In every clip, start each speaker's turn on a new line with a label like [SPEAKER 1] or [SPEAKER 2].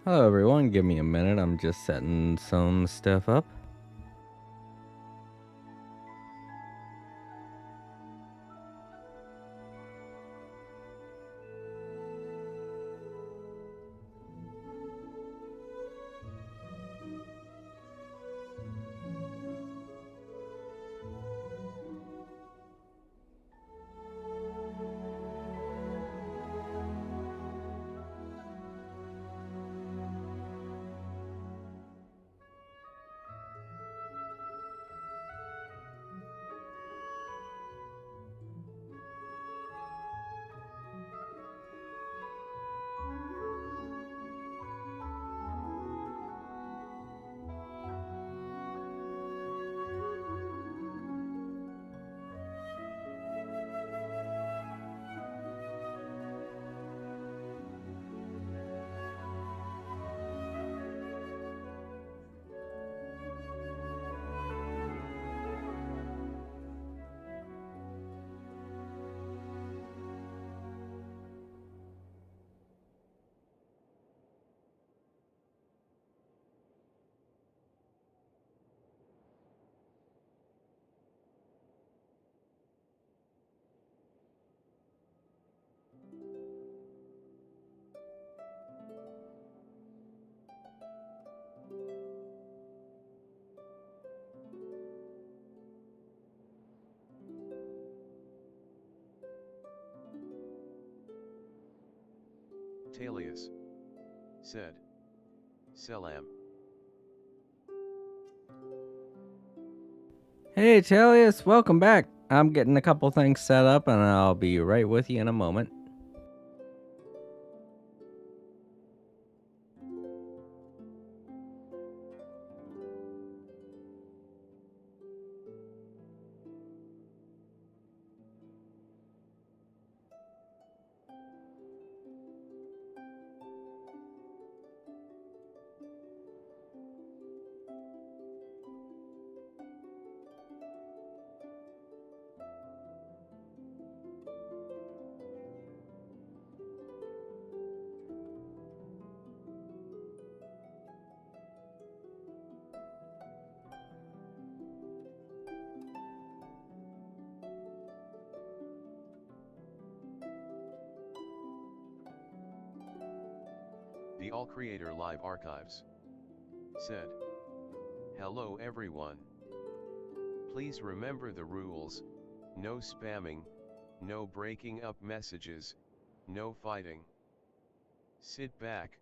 [SPEAKER 1] Hello everyone, give me a minute, I'm just setting some stuff up.
[SPEAKER 2] Talius said, Selam.
[SPEAKER 1] Hey Talius, welcome back. I'm getting a couple things set up and I'll be right with you in a moment.
[SPEAKER 2] The All Creator Live Archives said, Hello everyone. Please remember the rules, no spamming, no breaking up messages, no fighting. Sit back,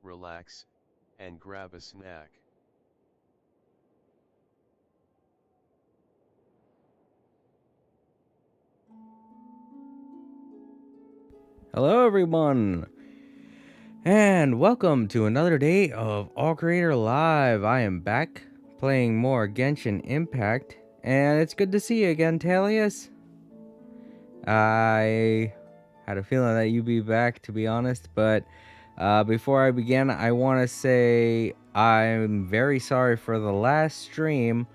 [SPEAKER 2] relax, and grab a snack.
[SPEAKER 1] Hello everyone, and welcome to another day of All Creator Live. I am back playing more Genshin Impact, and it's good to see you again, Talius. I had a feeling that you'd be back, to be honest, but before I begin, I want to say I'm very sorry for the last stream.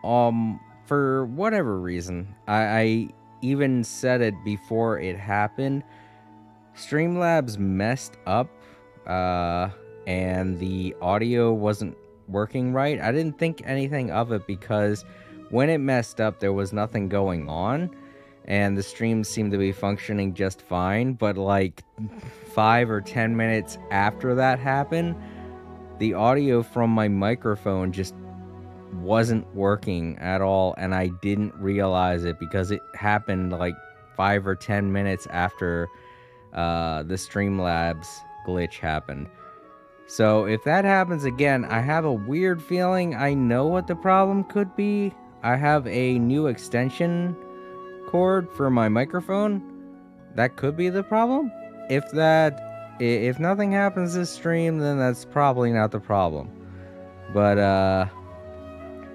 [SPEAKER 1] For whatever reason, I even said it before it happened. Streamlabs messed up, and the audio wasn't working right. I didn't think anything of it because when it messed up, there was nothing going on, and the stream seemed to be functioning just fine. But like 5 or 10 minutes after that happened, the audio from my microphone just wasn't working at all, and I didn't realize it because it happened like 5 or 10 minutes after the Streamlabs glitch happened. So if that happens again, I have a weird feeling I know what the problem could be. I have a new extension cord for my microphone. That could be the problem. If nothing happens this stream, then that's probably not the problem. But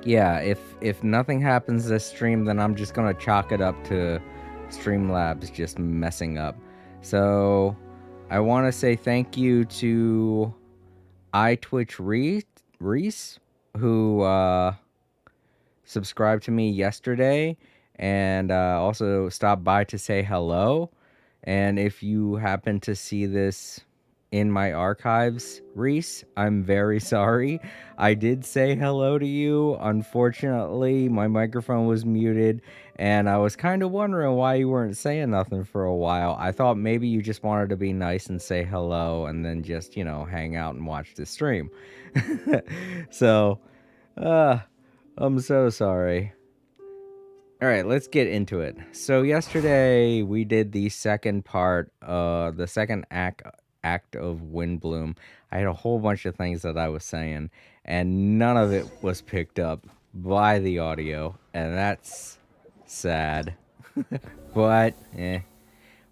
[SPEAKER 1] yeah, if nothing happens this stream, then I'm just gonna chalk it up to Streamlabs just messing up. So I want to say thank you to iTwitch Reese, who subscribed to me yesterday and also stopped by to say hello. And if you happen to see this in my archives, Reese. I'm very sorry. I did say hello to you. Unfortunately, my microphone was muted, and I was kind of wondering why you weren't saying nothing for a while. I thought maybe you just wanted to be nice and say hello and then just, hang out and watch the stream. So, I'm so sorry. All right, let's get into it. So yesterday we did the second part, the second act of Windblume. I had a whole bunch of things that I was saying, and none of it was picked up by the audio, and that's sad. But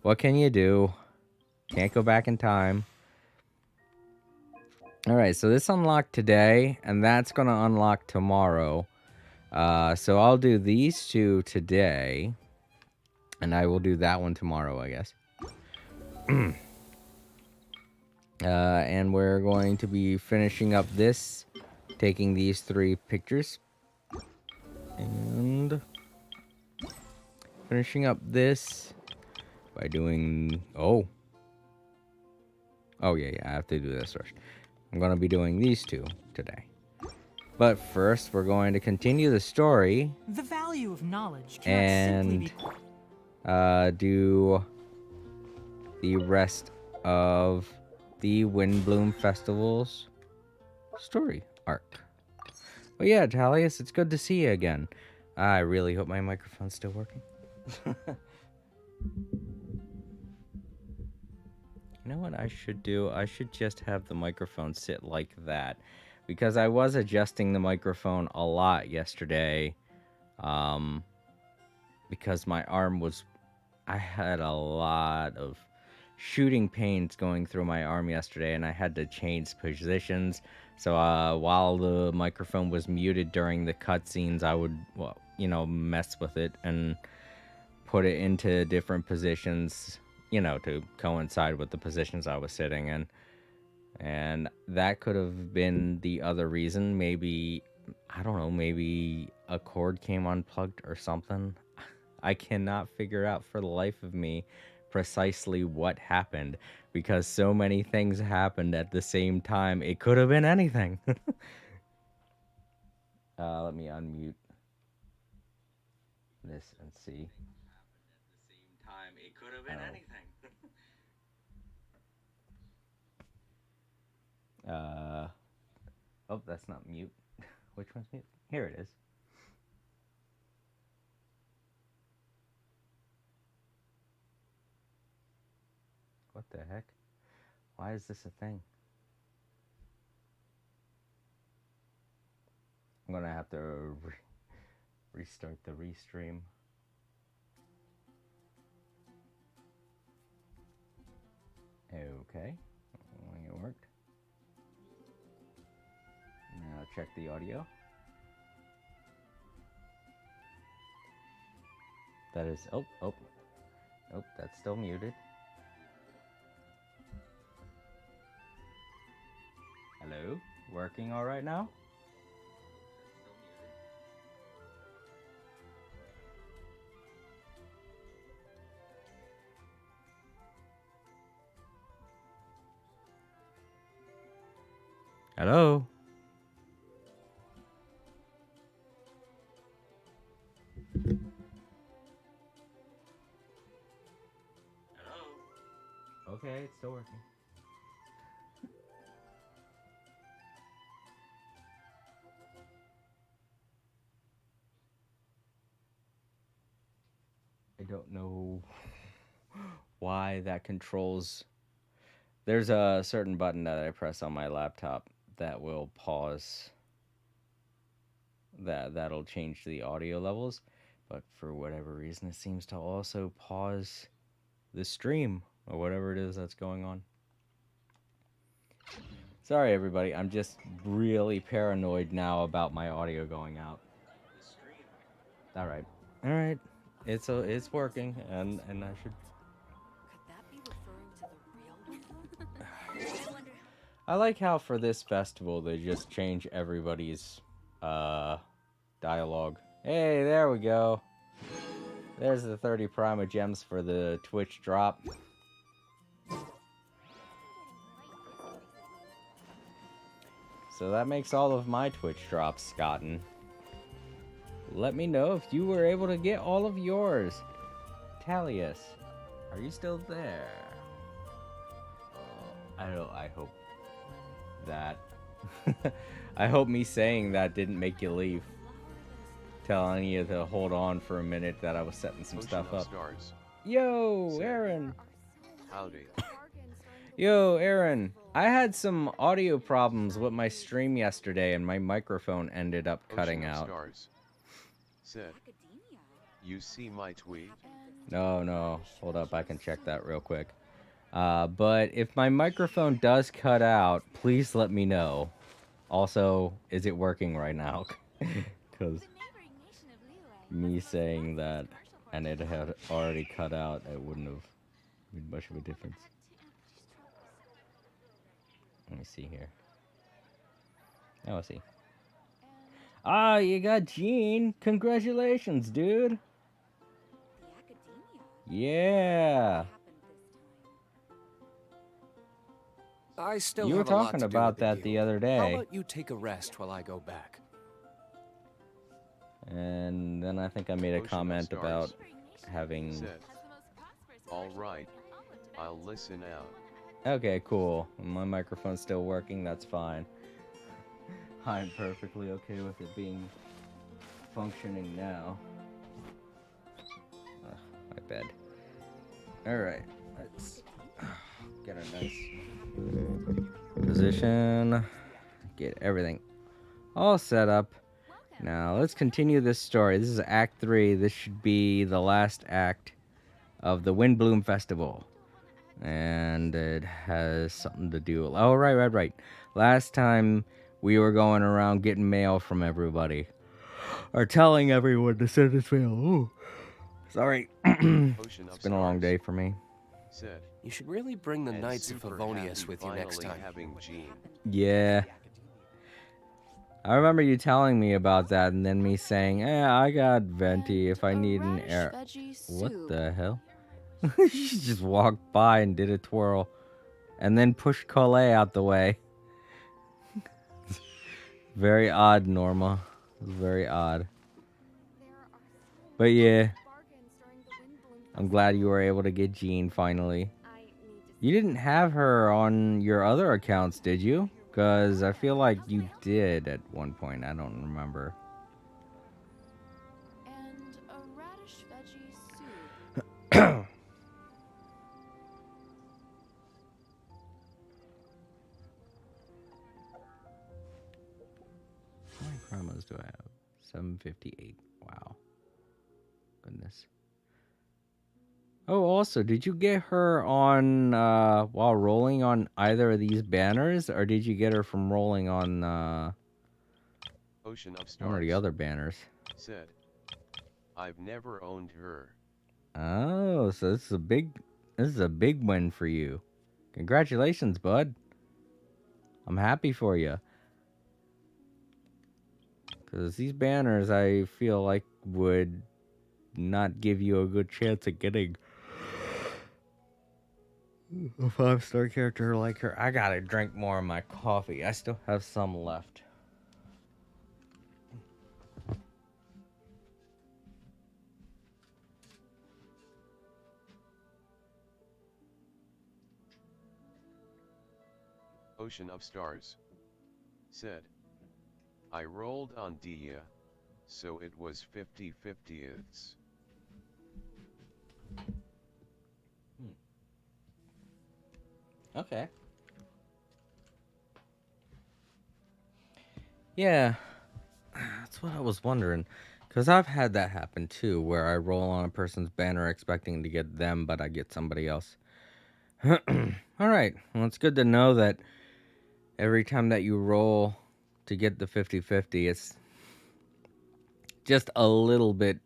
[SPEAKER 1] what can you do? Can't go back in time. All right, so this unlocked today, and that's gonna unlock tomorrow. So I'll do these two today. And I will do that one tomorrow, I guess. And we're going to be finishing up this, taking these 3 pictures. And finishing up this by doing... Oh, yeah, I have to do this first. I'm going to be doing these 2 today. But first, we're going to continue the story.
[SPEAKER 3] The value of knowledge
[SPEAKER 1] and do the rest of the Windblume Festival's story arc. But yeah, Talius, it's good to see you again. I really hope my microphone's still working. You know what I should do? I should just have the microphone sit like that. Because I was adjusting the microphone a lot yesterday. Because my arm was... I had a lot of shooting pains going through my arm yesterday, and I had to change positions. So while the microphone was muted during the cutscenes, I would, mess with it and put it into different positions, to coincide with the positions I was sitting in. And that could have been the other reason. Maybe, I don't know, maybe a cord came unplugged or something. I cannot figure out for the life of me precisely what happened, because so many things happened at the same time. It could have been anything. Let me unmute this and see. Happened at the same time. It could have been anything. Oh, that's not mute. Which one's mute? Here it is. What the heck? Why is this a thing? I'm gonna have to restart the restream. Okay, it worked. Now check the audio. That is, oh, that's still muted. Hello? Working all right now? Hello? Hello? Okay, it's still working. I don't know why that controls. There's a certain button that I press on my laptop that will pause. That'll change the audio levels, but for whatever reason it seems to also pause the stream or whatever it is that's going on. Sorry everybody, I'm just really paranoid now about my audio going out. All right. It's working, and I should.
[SPEAKER 4] Could that be referring to the real one?
[SPEAKER 1] I like how for this festival they just change everybody's dialogue. Hey, there we go. There's the 30 Prima Gems for the Twitch drop. So that makes all of my Twitch drops gotten. Let me know if you were able to get all of yours. Talius, are you still there? I hope that. I hope me saying that didn't make you leave. Telling you to hold on for a minute that I was setting some
[SPEAKER 2] Ocean
[SPEAKER 1] stuff
[SPEAKER 2] of
[SPEAKER 1] up.
[SPEAKER 2] Stars.
[SPEAKER 1] Yo,
[SPEAKER 2] Said.
[SPEAKER 1] Aaron.
[SPEAKER 2] Howdy.
[SPEAKER 1] Yo, Aaron. I had some audio problems with my stream yesterday and my microphone ended up cutting
[SPEAKER 2] Ocean of
[SPEAKER 1] out.
[SPEAKER 2] Stars. Said. You see my tweet?
[SPEAKER 1] No. Hold up, I can check that real quick. But if my microphone does cut out, please let me know. Also, is it working right now? Because me saying that and it had already cut out, it wouldn't have made much of a difference. Let me see here. Oh, I see. Ah, you got Gene. Congratulations, dude. Yeah.
[SPEAKER 3] I still
[SPEAKER 1] You were
[SPEAKER 3] have a lot
[SPEAKER 1] talking
[SPEAKER 3] to do
[SPEAKER 1] about
[SPEAKER 3] with
[SPEAKER 1] that the other
[SPEAKER 3] How
[SPEAKER 1] day.
[SPEAKER 3] about you take a rest while I go back?
[SPEAKER 1] And then I think I made a
[SPEAKER 2] Ocean of
[SPEAKER 1] comment
[SPEAKER 2] Stars.
[SPEAKER 1] about having...
[SPEAKER 2] Said. Alright. I'll listen out.
[SPEAKER 1] Okay, cool. My microphone's still working, that's fine. I'm perfectly okay with it being functioning now. Ugh, my bed. Alright, let's get a nice position. Get everything all set up. Now, let's continue this story. This is Act 3. This should be the last act of the Windblume Festival. And it has something to do... Oh, right. Last time, we were going around getting mail from everybody. Or telling everyone to send us mail. Ooh. Sorry. It's been a long day for me.
[SPEAKER 2] Said.
[SPEAKER 3] You should really bring the
[SPEAKER 2] And
[SPEAKER 3] Knights of
[SPEAKER 2] super
[SPEAKER 3] Favonius
[SPEAKER 2] happy
[SPEAKER 3] with you next
[SPEAKER 2] finally
[SPEAKER 3] time.
[SPEAKER 2] having Gene.
[SPEAKER 1] Yeah. I remember you telling me about that and then me saying, I got venti if I need an air... What the hell? She just walked by and did a twirl. And then pushed Colette out the way. Very odd, Norma. Very odd. But yeah. I'm glad you were able to get Jean finally. You didn't have her on your other accounts, did you? Because I feel like you did at one point. I don't remember.
[SPEAKER 4] And a radish veggie soup.
[SPEAKER 1] How many promos do I have? 758. Wow. Goodness. Oh, also, did you get her on while rolling on either of these banners, or did you get her from rolling on
[SPEAKER 2] Ocean of Stars.
[SPEAKER 1] one of the other banners?
[SPEAKER 2] Said. I've never owned her.
[SPEAKER 1] Oh, so this is a big win for you. Congratulations, bud. I'm happy for you. Because these banners, I feel like, would not give you a good chance of getting a 5-star character like her. I gotta drink more of my coffee. I still have some left.
[SPEAKER 2] Ocean of Stars. Said. I rolled on Dia, so it was 50/50ths.
[SPEAKER 1] Okay. Yeah, that's what I was wondering. Because I've had that happen too, where I roll on a person's banner expecting to get them, but I get somebody else. Alright, well, it's good to know that every time that you roll to get the 50/50, it's just a little bit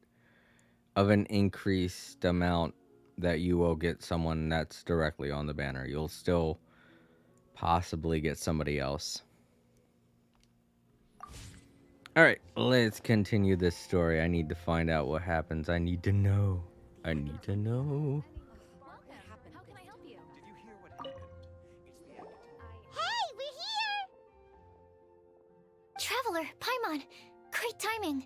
[SPEAKER 1] of an increased amount that you will get someone that's directly on the banner. You'll still possibly get somebody else. Alright, let's continue this story. I need to find out what happens. I need to know. I need to know.
[SPEAKER 4] How can I help you?
[SPEAKER 3] Did you hear what happened? It's the end of time.
[SPEAKER 5] Hey, we're here! Traveler, Paimon, great timing.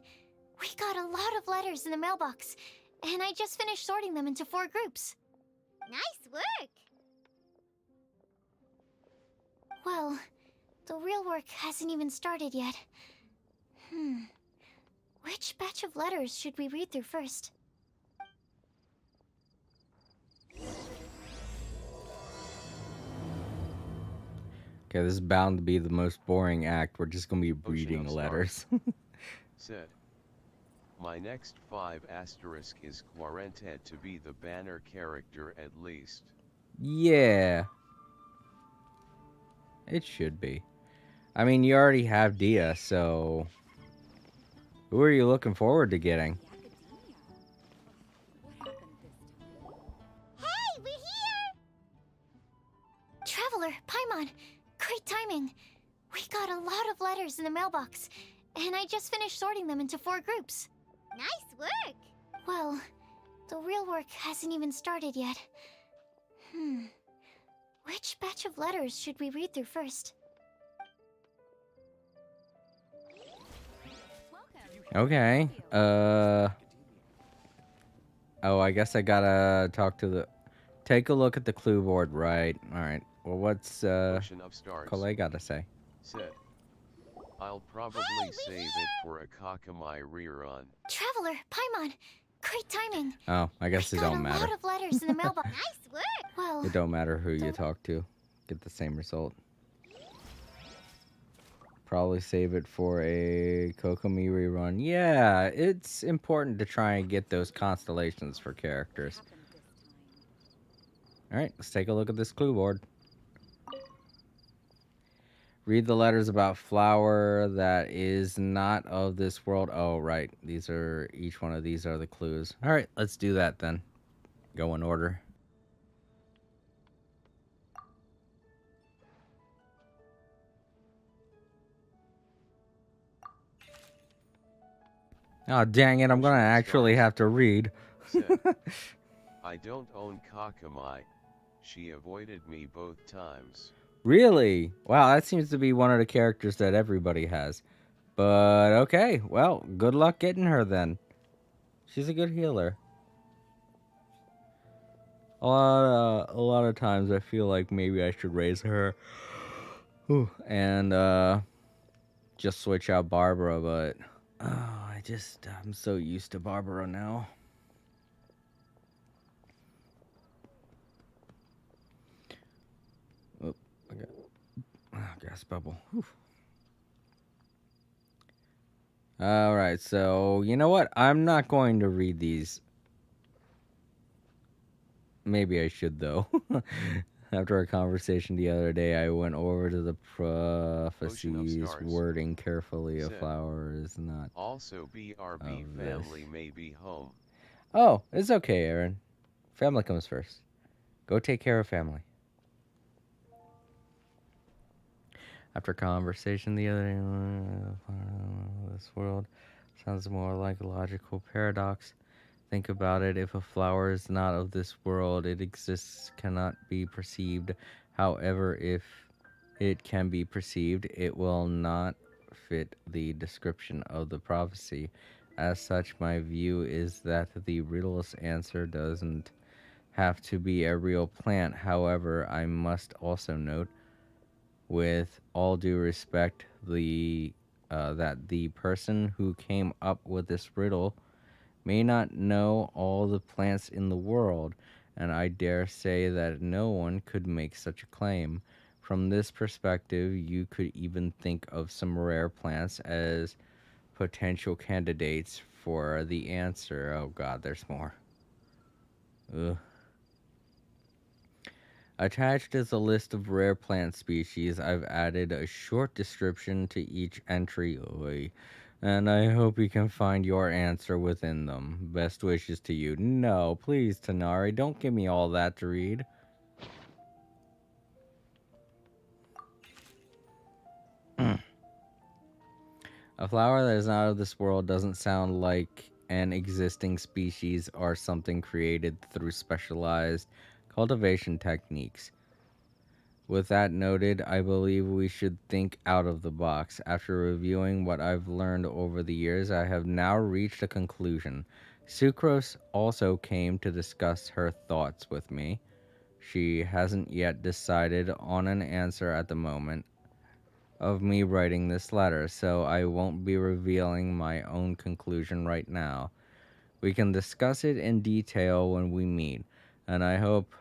[SPEAKER 5] We got a lot of letters in the mailbox, and I just finished sorting them into 4 groups.
[SPEAKER 6] Nice work!
[SPEAKER 5] Well, the real work hasn't even started yet. Which batch of letters should we read through first?
[SPEAKER 1] Okay, this is bound to be the most boring act. We're just gonna be
[SPEAKER 2] Ocean
[SPEAKER 1] reading
[SPEAKER 2] of
[SPEAKER 1] letters.
[SPEAKER 2] Said. My next 5 asterisk is Quarentet to be the banner character at least.
[SPEAKER 1] Yeah. It should be. I mean, you already have Dia, so... Who are you looking forward to getting?
[SPEAKER 4] The academia. What happened this time?
[SPEAKER 6] Hey, we're here!
[SPEAKER 5] Traveler, Paimon, great timing. We got a lot of letters in the mailbox, and I just finished sorting them into 4 groups.
[SPEAKER 6] Nice work!
[SPEAKER 5] Well, the real work hasn't even started yet. Which batch of letters should we read through first?
[SPEAKER 1] Okay. Oh, I guess I gotta talk to the... Take a look at the clue board, right. Alright. Well, what's,
[SPEAKER 2] Ocean of Stars.
[SPEAKER 1] Colette gotta say?
[SPEAKER 2] Said. I'll probably save it for a Kakamai rerun.
[SPEAKER 5] Traveler, Paimon, great timing.
[SPEAKER 1] Oh, I guess it don't
[SPEAKER 5] Got a
[SPEAKER 1] matter.
[SPEAKER 5] lot of letters in the mailbox.
[SPEAKER 6] Nice work!
[SPEAKER 5] Well,
[SPEAKER 1] It don't matter who you talk to. Get the same result. Probably save it for a Kokomi rerun. Yeah, it's important to try and get those constellations for characters.
[SPEAKER 4] Happened this time.
[SPEAKER 1] Alright, let's take a look at this clue board. Read the letters about flower that is not of this world. Oh, right. Each one of these are the clues. Alright, let's do that then. Go in order. Oh, dang it, I'm gonna actually have to read.
[SPEAKER 2] Said. I don't own Kakamai. She avoided me both times.
[SPEAKER 1] Really? Wow, that seems to be one of the characters that everybody has. But okay, well, good luck getting her then. She's a good healer. A lot of times I feel like maybe I should raise her. And just switch out Barbara, but I'm so used to Barbara now. Oh, I got gas bubble. Whew. All right, so you know what? I'm not going to read these. Maybe I should though. After a conversation the other day, I went over to the prophecies
[SPEAKER 2] Stars.
[SPEAKER 1] wording carefully. A
[SPEAKER 2] Said.
[SPEAKER 1] flower is not.
[SPEAKER 2] Also, BRB
[SPEAKER 1] Of
[SPEAKER 2] family
[SPEAKER 1] this.
[SPEAKER 2] may be home.
[SPEAKER 1] Oh, it's okay, Aaron. Family comes first. Go take care of family. After conversation the other day, this world sounds more like a logical paradox. Think about it. If a flower is not of this world, it exists, cannot be perceived. However, if it can be perceived, it will not fit the description of the prophecy. As such, my view is that the riddle's answer doesn't have to be a real plant. However, I must also note, with all due respect, that the person who came up with this riddle may not know all the plants in the world, and I dare say that no one could make such a claim. From this perspective, you could even think of some rare plants as potential candidates for the answer. Oh god, there's more. Ugh. Attached is a list of rare plant species. I've added a short description to each entry. Oy. And I hope you can find your answer within them. Best wishes to you. No, please, Tanari, don't give me all that to read. A flower that is not of this world doesn't sound like an existing species or something created through specialized cultivation techniques. With that noted, I believe we should think out of the box. After reviewing what I've learned over the years, I have now reached a conclusion. Sucrose also came to discuss her thoughts with me. She hasn't yet decided on an answer at the moment of me writing this letter, so I won't be revealing my own conclusion right now. We can discuss it in detail when we meet, and I hope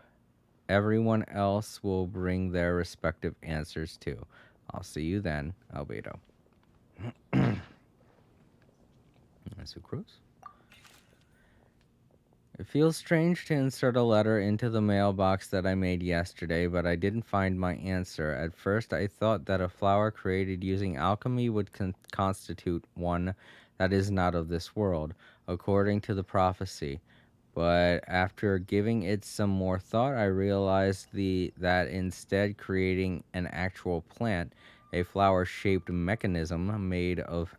[SPEAKER 1] everyone else will bring their respective answers too. I'll see you then, Albedo. Sucrose? It feels strange to insert a letter into the mailbox that I made yesterday, but I didn't find my answer. At first, I thought that a flower created using alchemy would constitute one that is not of this world, according to the prophecy. But after giving it some more thought, I realized that instead creating an actual plant, a flower-shaped mechanism made of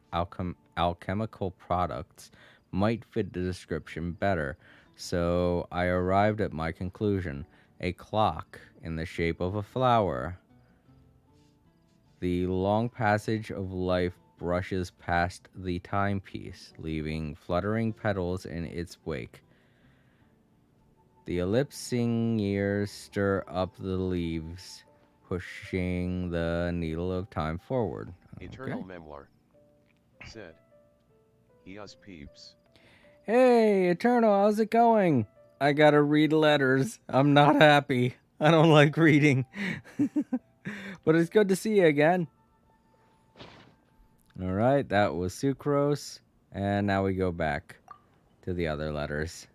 [SPEAKER 1] alchemical products, might fit the description better. So I arrived at my conclusion: a clock in the shape of a flower. The long passage of life brushes past the timepiece, leaving fluttering petals in its wake. The ellipsing years stir up the leaves, pushing the needle of time forward.
[SPEAKER 2] Eternal Memoir said, "He us peeps."
[SPEAKER 1] Hey, Eternal, how's it going? I gotta read letters. I'm not happy. I don't like reading. But it's good to see you again. Alright, that was Sucrose. And now we go back to the other letters.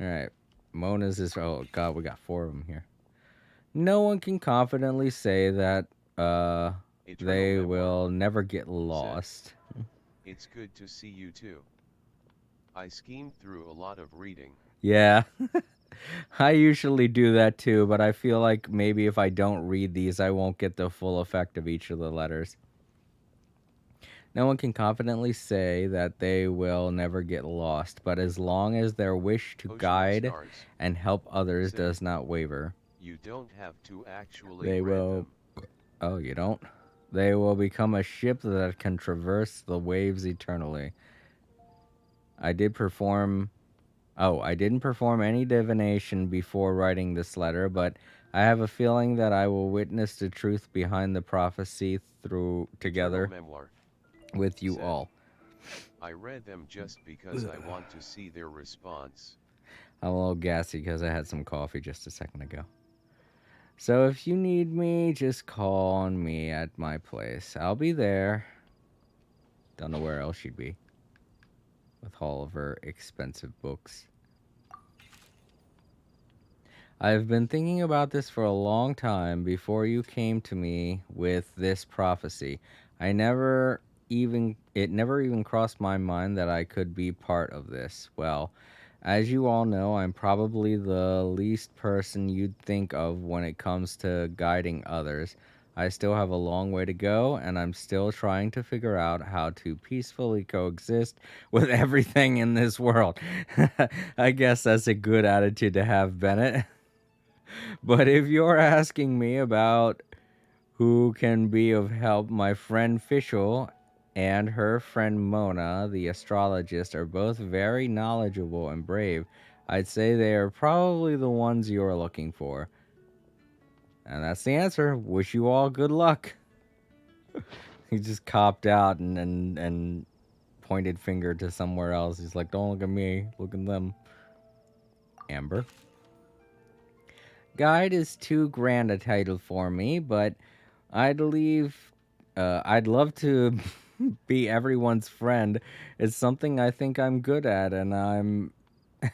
[SPEAKER 1] Alright, Mona's is... Oh, God, we got 4 of them here. No one can confidently say that they will never get lost.
[SPEAKER 2] It's good to see you too. I schemed through a lot of reading.
[SPEAKER 1] Yeah. I usually do that too, but I feel like maybe if I don't read these, I won't get the full effect of each of the letters. No one can confidently say that they will never get lost, but as long as their wish to guide and help others does not waver,
[SPEAKER 2] you don't have to actually
[SPEAKER 1] they will... Oh, you don't? They will become a ship that can traverse the waves eternally. I didn't perform any divination before writing this letter, but I have a feeling that I will witness the truth behind the prophecy together with you all.
[SPEAKER 2] I read them just because I want to see their response.
[SPEAKER 1] I'm a little gassy because I had some coffee just a second ago. So if you need me, just call on me at my place. I'll be there. Don't know where else she'd be with all of her expensive books. I've been thinking about this for a long time before you came to me with this prophecy. It never even crossed my mind that I could be part of this. Well, as you all know, I'm probably the least person you'd think of when it comes to guiding others. I still have a long way to go, and I'm still trying to figure out how to peacefully coexist with everything in this world. I guess that's a good attitude to have, Bennett. But if you're asking me about who can be of help, my friend Fischl and her friend Mona, the astrologist, are both very knowledgeable and brave. I'd say they are probably the ones you're looking for. And that's the answer. Wish you all good luck. He just copped out and pointed finger to somewhere else. He's like, don't look at me, look at them. Amber. Guide is too grand a title for me, but I'd love to be everyone's friend. It's something I think I'm good at, and I'm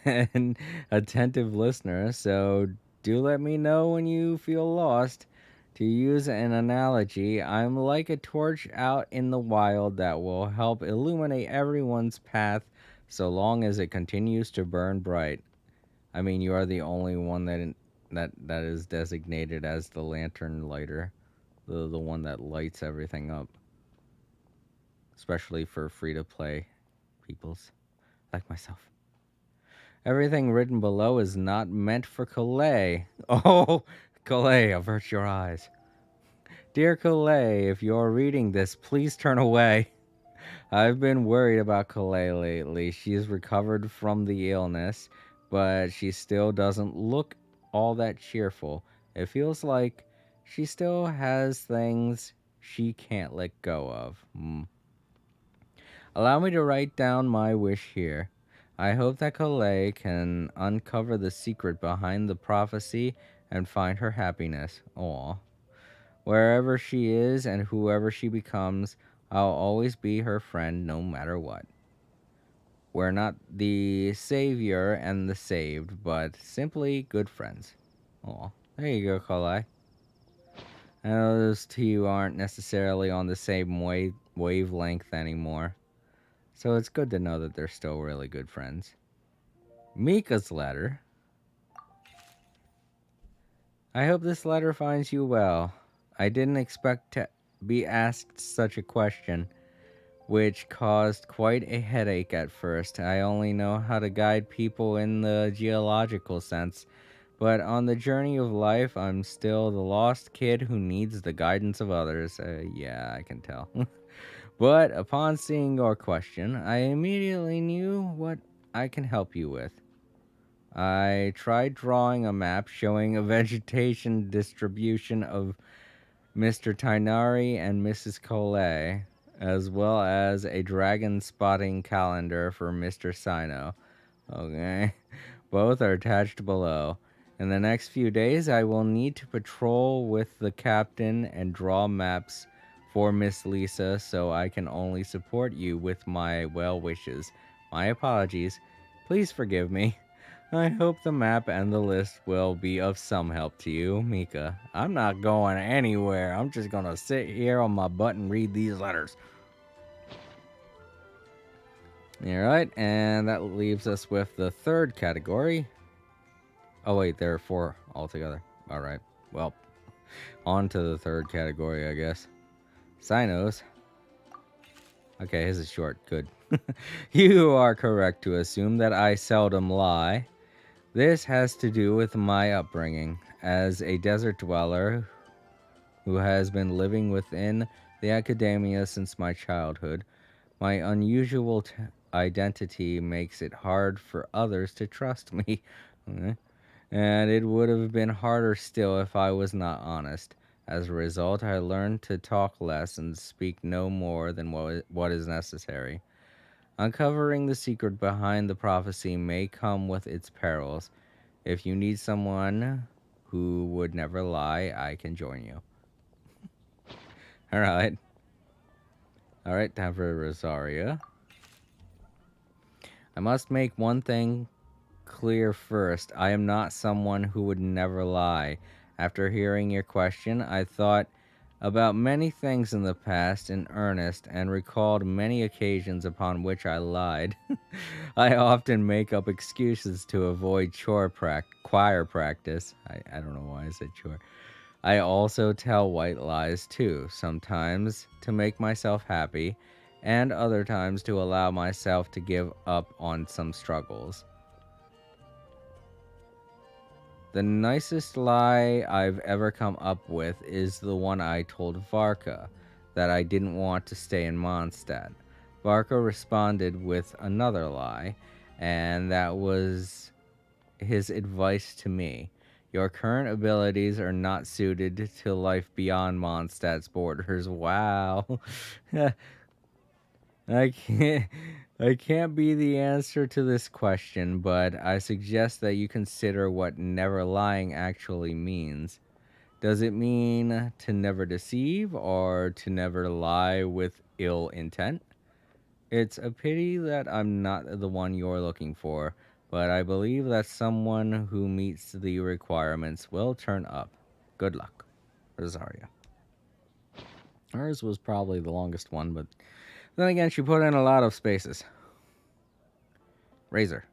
[SPEAKER 1] an attentive listener, so do let me know when you feel lost. To use an analogy, I'm like a torch out in the wild that will help illuminate everyone's path so long as it continues to burn bright. I mean, you are the only one that is designated as the lantern lighter, the one that lights everything up, especially for free-to-play peoples like myself. Everything written below is not meant for Calais. Oh, Calais, avert your eyes. Dear Calais, if you're reading this, please turn away. I've been worried about Calais lately. She's recovered from the illness, but she still doesn't look all that cheerful. It feels like she still has things she can't let go of. Allow me to write down my wish here. I hope that Calais can uncover the secret behind the prophecy and find her happiness. Aw. Wherever she is and whoever she becomes, I'll always be her friend no matter what. We're not the savior and the saved, but simply good friends. Aw. There you go, Calais. I know those two aren't necessarily on the same wavelength anymore. So it's good to know that they're still really good friends. Mika's letter. I hope this letter finds you well. I didn't expect to be asked such a question, which caused quite a headache at first. I only know how to guide people in the geological sense, but on the journey of life, I'm still the lost kid who needs the guidance of others. Yeah, I can tell. But upon seeing your question, I immediately knew what I can help you with. I tried drawing a map showing a vegetation distribution of Mr. Tainari and Mrs. Collet, as well as a dragon spotting calendar for Mr. Sino. Okay. Both are attached below. In the next few days, I will need to patrol with the captain and draw maps for Miss Lisa, so I can only support you with my well wishes. My apologies. Please forgive me. I hope the map and the list will be of some help to you, Mika. I'm not going anywhere. I'm just gonna sit here on my butt and read these letters. Alright, and that leaves us with the third category. Oh wait, there are 4 altogether. Alright, well, on to the third category, I guess. Sinos. Okay, his is short. Good. You are correct to assume that I seldom lie. This has to do with my upbringing as a desert dweller who has been living within the academia since my childhood. My unusual identity makes it hard for others to trust me. Okay. And it would have been harder still if I was not honest. As a result, I learned to talk less and speak no more than what is necessary. Uncovering the secret behind the prophecy may come with its perils. If you need someone who would never lie, I can join you. Alright. Alright, time for Rosaria. I must make one thing clear first. I am not someone who would never lie. After hearing your question, I thought about many things in the past in earnest and recalled many occasions upon which I lied. I often make up excuses to avoid choir practice. I don't know why I said chore. I also tell white lies too, sometimes to make myself happy, and other times to allow myself to give up on some struggles. The nicest lie I've ever come up with is the one I told Varka, that I didn't want to stay in Mondstadt. Varka responded with another lie, and that was his advice to me. Your current abilities are not suited to life beyond Mondstadt's borders. Wow. I can't be the answer to this question, but I suggest that you consider what never lying actually means. Does it mean to never deceive or to never lie with ill intent? It's a pity that I'm not the one you're looking for, but I believe that someone who meets the requirements will turn up. Good luck. Rosaria. Hers was probably the longest one, but then again, she put in a lot of spaces. Razor.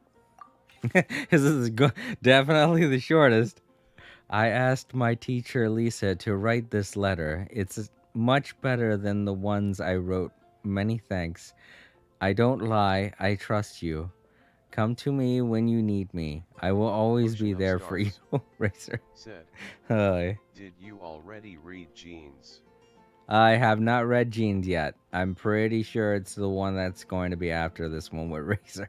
[SPEAKER 1] This is definitely the shortest. I asked my teacher Lisa to write this letter. It's much better than the ones I wrote. Many thanks. I don't lie. I trust you. Come to me when you need me. I will always
[SPEAKER 2] Ocean
[SPEAKER 1] be
[SPEAKER 2] of
[SPEAKER 1] there for you,
[SPEAKER 2] Stars
[SPEAKER 1] Racer.
[SPEAKER 2] said,
[SPEAKER 1] Hi.
[SPEAKER 2] did you already read Jeans?
[SPEAKER 1] I have not read Jeans yet. I'm pretty sure it's the one that's going to be after this one with Racer.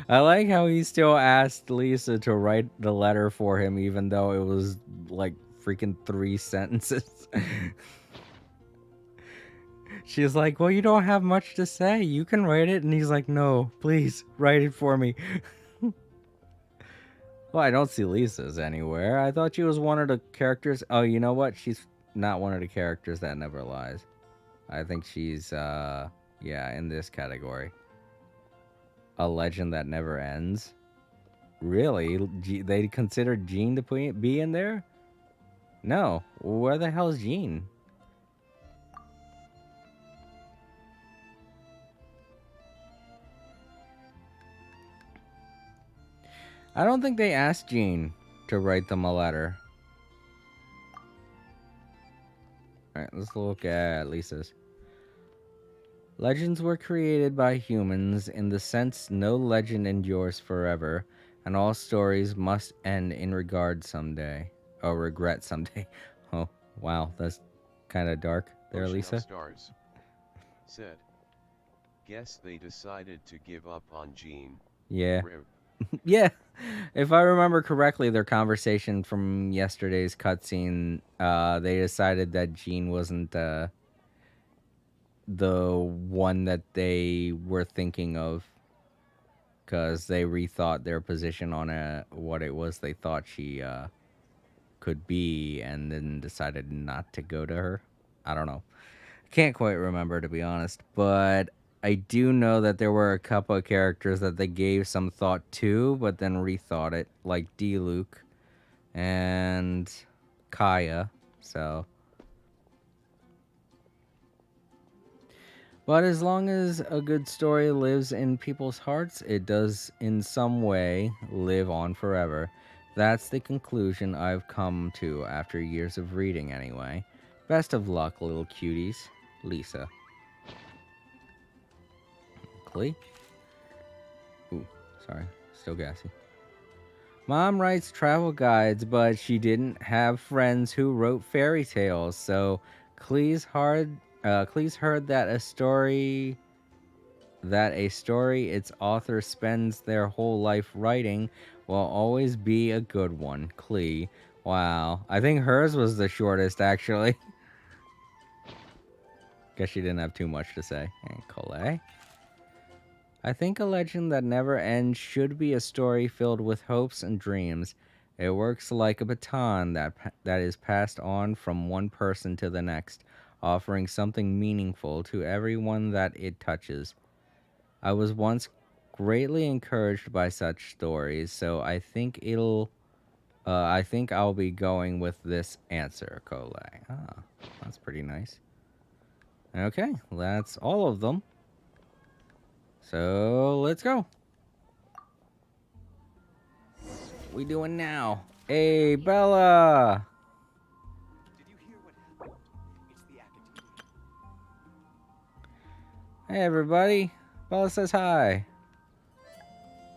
[SPEAKER 1] I like how he still asked Lisa to write the letter for him, even though it was like freaking 3 sentences. She's like, well, you don't have much to say. You can write it. And he's like, no, please, write it for me. Well, I don't see Lisa's anywhere. I thought she was one of the characters. Oh, you know what? She's not one of the characters that never lies. I think she's, yeah, in this category. A legend that never ends. Really? They considered Jean to be in there? No. Where the hell's Jean? I don't think they asked Jean to write them a letter. Alright, let's look at Lisa's. Legends were created by humans in the sense no legend endures forever, and all stories must end in regret someday. Oh, wow, that's kind of dark there,
[SPEAKER 2] Ocean
[SPEAKER 1] Lisa.
[SPEAKER 2] of Stars said, guess they decided to give up on Jean.
[SPEAKER 1] Yeah.
[SPEAKER 2] Rip.
[SPEAKER 1] Yeah. If I remember correctly, their conversation from yesterday's cutscene, they decided that Jean wasn't the one that they were thinking of, because they rethought their position on what it was they thought she could be, and then decided not to go to her. I don't know. Can't quite remember, to be honest, but I do know that there were a couple of characters that they gave some thought to, but then rethought it, like D-Luke and Kaya, so. But as long as a good story lives in people's hearts, it does in some way live on forever. That's the conclusion I've come to after years of reading, anyway. Best of luck, little cuties. Lisa. Clee? Ooh, sorry. Still gassy. Mom writes travel guides, but she didn't have friends who wrote fairy tales, so Clee's heard that a story its author spends their whole life writing will always be a good one. Clee. Wow. I think hers was the shortest, actually. Guess she didn't have too much to say. And Colette. I think a legend that never ends should be a story filled with hopes and dreams. It works like a baton that is passed on from one person to the next, offering something meaningful to everyone that it touches. I was once greatly encouraged by such stories, so I think I'll be going with this answer, Colette. Ah, that's pretty nice. Okay, that's all of them. So, let's go. What we doing now? Hey, Bella!
[SPEAKER 3] Did you hear what happened? It's the Academia.
[SPEAKER 1] Hey, everybody. Bella says hi.
[SPEAKER 4] The academia.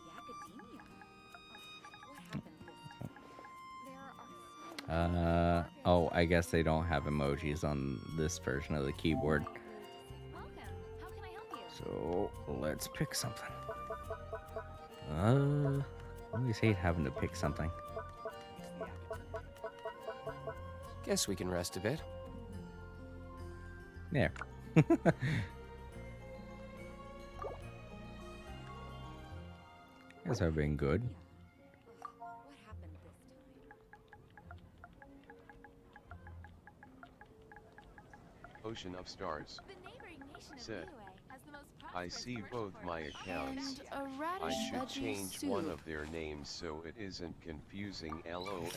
[SPEAKER 4] What happened this time? There are so many
[SPEAKER 1] Oh, I guess they don't have emojis on this version of the keyboard.
[SPEAKER 4] Welcome. How can I help you?
[SPEAKER 1] So, let's pick something. I always hate having to pick something.
[SPEAKER 3] It's the Academia. Guess we can rest a bit.
[SPEAKER 1] There. Guess I've been good.
[SPEAKER 4] What happened this time?
[SPEAKER 2] Ocean of Stars
[SPEAKER 4] The neighboring nation of
[SPEAKER 2] said,
[SPEAKER 4] Liyue has the most
[SPEAKER 2] I
[SPEAKER 4] prosperous
[SPEAKER 2] see
[SPEAKER 4] commercial
[SPEAKER 2] both my
[SPEAKER 4] partners.
[SPEAKER 2] accounts.
[SPEAKER 7] And a
[SPEAKER 2] I
[SPEAKER 7] radish
[SPEAKER 2] should
[SPEAKER 7] veggie
[SPEAKER 2] change
[SPEAKER 7] soup.
[SPEAKER 2] one of their names so it isn't confusing, LOL.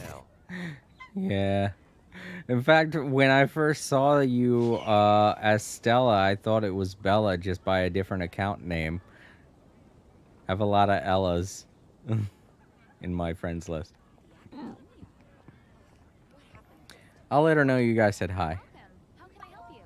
[SPEAKER 1] Yeah. In fact, when I first saw you as Stella, I thought it was Bella just by a different account name. I have a lot of Ellas in my friends list.
[SPEAKER 4] The academia. What happened this time?
[SPEAKER 1] I'll let her know you guys said hi.
[SPEAKER 4] Welcome. How can I help you?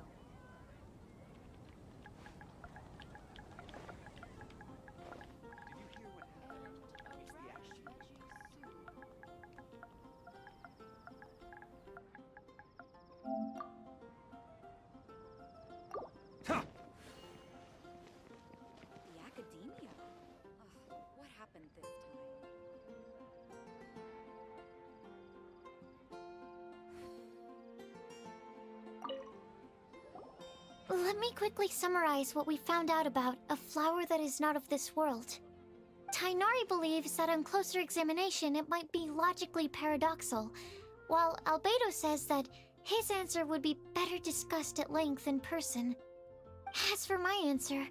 [SPEAKER 5] Let me quickly summarize what we found out about a flower that is not of this world. Tainari believes that on closer examination it might be logically paradoxal, while Albedo says that his answer would be better discussed at length in person. As for my answer,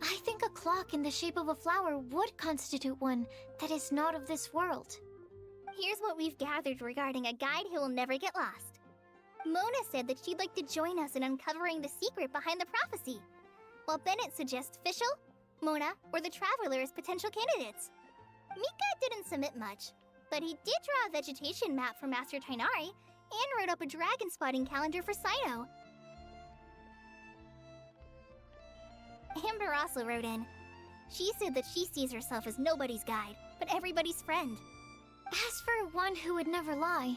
[SPEAKER 5] I think a clock in the shape of a flower would constitute one that is not of this world.
[SPEAKER 6] Here's what we've gathered regarding a guide who will never get lost. Mona said that she'd like to join us in uncovering the secret behind the prophecy, while Bennett suggests Fischl, Mona, or the Traveler as potential candidates. Mika didn't submit much, but he did draw a vegetation map for Master Tainari and wrote up a dragon spotting calendar for Sino. Amber also wrote in. She said that she sees herself as nobody's guide, but everybody's friend.
[SPEAKER 5] As for one who would never lie,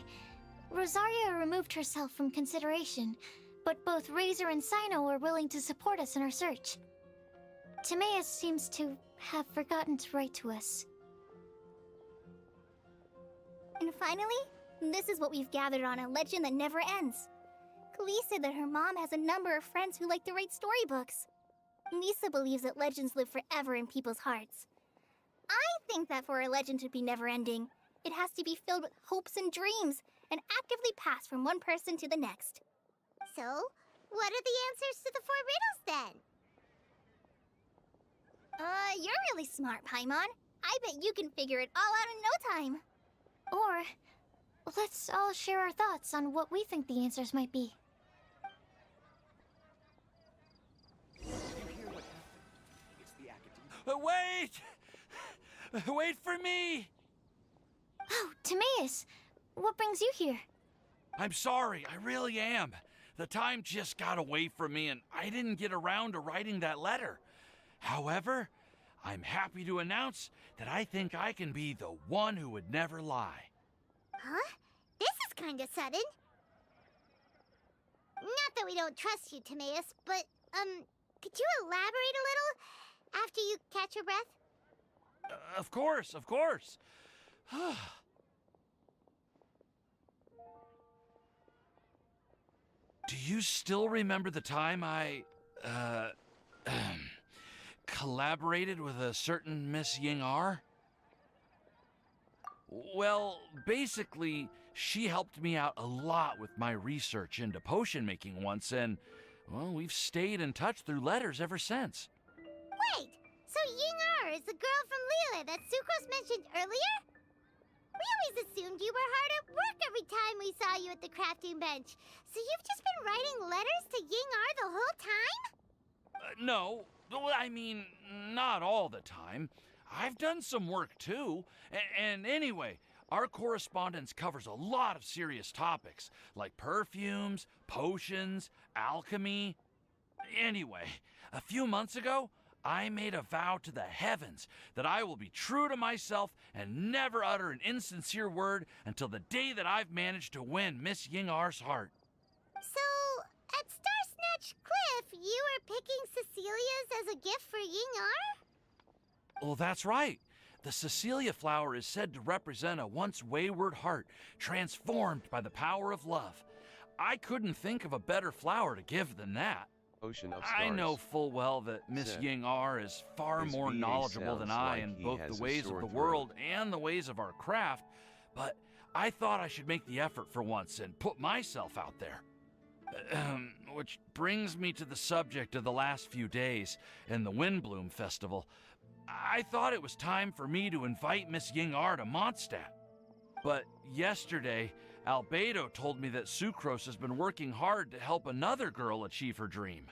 [SPEAKER 5] Rosaria removed herself from consideration, but both Razor and Sino are willing to support us in our search. Timaeus seems to have forgotten to write to us.
[SPEAKER 6] And finally, this is what we've gathered on a legend that never ends. Klee said that her mom has a number of friends who like to write storybooks. Lisa believes that legends live forever in people's hearts. I think that for a legend to be never-ending, it has to be filled with hopes and dreams, and actively pass from one person to the next.
[SPEAKER 7] So, what are the answers to the 4 riddles then?
[SPEAKER 6] You're really smart, Paimon. I bet you can figure it all out in no time.
[SPEAKER 5] Or, let's all share our thoughts on what we think the answers might be.
[SPEAKER 8] Wait! Wait for me!
[SPEAKER 5] Oh, Timaeus! What brings you here?
[SPEAKER 8] I'm sorry, I really am. The time just got away from me and I didn't get around to writing that letter. However, I'm happy to announce that I think I can be the one who would never lie.
[SPEAKER 7] Huh? This is kinda sudden. Not that we don't trust you, Timaeus, but, could you elaborate a little after you catch your breath?
[SPEAKER 8] Of course, of course. Do you still remember the time I, collaborated with a certain Miss Ying-ar? Well, basically, she helped me out a lot with my research into potion making once, and, well, we've stayed in touch through letters ever since.
[SPEAKER 7] Wait, so Ying-ar is the girl from Lila that Sucrose mentioned earlier? We always assumed you were hard at work every time we saw you at the crafting bench. So you've just been writing letters to Ying-ar the whole time?
[SPEAKER 8] No, I mean, not all the time. I've done some work too. And anyway, our correspondence covers a lot of serious topics, like perfumes, potions, alchemy. Anyway, a few months ago, I made a vow to the heavens that I will be true to myself and never utter an insincere word until the day that I've managed to win Miss Ying-ar's heart.
[SPEAKER 7] So, at Star Snatch Cliff, you were picking Cecilia's as a gift for Ying-ar?
[SPEAKER 8] Well, that's right. The Cecilia flower is said to represent a once wayward heart transformed by the power of love. I couldn't think of a better flower to give than that.
[SPEAKER 2] Ocean of
[SPEAKER 8] I
[SPEAKER 2] Stars.
[SPEAKER 8] know full well that Miss
[SPEAKER 2] Said,
[SPEAKER 8] Ying-ar is far
[SPEAKER 2] his
[SPEAKER 8] more
[SPEAKER 2] VA
[SPEAKER 8] knowledgeable than
[SPEAKER 2] sounds
[SPEAKER 8] I
[SPEAKER 2] like
[SPEAKER 8] in
[SPEAKER 2] he
[SPEAKER 8] both
[SPEAKER 2] has
[SPEAKER 8] the
[SPEAKER 2] a
[SPEAKER 8] ways of
[SPEAKER 2] sore
[SPEAKER 8] the
[SPEAKER 2] throat.
[SPEAKER 8] world and the ways of our craft, but I thought I should make the effort for once and put myself out there. Which brings me to the subject of the last few days and the Windblume Festival. I thought it was time for me to invite Miss Ying-ar to Mondstadt. But yesterday, Albedo told me that Sucrose has been working hard to help another girl achieve her dream.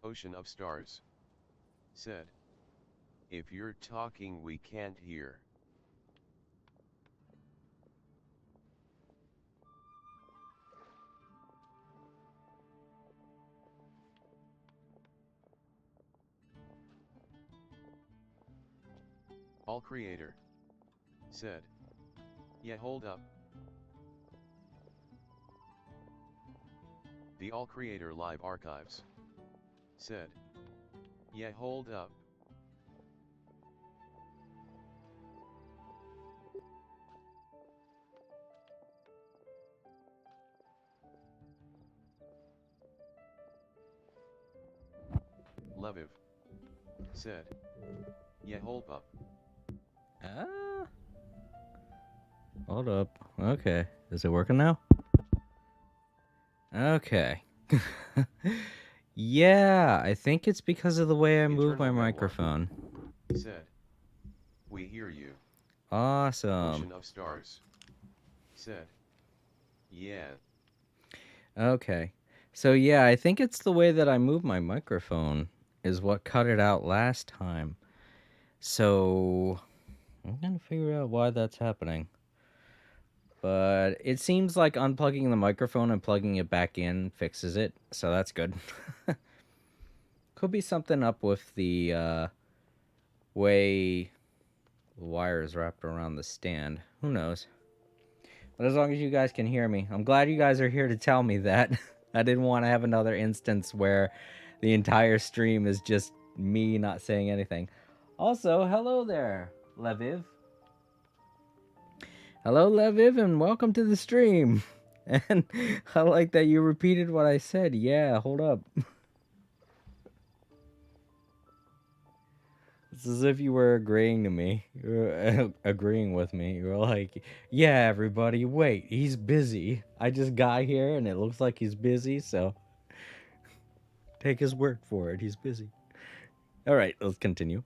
[SPEAKER 2] Ocean of Stars. Said. If you're talking we can't hear. All creator said, yeah, hold up. The All Creator Live Archives said, yeah, hold up. Leviv said, yeah, hold up.
[SPEAKER 1] Hold up. Okay. Is it working now? Okay. Yeah, I think it's because of the way I move my
[SPEAKER 2] Eternal Memoir
[SPEAKER 1] microphone.
[SPEAKER 2] said, we hear you.
[SPEAKER 1] Awesome.
[SPEAKER 2] Ocean of Stars said, yeah.
[SPEAKER 1] Okay. So yeah, I think it's the way that I move my microphone is what cut it out last time. So I'm gonna figure out why that's happening. But it seems like unplugging the microphone and plugging it back in fixes it, so that's good. Could be something up with the way the wire is wrapped around the stand. Who knows? But as long as you guys can hear me, I'm glad you guys are here to tell me that. I didn't want to have another instance where the entire stream is just me not saying anything. Also, hello there, Leviv. Hello, Leviv, and welcome to the stream. And I like that you repeated what I said. Yeah, hold up. It's as if you were agreeing to me. You were agreeing with me. You were like, yeah, everybody, wait, he's busy. I just got here and it looks like he's busy, so take his word for it. He's busy. All right, let's continue.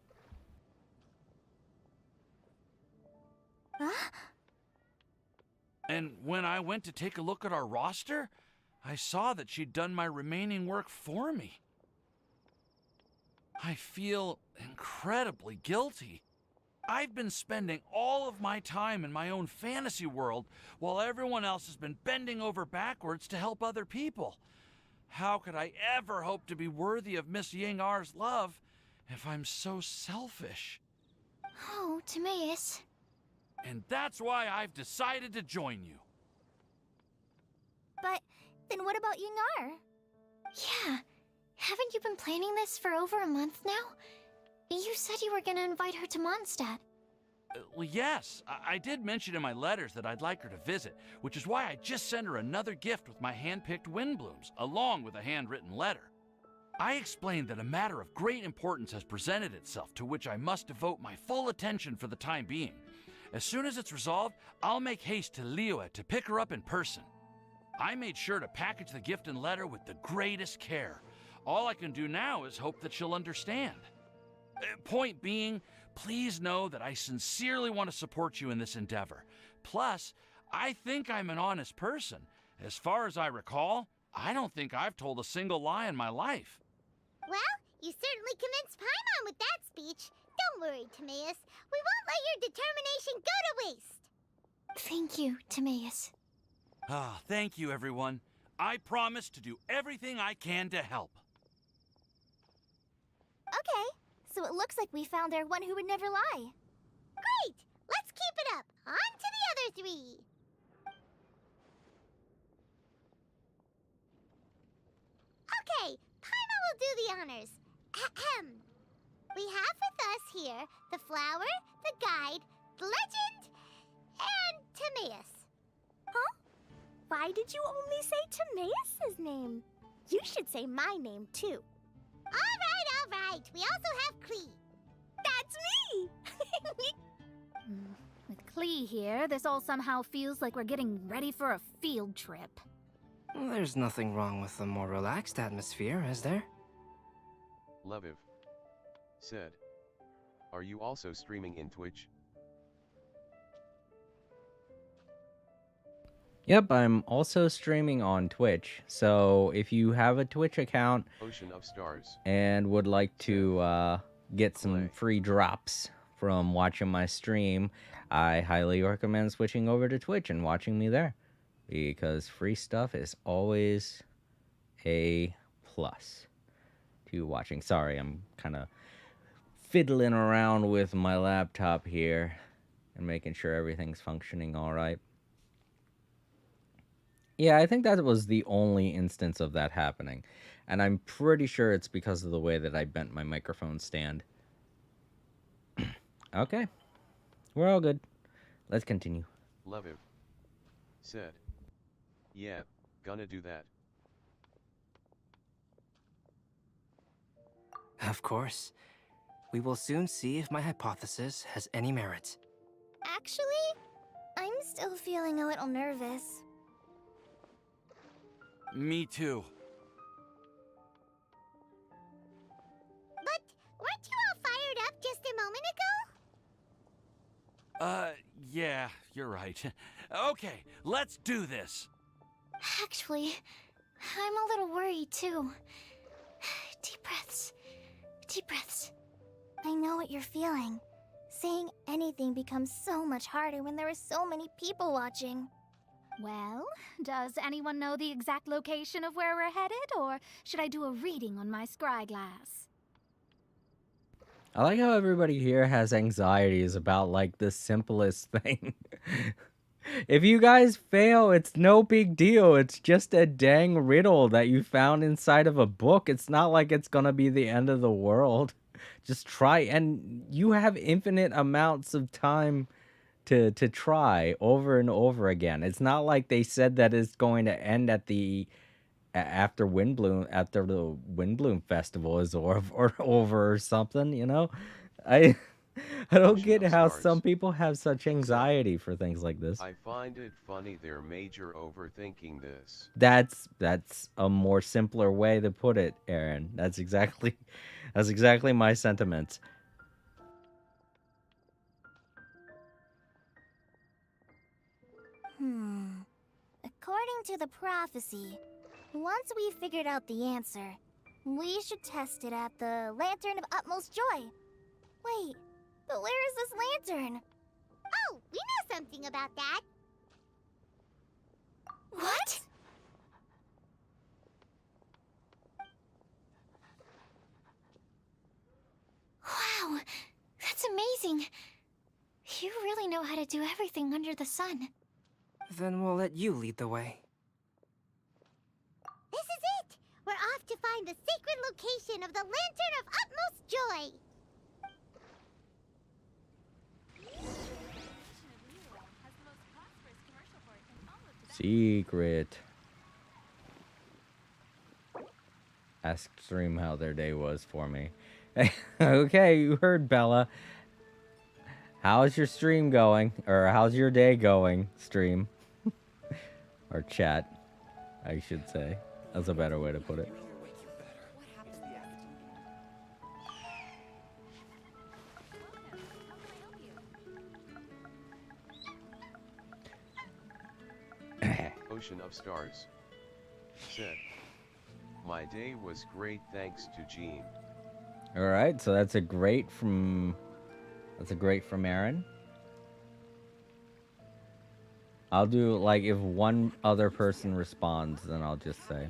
[SPEAKER 6] Huh?
[SPEAKER 8] And when I went to take a look at our roster, I saw that she'd done my remaining work for me. I feel incredibly guilty. I've been spending all of my time in my own fantasy world while everyone else has been bending over backwards to help other people. How could I ever hope to be worthy of Miss Yingar's love if I'm so selfish?
[SPEAKER 5] Oh, Timaeus.
[SPEAKER 8] And that's why I've decided to join you.
[SPEAKER 6] But then what about Yingar?
[SPEAKER 5] Yeah. Haven't you been planning this for over a month now? You said you were gonna invite her to Mondstadt.
[SPEAKER 8] Well, yes, I did mention in my letters that I'd like her to visit, which is why I just sent her another gift with my hand-picked Windblumes, along with a handwritten letter. I explained that a matter of great importance has presented itself to which I must devote my full attention for the time being. As soon as it's resolved, I'll make haste to Liyue to pick her up in person. I made sure to package the gift and letter with the greatest care. All I can do now is hope that she'll understand. Point being, please know that I sincerely want to support you in this endeavor. Plus, I think I'm an honest person. As far as I recall, I don't think I've told a single lie in my life.
[SPEAKER 7] Well, you certainly convinced Paimon with that speech. Don't worry, Timaeus. We won't let your determination go to waste.
[SPEAKER 5] Thank you, Timaeus.
[SPEAKER 8] Ah, thank you, everyone. I promise to do everything I can to help.
[SPEAKER 6] Okay, so it looks like we found our one who would never lie.
[SPEAKER 7] Great! Let's keep it up. On to the other three. Okay, Paimon will do the honors. Ahem. We have with us here the flower, the guide, the legend, and Timaeus.
[SPEAKER 6] Huh? Why did you only say Timaeus' name? You should say my name, too.
[SPEAKER 7] All right. We also have Klee.
[SPEAKER 6] That's me! With Klee here, this all somehow feels like we're getting ready for a field trip.
[SPEAKER 3] There's nothing wrong with a more relaxed atmosphere, is there?
[SPEAKER 2] Leviv said, are you also streaming in Twitch?
[SPEAKER 1] Yep, I'm also streaming on Twitch. So if you have a Twitch account
[SPEAKER 2] Ocean of Stars
[SPEAKER 1] and would like to get some free drops from watching my stream, I highly recommend switching over to Twitch and watching me there, because free stuff is always a plus to watching. Sorry, I'm kind of fiddling around with my laptop here and making sure everything's functioning all right. Yeah, I think that was the only instance of that happening. And I'm pretty sure it's because of the way that I bent my microphone stand. Okay, we're all good. Let's continue.
[SPEAKER 2] Leviv said, "Yeah, gonna do that."
[SPEAKER 3] Of course. We will soon see if my hypothesis has any merit.
[SPEAKER 6] Actually, I'm still feeling a little nervous.
[SPEAKER 8] Me too.
[SPEAKER 7] But weren't you all fired up just a moment ago?
[SPEAKER 8] Yeah, you're right. Okay, let's do this.
[SPEAKER 5] Actually, I'm a little worried too. Deep breaths. Deep breaths.
[SPEAKER 6] I know what you're feeling. Saying anything becomes so much harder when there are so many people watching.
[SPEAKER 9] Well, does anyone know the exact location of where we're headed, or should I do a reading on my scry glass?
[SPEAKER 1] I like how everybody here has anxieties about like the simplest thing. If you guys fail, it's no big deal. It's just a dang riddle that you found inside of a book. It's not like it's gonna be the end of the world. Just try, and you have infinite amounts of time to try over and over again. It's not like they said that it's going to end at the after the Windblume festival is over or something, you know? I I don't
[SPEAKER 2] Ocean
[SPEAKER 1] get
[SPEAKER 2] of
[SPEAKER 1] how
[SPEAKER 2] Stars
[SPEAKER 1] some people have such anxiety for things like this.
[SPEAKER 2] I find it funny they're major overthinking this.
[SPEAKER 1] That's a more simpler way to put it, Aaron. That's exactly my sentiments.
[SPEAKER 6] According to the prophecy, once we figured out the answer, we should test it at the Lantern of Utmost Joy. Wait, but where is this lantern?
[SPEAKER 7] Oh, we know something about that.
[SPEAKER 5] What? Wow, that's amazing. You really know how to do everything under the sun.
[SPEAKER 3] Then we'll let you lead the way.
[SPEAKER 7] This is it! We're off to find the sacred location of the Lantern of Utmost Joy!
[SPEAKER 1] Secret. Ask Stream how their day was for me. Okay, you heard Bella. How's your stream going? Or how's your day going, Stream? Or chat, I should say. That's a better way to put it.
[SPEAKER 2] Ocean of Stars said, "My day was great thanks to Jean."
[SPEAKER 1] All right, so that's a great from Aaron. I'll do, like, if one other person responds, then I'll just say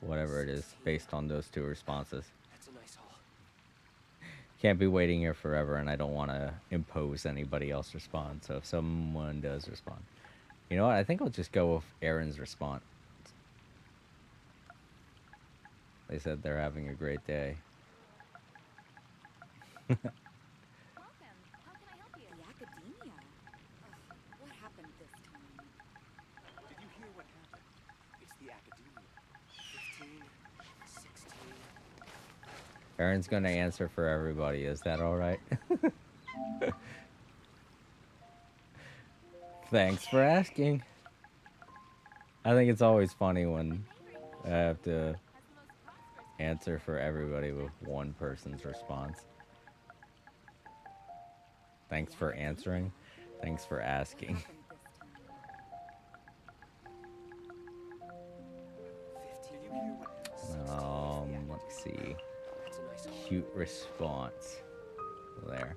[SPEAKER 1] whatever it is based on those two responses.
[SPEAKER 3] That's a nice haul.
[SPEAKER 1] Can't be waiting here forever, and I don't want to impose anybody else respond. So if someone does respond, you know what? I think I'll just go with Aaron's response. They said they're having a great day.
[SPEAKER 4] Welcome. How can I help you? The academia. Ugh, what happened this time?
[SPEAKER 3] Did you hear what happened? It's the academia. 15, 16.
[SPEAKER 1] Aaron's gonna answer for everybody. Is that all right? Thanks for asking. I think it's always funny when I have to answer for everybody with one person's response. Thanks for answering. Thanks for asking. Let's see. Cute response. There.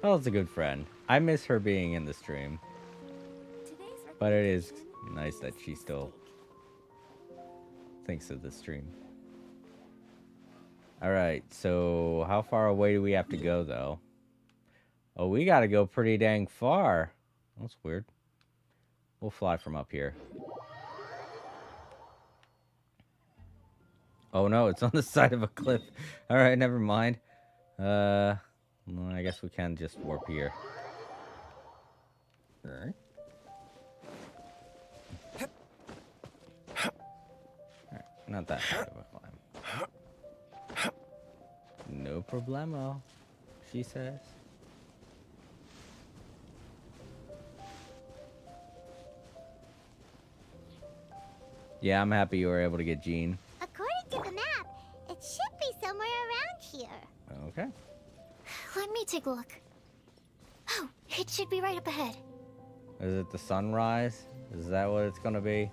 [SPEAKER 1] Oh, it's a good friend. I miss her being in the stream. But it is nice that she still thinks of the stream. Alright, so how far away do we have to go, though? Oh, we gotta go pretty dang far. That's weird. We'll fly from up here. Oh no, it's on the side of a cliff. Alright, never mind. Well, I guess we can just warp here. Alright. Not that hard of a climb. No problemo, she says. Yeah, I'm happy you were able to get Jean.
[SPEAKER 7] According to the map, it should be somewhere around here.
[SPEAKER 1] Okay.
[SPEAKER 5] Let me take a look. Oh, it should be right up ahead.
[SPEAKER 1] Is it the sunrise? Is that what it's gonna be?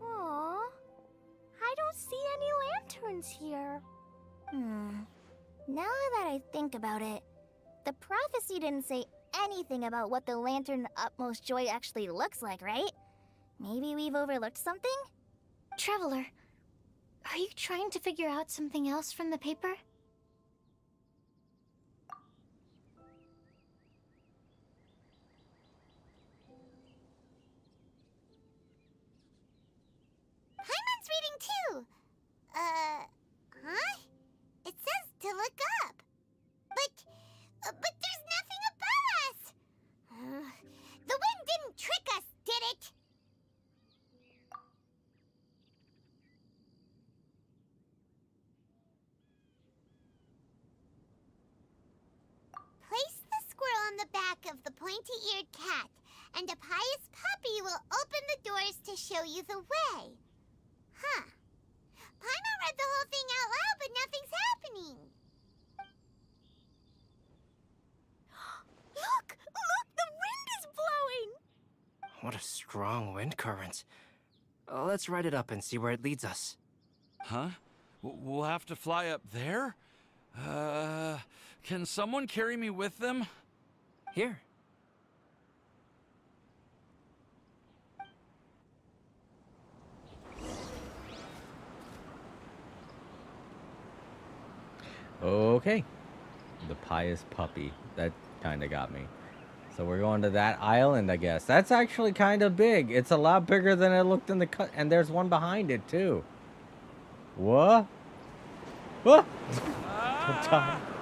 [SPEAKER 6] Aww. I don't see any lanterns here. Now that I think about it, the prophecy didn't say anything about what the Lantern Utmost Joy actually looks like, right? Maybe we've overlooked something?
[SPEAKER 5] Traveler, are you trying to figure out something else from the paper?
[SPEAKER 7] Paimon's reading too. Huh? It says to look up. But there's nothing above us. The wind didn't trick us, did it? Place the squirrel on the back of the pointy-eared cat, and a pious puppy will open the doors to show you the way. Huh. Paimon read the whole thing out loud, but nothing's happening.
[SPEAKER 6] Look! Look! The wind is blowing!
[SPEAKER 3] What a strong wind current. Let's ride it up and see where it leads us.
[SPEAKER 8] Huh? We'll have to fly up there? Can someone carry me with them?
[SPEAKER 3] Here.
[SPEAKER 1] Okay. The pious puppy. That kind of got me. So we're going to that island, I guess. That's actually kind of big. It's a lot bigger than it looked in the cut. And there's one behind it, too. What? What?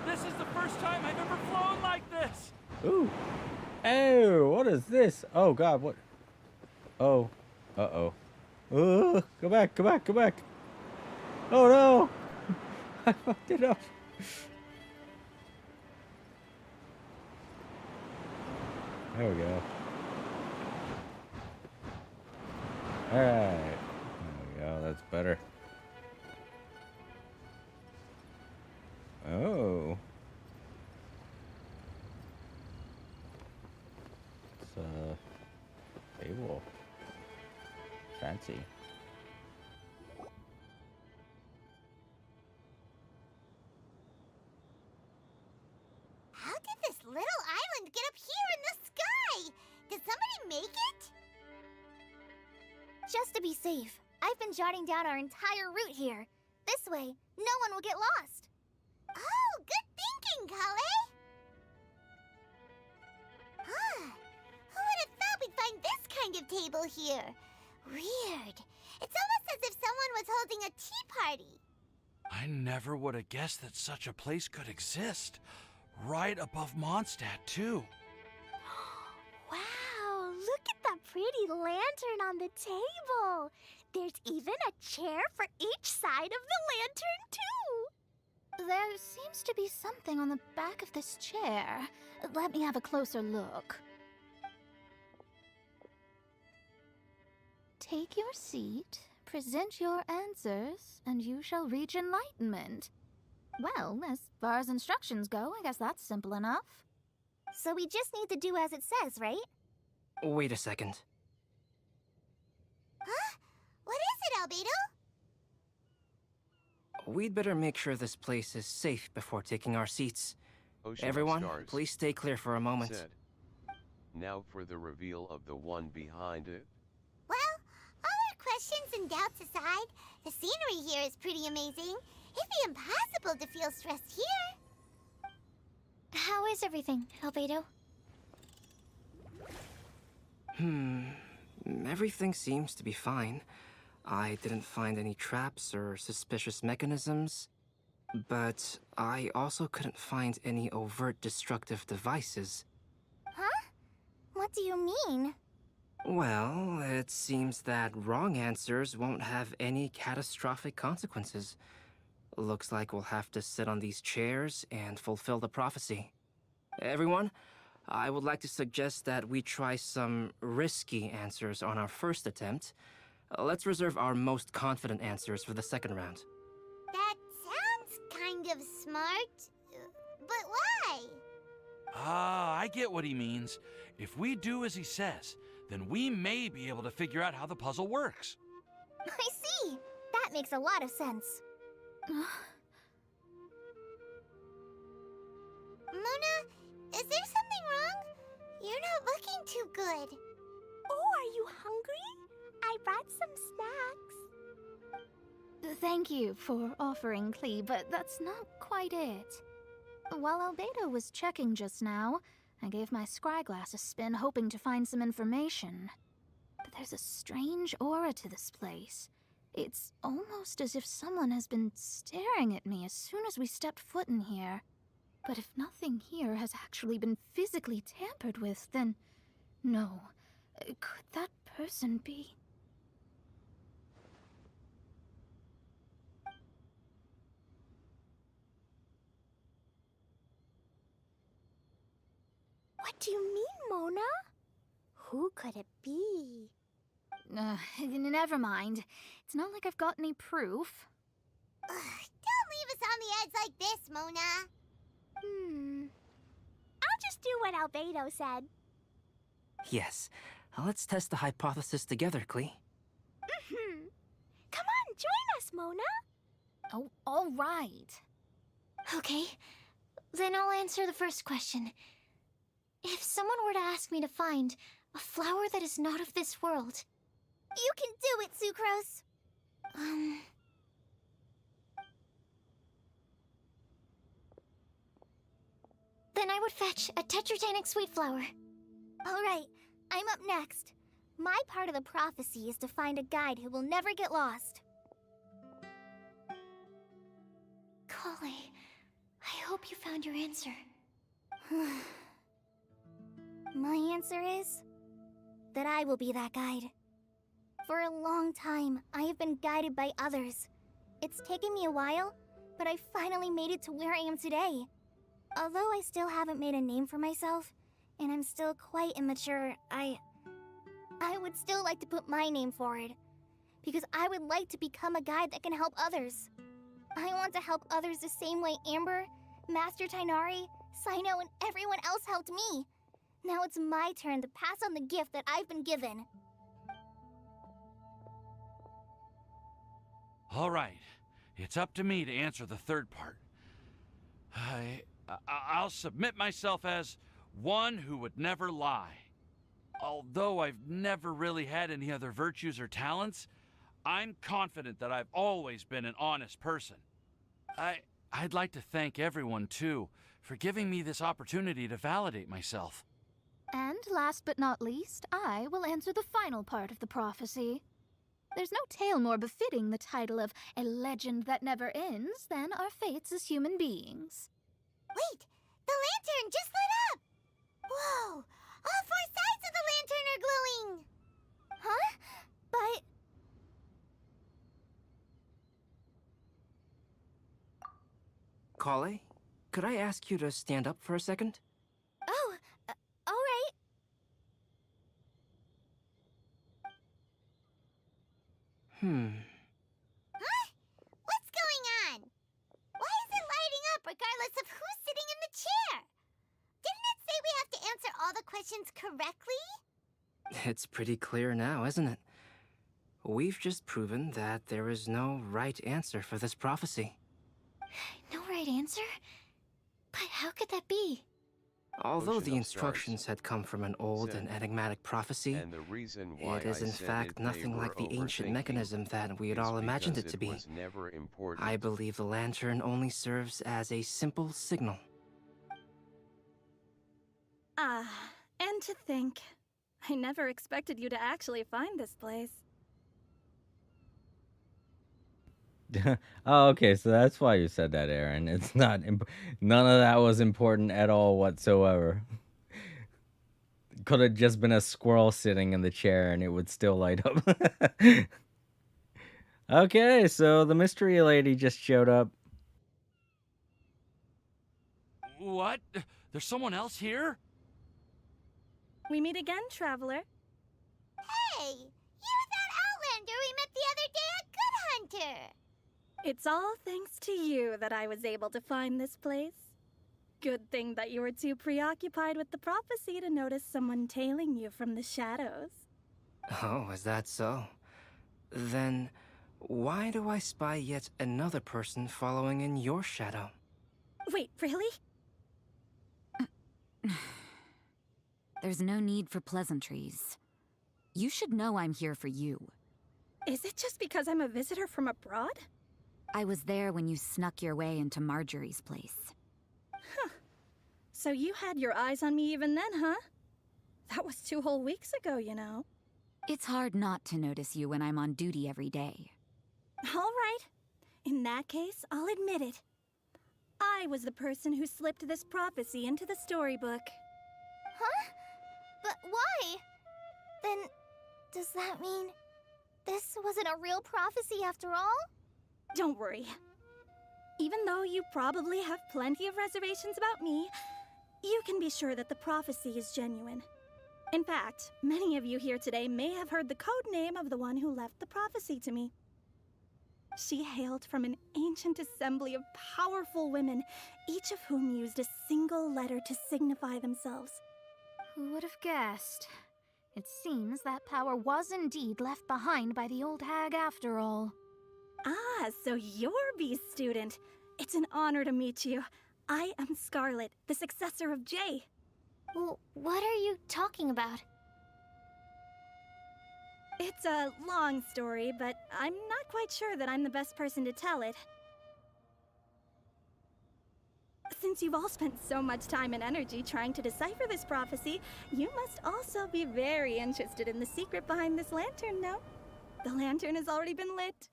[SPEAKER 8] This is the first time I've ever flown like this.
[SPEAKER 1] Ooh. Oh, what is this? Oh, God, what? Oh. Uh-oh. Go back, go back, go back. Oh, no. I fucked it up. There we go. Alright. There we go, that's better. Oh. It's table. Fancy.
[SPEAKER 7] How did this little island get up here in the sky? Did somebody make it?
[SPEAKER 6] Just to be safe, I've been jotting down our entire route here. This way, no one will get lost.
[SPEAKER 7] Oh, good thinking, Kale. Huh. Who would have thought we'd find this kind of table here? Weird. It's almost as if someone was holding a tea party.
[SPEAKER 8] I never would have guessed that such a place could exist. Right above Mondstadt, too.
[SPEAKER 6] Wow, look at that pretty lantern on the table. There's even a chair for each side of the lantern, too.
[SPEAKER 9] There seems to be something on the back of this chair. Let me have a closer look. Take your seat, present your answers, and you shall reach enlightenment. Well, as far as instructions go, I guess that's simple enough.
[SPEAKER 6] So we just need to do as it says, right?
[SPEAKER 3] Wait a second.
[SPEAKER 7] Huh? What is it, Albedo?
[SPEAKER 3] We'd better make sure this place is safe before taking our seats.
[SPEAKER 2] Ocean
[SPEAKER 3] Everyone,
[SPEAKER 2] of Stars
[SPEAKER 3] please stay clear for a moment.
[SPEAKER 2] said. Now for the reveal of the one behind it.
[SPEAKER 7] Well, all our questions and doubts aside, the scenery here is pretty amazing. It'd be impossible to feel stressed here.
[SPEAKER 5] How is everything, Albedo?
[SPEAKER 3] Everything seems to be fine. I didn't find any traps or suspicious mechanisms, but I also couldn't find any overt destructive devices.
[SPEAKER 6] Huh? What do you mean?
[SPEAKER 3] Well, it seems that wrong answers won't have any catastrophic consequences. Looks like we'll have to sit on these chairs and fulfill the prophecy. Everyone, I would like to suggest that we try some risky answers on our first attempt. Let's reserve our most confident answers for the second round.
[SPEAKER 7] That sounds kind of smart. But why?
[SPEAKER 8] Ah, I get what he means. If we do as he says, then we may be able to figure out how the puzzle works.
[SPEAKER 6] I see. That makes a lot of sense.
[SPEAKER 7] Mona, is there something wrong? You're not looking too good.
[SPEAKER 6] Oh, are you hungry? I brought some snacks.
[SPEAKER 9] Thank you for offering, Klee, but that's not quite it. While Albedo was checking just now, I gave my scryglass a spin hoping to find some information. But there's a strange aura to this place. It's almost as if someone has been staring at me as soon as we stepped foot in here. But if nothing here has actually been physically tampered with, then no. Could that person be?
[SPEAKER 6] What do you mean, Mona? Who could it be?
[SPEAKER 9] Never mind. It's not like I've got any proof.
[SPEAKER 7] Ugh, don't leave us on the edge like this, Mona.
[SPEAKER 6] I'll just do what Albedo said.
[SPEAKER 3] Yes, let's test the hypothesis together, Klee.
[SPEAKER 6] Come on, join us, Mona.
[SPEAKER 9] Oh, all right.
[SPEAKER 5] Okay, then I'll answer the first question. If someone were to ask me to find a flower that is not of this world,
[SPEAKER 6] You can do it, Sucrose.
[SPEAKER 5] then I would fetch a tetragenic sweet flower.
[SPEAKER 6] All right, I'm up next. My part of the prophecy is to find a guide who will never get lost.
[SPEAKER 5] Kale, I hope you found your answer.
[SPEAKER 6] My answer is that I will be that guide. For a long time, I have been guided by others. It's taken me a while, but I finally made it to where I am today. Although I still haven't made a name for myself, and I'm still quite immature, I would still like to put my name forward. Because I would like to become a guide that can help others. I want to help others the same way Amber, Master Tainari, Sino, and everyone else helped me. Now it's my turn to pass on the gift that I've been given.
[SPEAKER 8] All right, it's up to me to answer the third part. I'll submit myself as one who would never lie. Although I've never really had any other virtues or talents, I'm confident that I've always been an honest person. I'd like to thank everyone, too, for giving me this opportunity to validate myself.
[SPEAKER 9] And last but not least, I will answer the final part of the prophecy. There's no tale more befitting the title of a legend that never ends than our fates as human beings.
[SPEAKER 7] Wait, the lantern just lit up! Whoa, all four sides of the lantern are glowing!
[SPEAKER 6] Huh? But...
[SPEAKER 3] Kale, could I ask you to stand up for a second?
[SPEAKER 6] Oh, all right.
[SPEAKER 7] Huh? What's going on? Why is it lighting up regardless of who's sitting in the chair? Didn't it say we have to answer all the questions correctly?
[SPEAKER 3] It's pretty clear now, isn't it? We've just proven that there is no right answer for this prophecy.
[SPEAKER 5] No right answer? But how could that be?
[SPEAKER 3] Although
[SPEAKER 2] Ocean
[SPEAKER 3] the
[SPEAKER 2] of
[SPEAKER 3] instructions
[SPEAKER 2] stars.
[SPEAKER 3] had come from an old and
[SPEAKER 2] Said.
[SPEAKER 3] enigmatic prophecy,
[SPEAKER 2] And the reason why
[SPEAKER 3] it is
[SPEAKER 2] I
[SPEAKER 3] in
[SPEAKER 2] said
[SPEAKER 3] fact
[SPEAKER 2] it, they
[SPEAKER 3] nothing
[SPEAKER 2] were
[SPEAKER 3] like the ancient
[SPEAKER 2] overthinking
[SPEAKER 3] mechanism that we had
[SPEAKER 2] is
[SPEAKER 3] all imagined
[SPEAKER 2] because
[SPEAKER 3] it to be.
[SPEAKER 2] was never important.
[SPEAKER 3] I believe the lantern only serves as a simple signal.
[SPEAKER 10] Ah, and to think, I never expected you to actually find this place.
[SPEAKER 1] Oh, okay, so that's why you said that, Aaron. It's not none of that was important at all whatsoever. Could have just been a squirrel sitting in the chair and it would still light up. Okay, so the mystery lady just showed up.
[SPEAKER 8] What? There's someone else here?
[SPEAKER 10] We meet again, traveler.
[SPEAKER 7] Hey, you're that Outlander we met the other day at Good Hunter.
[SPEAKER 10] It's all thanks to you that I was able to find this place. Good thing that you were too preoccupied with the prophecy to notice someone tailing you from the shadows.
[SPEAKER 3] Oh, is that so? Then, why do I spy yet another person following in your shadow?
[SPEAKER 10] Wait, really?
[SPEAKER 11] There's no need for pleasantries. You should know I'm here for you.
[SPEAKER 10] Is it just because I'm a visitor from abroad?
[SPEAKER 11] I was there when you snuck your way into Marjorie's place.
[SPEAKER 10] Huh. So you had your eyes on me even then, huh? That was 2 whole weeks ago, you know.
[SPEAKER 11] It's hard not to notice you when I'm on duty every day.
[SPEAKER 10] All right. In that case, I'll admit it. I was the person who slipped this prophecy into the storybook.
[SPEAKER 6] Huh? But why? Then, does that mean this wasn't a real prophecy after all?
[SPEAKER 10] Don't worry. Even though you probably have plenty of reservations about me, you can be sure that the prophecy is genuine. In fact, many of you here today may have heard the code name of the one who left the prophecy to me. She hailed from an ancient assembly of powerful women, each of whom used a single letter to signify themselves.
[SPEAKER 9] Who would have guessed? It seems that power was indeed left behind by the old hag after all.
[SPEAKER 10] Ah, so you're B's student. It's an honor to meet you. I am Scarlet, the successor of Jay.
[SPEAKER 5] Well, what are you talking about?
[SPEAKER 10] It's a long story, but I'm not quite sure that I'm the best person to tell it. Since you've all spent so much time and energy trying to decipher this prophecy, you must also be very interested in the secret behind this lantern, no? The lantern has already been lit.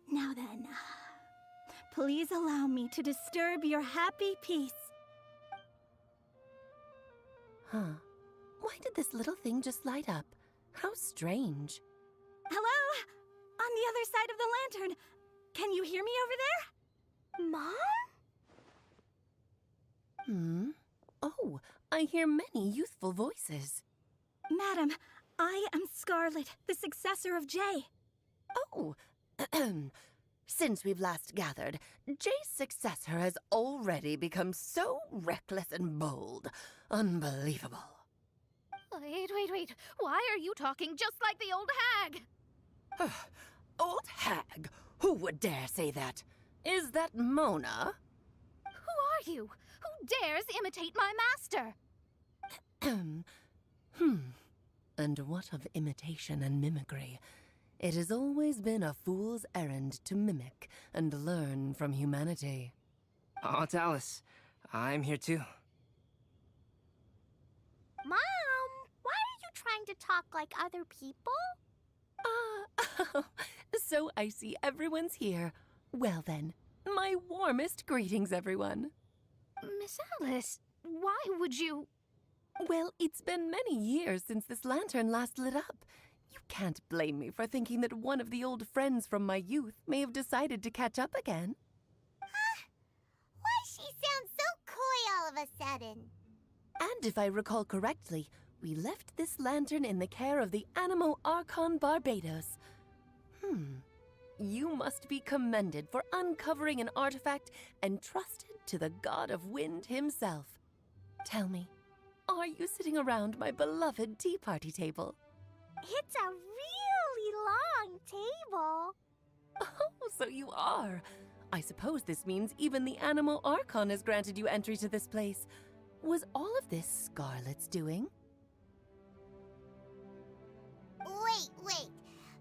[SPEAKER 10] Now then, please allow me to disturb your happy peace.
[SPEAKER 12] Huh. Why did this little thing just light up? How strange.
[SPEAKER 10] Hello? On the other side of the lantern. Can you hear me over there?
[SPEAKER 6] Mom?
[SPEAKER 12] Oh, I hear many youthful voices.
[SPEAKER 10] Madam, I am Scarlet, the successor of Jay.
[SPEAKER 12] Oh, since we've last gathered, Jay's successor has already become so reckless and bold. Unbelievable.
[SPEAKER 9] Wait. Why are you talking just like the old hag?
[SPEAKER 12] Old hag? Who would dare say that? Is that Mona?
[SPEAKER 9] Who are you? Who dares imitate my master?
[SPEAKER 12] And what of imitation and mimicry? It has always been a fool's errand to mimic and learn from humanity.
[SPEAKER 3] Oh, it's Alice. I'm here too.
[SPEAKER 6] Mom, why are you trying to talk like other people?
[SPEAKER 12] So I see everyone's here. Well then, my warmest greetings, everyone.
[SPEAKER 9] Miss Alice, why would you...
[SPEAKER 12] Well, it's been many years since this lantern last lit up. You can't blame me for thinking that one of the old friends from my youth may have decided to catch up again.
[SPEAKER 7] Why she sounds so coy all of a sudden?
[SPEAKER 12] And if I recall correctly, we left this lantern in the care of the Animo Archon Barbados. You must be commended for uncovering an artifact entrusted to the god of wind himself. Tell me, are you sitting around my beloved tea party table?
[SPEAKER 6] It's a really long table.
[SPEAKER 12] Oh, so you are. I suppose this means even the Animal Archon has granted you entry to this place. Was all of this Scarlet's doing?
[SPEAKER 7] Wait.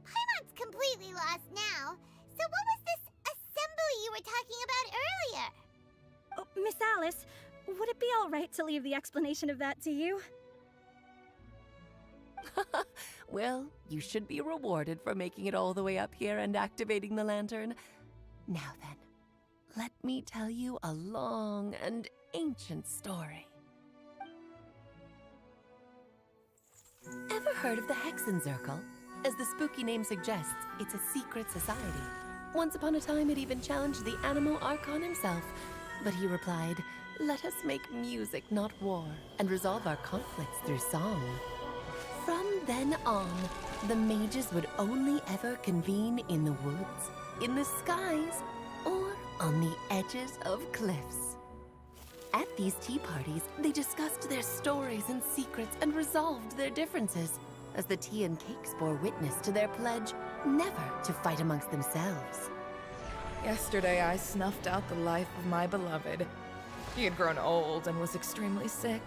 [SPEAKER 7] Paimon's completely lost now. So what was this assembly you were talking about earlier?
[SPEAKER 10] Oh, Miss Alice, would it be all right to leave the explanation of that to you?
[SPEAKER 12] Well, you should be rewarded for making it all the way up here and activating the lantern. Now then, let me tell you a long and ancient story. Ever heard of the Hexenzirkel? As the spooky name suggests, it's a secret society. Once upon a time, it even challenged the Animal Archon himself. But he replied, "Let us make music, not war, and resolve our conflicts through song." From then on, the mages would only ever convene in the woods, in the skies, or on the edges of cliffs. At these tea parties, they discussed their stories and secrets and resolved their differences, as the tea and cakes bore witness to their pledge never to fight amongst themselves.
[SPEAKER 13] Yesterday I snuffed out the life of my beloved. He had grown old and was extremely sick.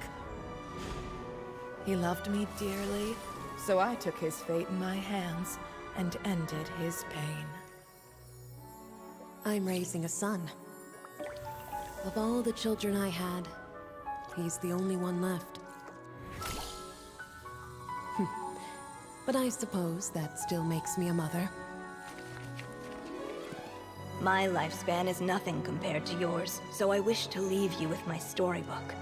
[SPEAKER 13] He loved me dearly, so I took his fate in my hands and ended his pain.
[SPEAKER 14] I'm raising a son. Of all the children I had, he's the only one left. But I suppose that still makes me a mother.
[SPEAKER 15] My lifespan is nothing compared to yours, so I wish to leave you with my storybook.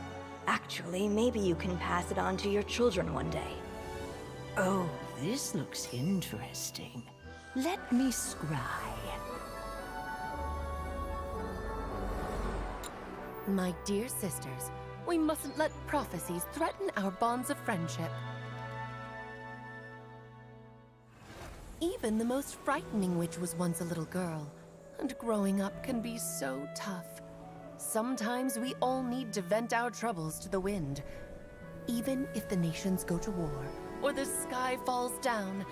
[SPEAKER 15] Actually, maybe you can pass it on to your children one day.
[SPEAKER 16] Oh, this looks interesting. Let me scry.
[SPEAKER 12] My dear sisters, we mustn't let prophecies threaten our bonds of friendship. Even the most frightening witch was once a little girl, and growing up can be so tough. Sometimes we all need to vent our troubles to the wind. Even if the nations go to war, or the sky falls down,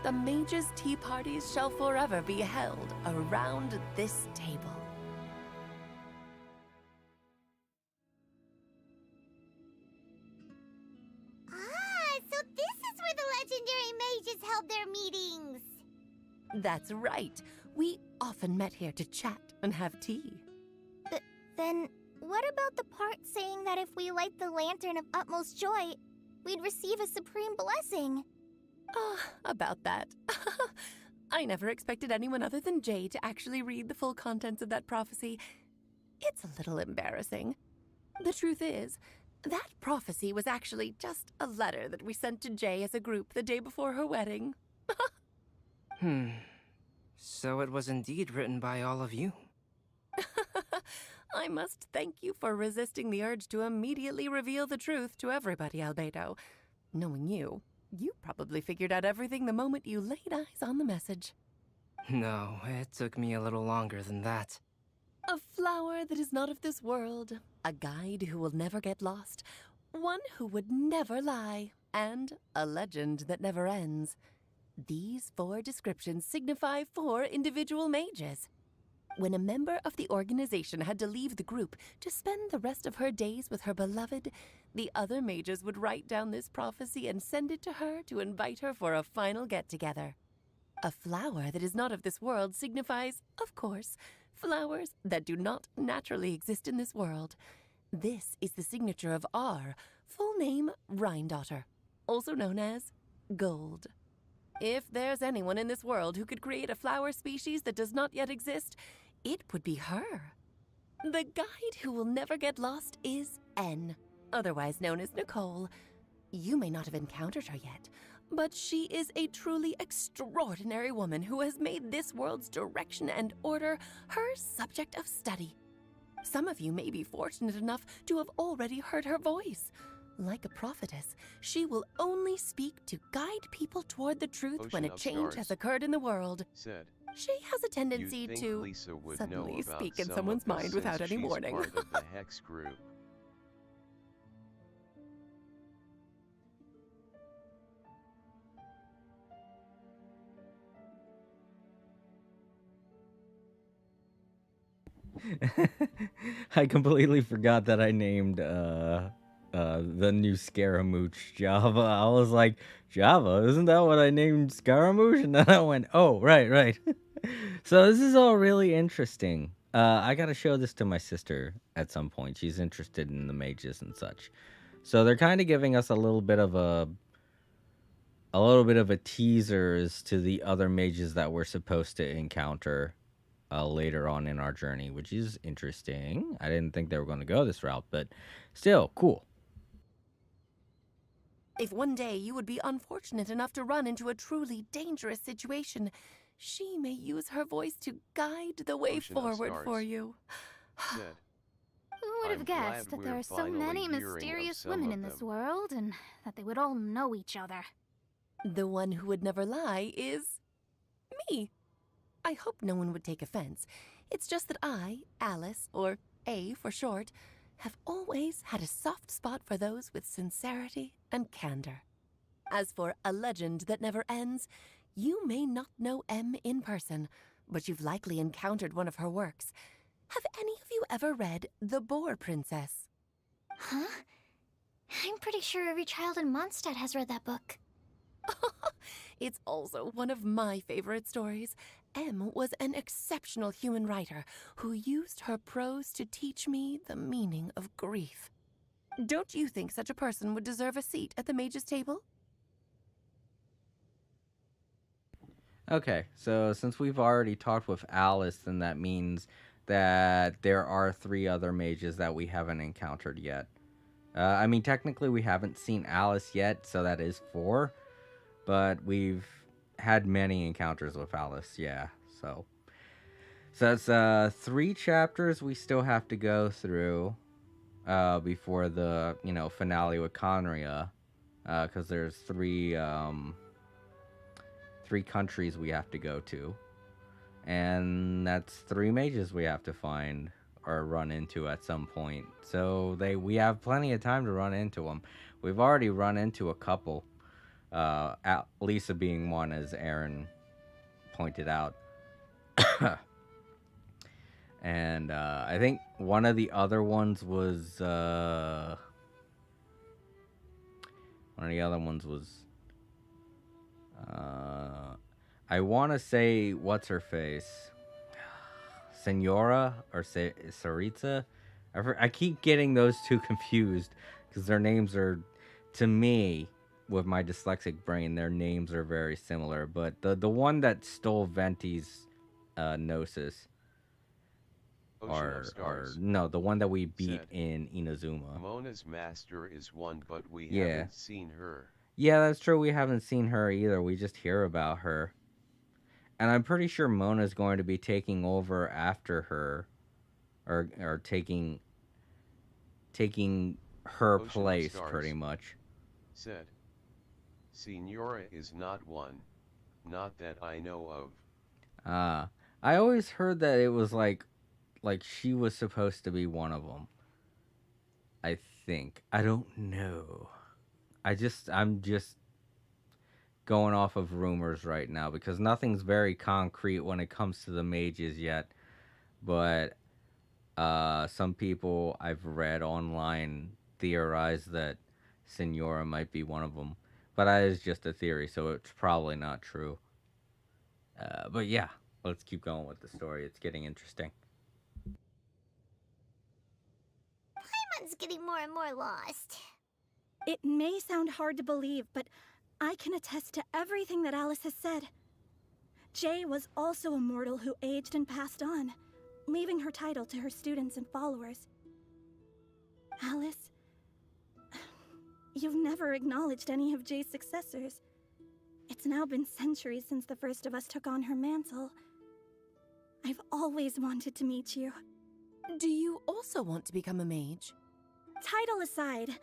[SPEAKER 12] the mages' tea parties shall forever be held around this table.
[SPEAKER 7] So this is where the legendary mages held their meetings.
[SPEAKER 12] That's right. We often met here to chat and have tea.
[SPEAKER 6] Then, what about the part saying that if we light the lantern of utmost joy, we'd receive a supreme blessing?
[SPEAKER 12] About that. I never expected anyone other than Jay to actually read the full contents of that prophecy. It's a little embarrassing. The truth is, that prophecy was actually just a letter that we sent to Jay as a group the day before her wedding.
[SPEAKER 3] So it was indeed written by all of you.
[SPEAKER 12] I must thank you for resisting the urge to immediately reveal the truth to everybody, Albedo. Knowing you, you probably figured out everything the moment you laid eyes on the message.
[SPEAKER 3] No, it took me a little longer than that.
[SPEAKER 12] A flower that is not of this world, a guide who will never get lost, one who would never lie, and a legend that never ends. These 4 descriptions signify 4 individual mages. When a member of the organization had to leave the group to spend the rest of her days with her beloved, the other mages would write down this prophecy and send it to her to invite her for a final get-together. A flower that is not of this world signifies, of course, flowers that do not naturally exist in this world. This is the signature of our full name, Rhindaughter, also known as Gold. If there's anyone in this world who could create a flower species that does not yet exist, it would be her. The guide who will never get lost is N, otherwise known as Nicole. You may not have encountered her yet, but she is a truly extraordinary woman who has made this world's direction and order her subject of study. Some of you may be fortunate enough to have already heard her voice. Like a prophetess, she will only speak to guide people toward the truth when a change has occurred in the world.
[SPEAKER 2] Said.
[SPEAKER 12] She has a tendency to
[SPEAKER 2] Lisa would
[SPEAKER 12] suddenly
[SPEAKER 2] know about
[SPEAKER 12] speak in
[SPEAKER 2] some
[SPEAKER 12] someone's
[SPEAKER 2] of this
[SPEAKER 12] mind without
[SPEAKER 2] since
[SPEAKER 12] any
[SPEAKER 2] she's
[SPEAKER 12] warning.
[SPEAKER 2] part of the Hex group.
[SPEAKER 1] I completely forgot that I named the new Scaramouche Java. I was like, Java, isn't that what I named Scaramouche? And then I went, oh, right. So this is all really interesting. I gotta show this to my sister at some point. She's interested in the mages and such. So they're kind of giving us a little bit of a teaser as to the other mages that we're supposed to encounter later on in our journey, which is interesting. I didn't think they were going to go this route, but still, cool.
[SPEAKER 12] If one day you would be unfortunate enough to run into a truly dangerous situation, she may use her voice to guide the way
[SPEAKER 2] Ocean of
[SPEAKER 12] forward
[SPEAKER 2] Stars.
[SPEAKER 12] for you.
[SPEAKER 2] Said,
[SPEAKER 9] Who would have
[SPEAKER 2] I'm
[SPEAKER 9] guessed
[SPEAKER 2] glad
[SPEAKER 9] that
[SPEAKER 2] we're
[SPEAKER 9] there are so
[SPEAKER 2] finally
[SPEAKER 9] many
[SPEAKER 2] hearing of
[SPEAKER 9] mysterious
[SPEAKER 2] some
[SPEAKER 9] women
[SPEAKER 2] of
[SPEAKER 9] in this
[SPEAKER 2] them.
[SPEAKER 9] world and that they would all know each other?
[SPEAKER 12] The one who would never lie is me. I hope no one would take offense. It's just that I, Alice, or A for short, have always had a soft spot for those with sincerity and candor. As for A Legend That Never Ends, you may not know M in person, but you've likely encountered one of her works. Have any of you ever read The Boar Princess?
[SPEAKER 5] Huh? I'm pretty sure every child in Mondstadt has read that book.
[SPEAKER 12] It's also one of my favorite stories. M was an exceptional human writer who used her prose to teach me the meaning of grief. Don't you think such a person would deserve a seat at the mage's table?
[SPEAKER 1] Okay, so since we've already talked with Alice, then that means that there are 3 other mages that we haven't encountered yet. I mean, technically we haven't seen Alice yet, so that is 4. But we've had many encounters with Alice, yeah. So that's 3 chapters we still have to go through before the, finale with Conria. Because there's 3 countries we have to go to. And that's 3 mages we have to find or run into at some point. So we have plenty of time to run into them. We've already run into a couple. Lisa being one, as Aaron pointed out. And I think one of the other ones was I want to say, what's her face? Senora or Saritza? I keep getting those 2 confused because their names are, to me, with my dyslexic brain, their names are very similar. But the one that stole Venti's Gnosis, the one that we beat in Inazuma.
[SPEAKER 2] Mona's master is one, but we
[SPEAKER 1] Yeah.
[SPEAKER 2] haven't seen her.
[SPEAKER 1] Yeah, that's true. We haven't seen her either. We just hear about her. And I'm pretty sure Mona's going to be taking over after her, or taking her
[SPEAKER 2] Ocean of
[SPEAKER 1] place,
[SPEAKER 2] Stars.
[SPEAKER 1] pretty much.
[SPEAKER 2] Said, Signora is not one. Not that I know of.
[SPEAKER 1] I always heard that it was like she was supposed to be one of them. I think. I don't know. I'm just going off of rumors right now because nothing's very concrete when it comes to the mages yet. But some people I've read online theorize that Senora might be one of them. But that is just a theory, so it's probably not true. But yeah, let's keep going with the story. It's getting interesting.
[SPEAKER 7] Paimon's getting more and more lost.
[SPEAKER 10] It may sound hard to believe, but I can attest to everything that Alice has said. Jay was also a mortal who aged and passed on, leaving her title to her students and followers. Alice, you've never acknowledged any of Jay's successors. It's now been centuries since the first of us took on her mantle. I've always wanted to meet you.
[SPEAKER 12] Do you also want to become a mage?
[SPEAKER 10] Title aside,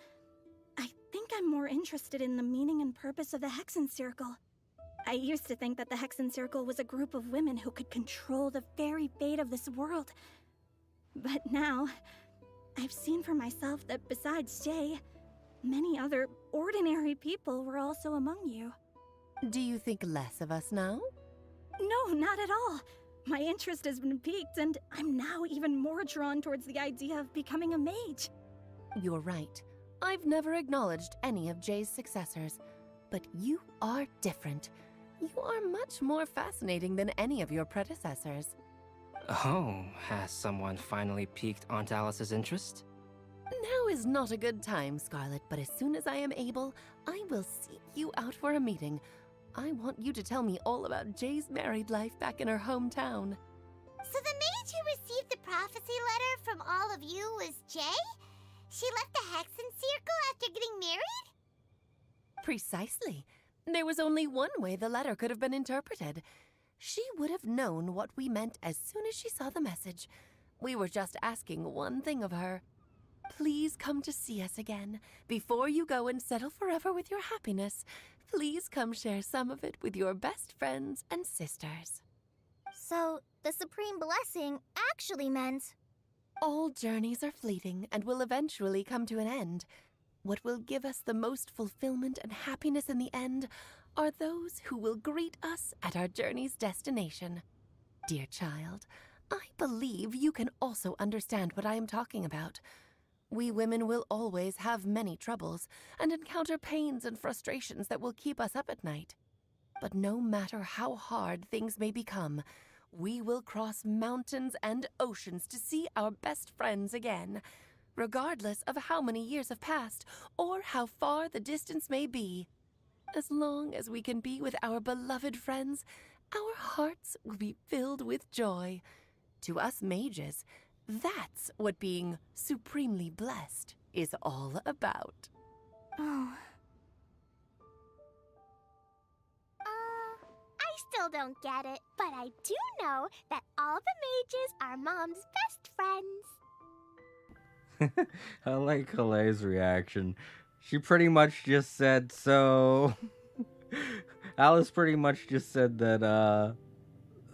[SPEAKER 10] I think I'm more interested in the meaning and purpose of the Hexen Circle. I used to think that the Hexen Circle was a group of women who could control the very fate of this world. But now, I've seen for myself that besides Jay, many other ordinary people were also among you.
[SPEAKER 12] Do you think less of us now?
[SPEAKER 10] No, not at all. My interest has been piqued, and I'm now even more drawn towards the idea of becoming a mage.
[SPEAKER 12] You're right. I've never acknowledged any of Jay's successors, but you are different. You are much more fascinating than any of your predecessors.
[SPEAKER 3] Oh, has someone finally piqued Aunt Alice's interest?
[SPEAKER 12] Now is not a good time, Scarlet, but as soon as I am able, I will seek you out for a meeting. I want you to tell me all about Jay's married life back in her hometown.
[SPEAKER 7] So the mage who received the prophecy letter from all of you was Jay? She left the Hexen Circle after getting married?
[SPEAKER 12] Precisely. There was only one way the letter could have been interpreted. She would have known what we meant as soon as she saw the message. We were just asking one thing of her. Please come to see us again. Before you go and settle forever with your happiness, please come share some of it with your best friends and sisters.
[SPEAKER 6] So, the Supreme Blessing actually meant...
[SPEAKER 12] All journeys are fleeting and will eventually come to an end. What will give us the most fulfillment and happiness in the end are those who will greet us at our journey's destination. Dear child, I believe you can also understand what I am talking about. We women will always have many troubles and encounter pains and frustrations that will keep us up at night. But no matter how hard things may become, we will cross mountains and oceans to see our best friends again, regardless of how many years have passed or how far the distance may be. As long as we can be with our beloved friends, our hearts will be filled with joy. To us mages, that's what being supremely blessed is all about.
[SPEAKER 10] Oh.
[SPEAKER 7] I still don't get it, but I do know that all the mages are Mom's best friends.
[SPEAKER 1] I like Kale's reaction. She pretty much just said, so... Alice pretty much just said that,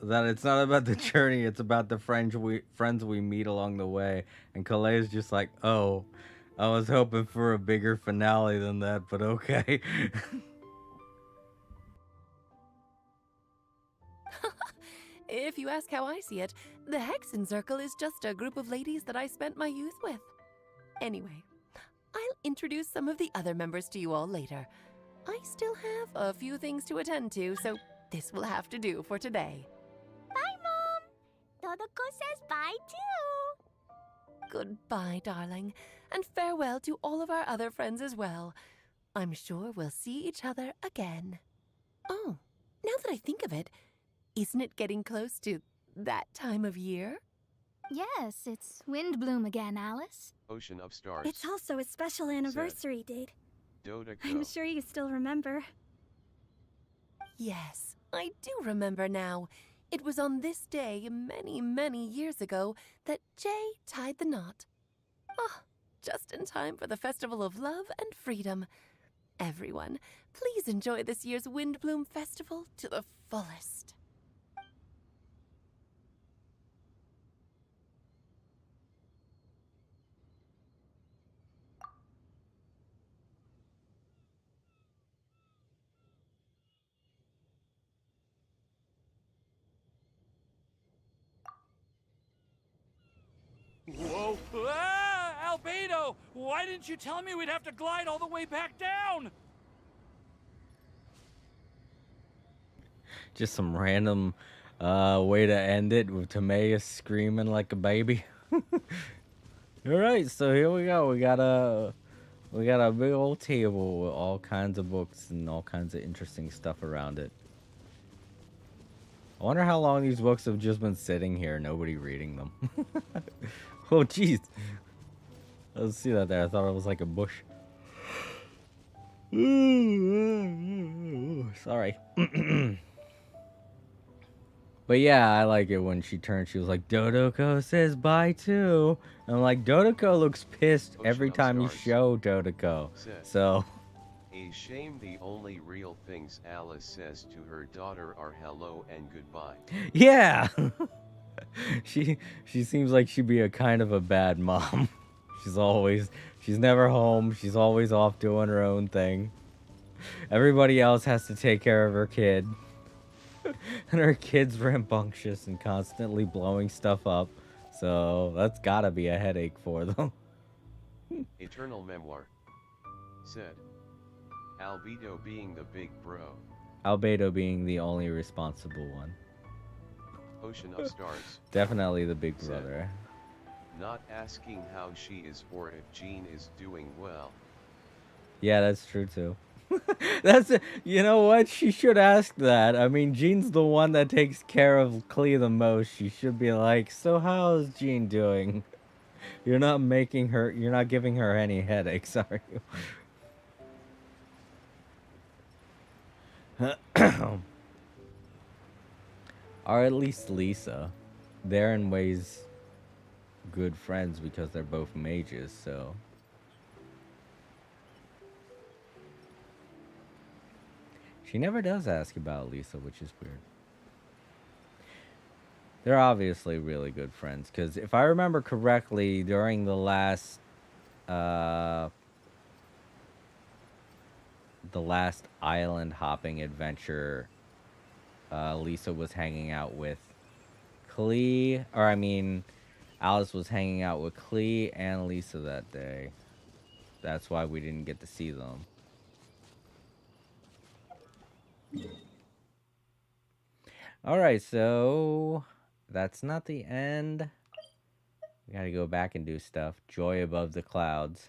[SPEAKER 1] that it's not about the journey, it's about the friends we meet along the way. And Kale's just like, oh, I was hoping for a bigger finale than that, but okay.
[SPEAKER 12] If you ask how I see it, the Hexen Circle is just a group of ladies that I spent my youth with. Anyway, I'll introduce some of the other members to you all later. I still have a few things to attend to, so this will have to do for today.
[SPEAKER 7] Bye, Mom! Todoko says bye, too!
[SPEAKER 12] Goodbye, darling, and farewell to all of our other friends as well. I'm sure we'll see each other again. Oh, now that I think of it, isn't it getting close to that time of year?
[SPEAKER 9] Yes, it's Windblume again, Alice.
[SPEAKER 2] Ocean of Stars.
[SPEAKER 10] It's also a special anniversary date.
[SPEAKER 2] Dodako.
[SPEAKER 10] I'm sure you still remember.
[SPEAKER 12] Yes, I do remember now. It was on this day many, many years ago that Jay tied the knot. Ah, just in time for the Festival of Love and Freedom. Everyone, please enjoy this year's Windblume Festival to the fullest.
[SPEAKER 8] Whoa! Ah! Albedo! Why didn't you tell me we'd have to glide all the way back down?
[SPEAKER 1] Just some random way to end it with Timaeus screaming like a baby. Alright, so here we go. We got a big old table with all kinds of books and all kinds of interesting stuff around it. I wonder how long these books have just been sitting here, nobody reading them. Oh, jeez. I didn't see that there. I thought it was like a bush. Sorry. But yeah, I like it when she turned. She was like, Dodoko says bye too. And I'm like, Dodoko looks pissed every time you show Dodoko. So...
[SPEAKER 2] A shame the only real things Alice says to her daughter are hello and goodbye.
[SPEAKER 1] Yeah! She seems like she'd be a kind of a bad mom. She's never home. She's always off doing her own thing. Everybody else has to take care of her kid. And her kid's rambunctious and constantly blowing stuff up. So that's gotta be a headache for them.
[SPEAKER 2] Eternal Memoir said, Albedo being the big bro.
[SPEAKER 1] Albedo being the only responsible one.
[SPEAKER 2] Ocean of Stars
[SPEAKER 1] Definitely the big
[SPEAKER 2] said,
[SPEAKER 1] brother.
[SPEAKER 2] not asking how she is or if Jean is doing well.
[SPEAKER 1] Yeah, that's true too. You know what? She should ask that. I mean, Jean's the one that takes care of Klee the most. She should be like, so how's Jean doing? You're not giving her any headaches, are you? Or at least Lisa. They're in ways good friends because they're both mages, so. She never does ask about Lisa, which is weird. They're obviously really good friends, because if I remember correctly, during the last island hopping adventure, Lisa was hanging out with Klee, or I mean, Alice was hanging out with Klee and Lisa that day. That's why we didn't get to see them. Alright, so that's not the end. We gotta go back and do stuff. Joy above the clouds.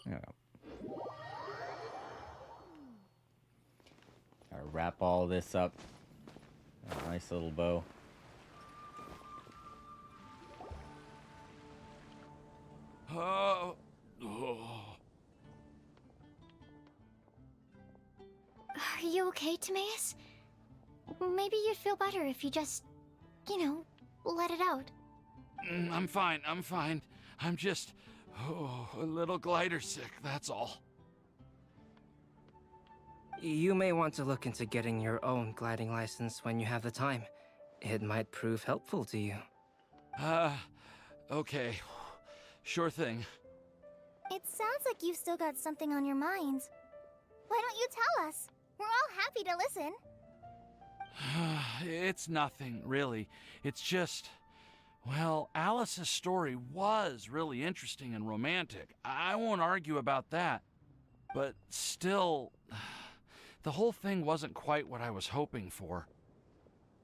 [SPEAKER 1] Oh. Gotta wrap all this up. A nice little bow.
[SPEAKER 8] Oh.
[SPEAKER 5] Are you okay, Timaeus? Maybe you'd feel better if you just, let it out.
[SPEAKER 8] I'm fine. I'm just a little glider sick, that's all.
[SPEAKER 3] You may want to look into getting your own gliding license when you have the time. It might prove helpful to you.
[SPEAKER 8] Okay. Sure thing.
[SPEAKER 6] It sounds like you've still got something on your mind. Why don't you tell us? We're all happy to listen.
[SPEAKER 8] It's nothing, really. It's just, well, Alice's story was really interesting and romantic. I won't argue about that. But still, the whole thing wasn't quite what I was hoping for.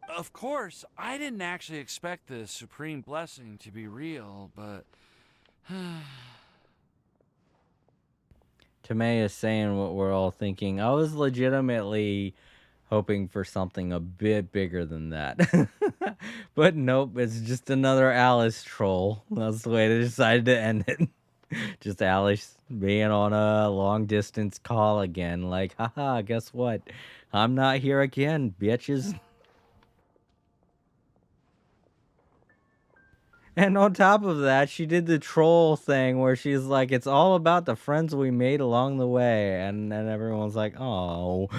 [SPEAKER 8] Of course, I didn't actually expect the supreme blessing to be real, but...
[SPEAKER 1] Timaeus saying what we're all thinking. I was legitimately hoping for something a bit bigger than that. But nope, it's just another Alice troll. That's the way they decided to end it. Just Alice being on a long distance call again. Like, haha, guess what? I'm not here again, bitches. And on top of that, she did the troll thing where she's like, it's all about the friends we made along the way. And then everyone's like, oh.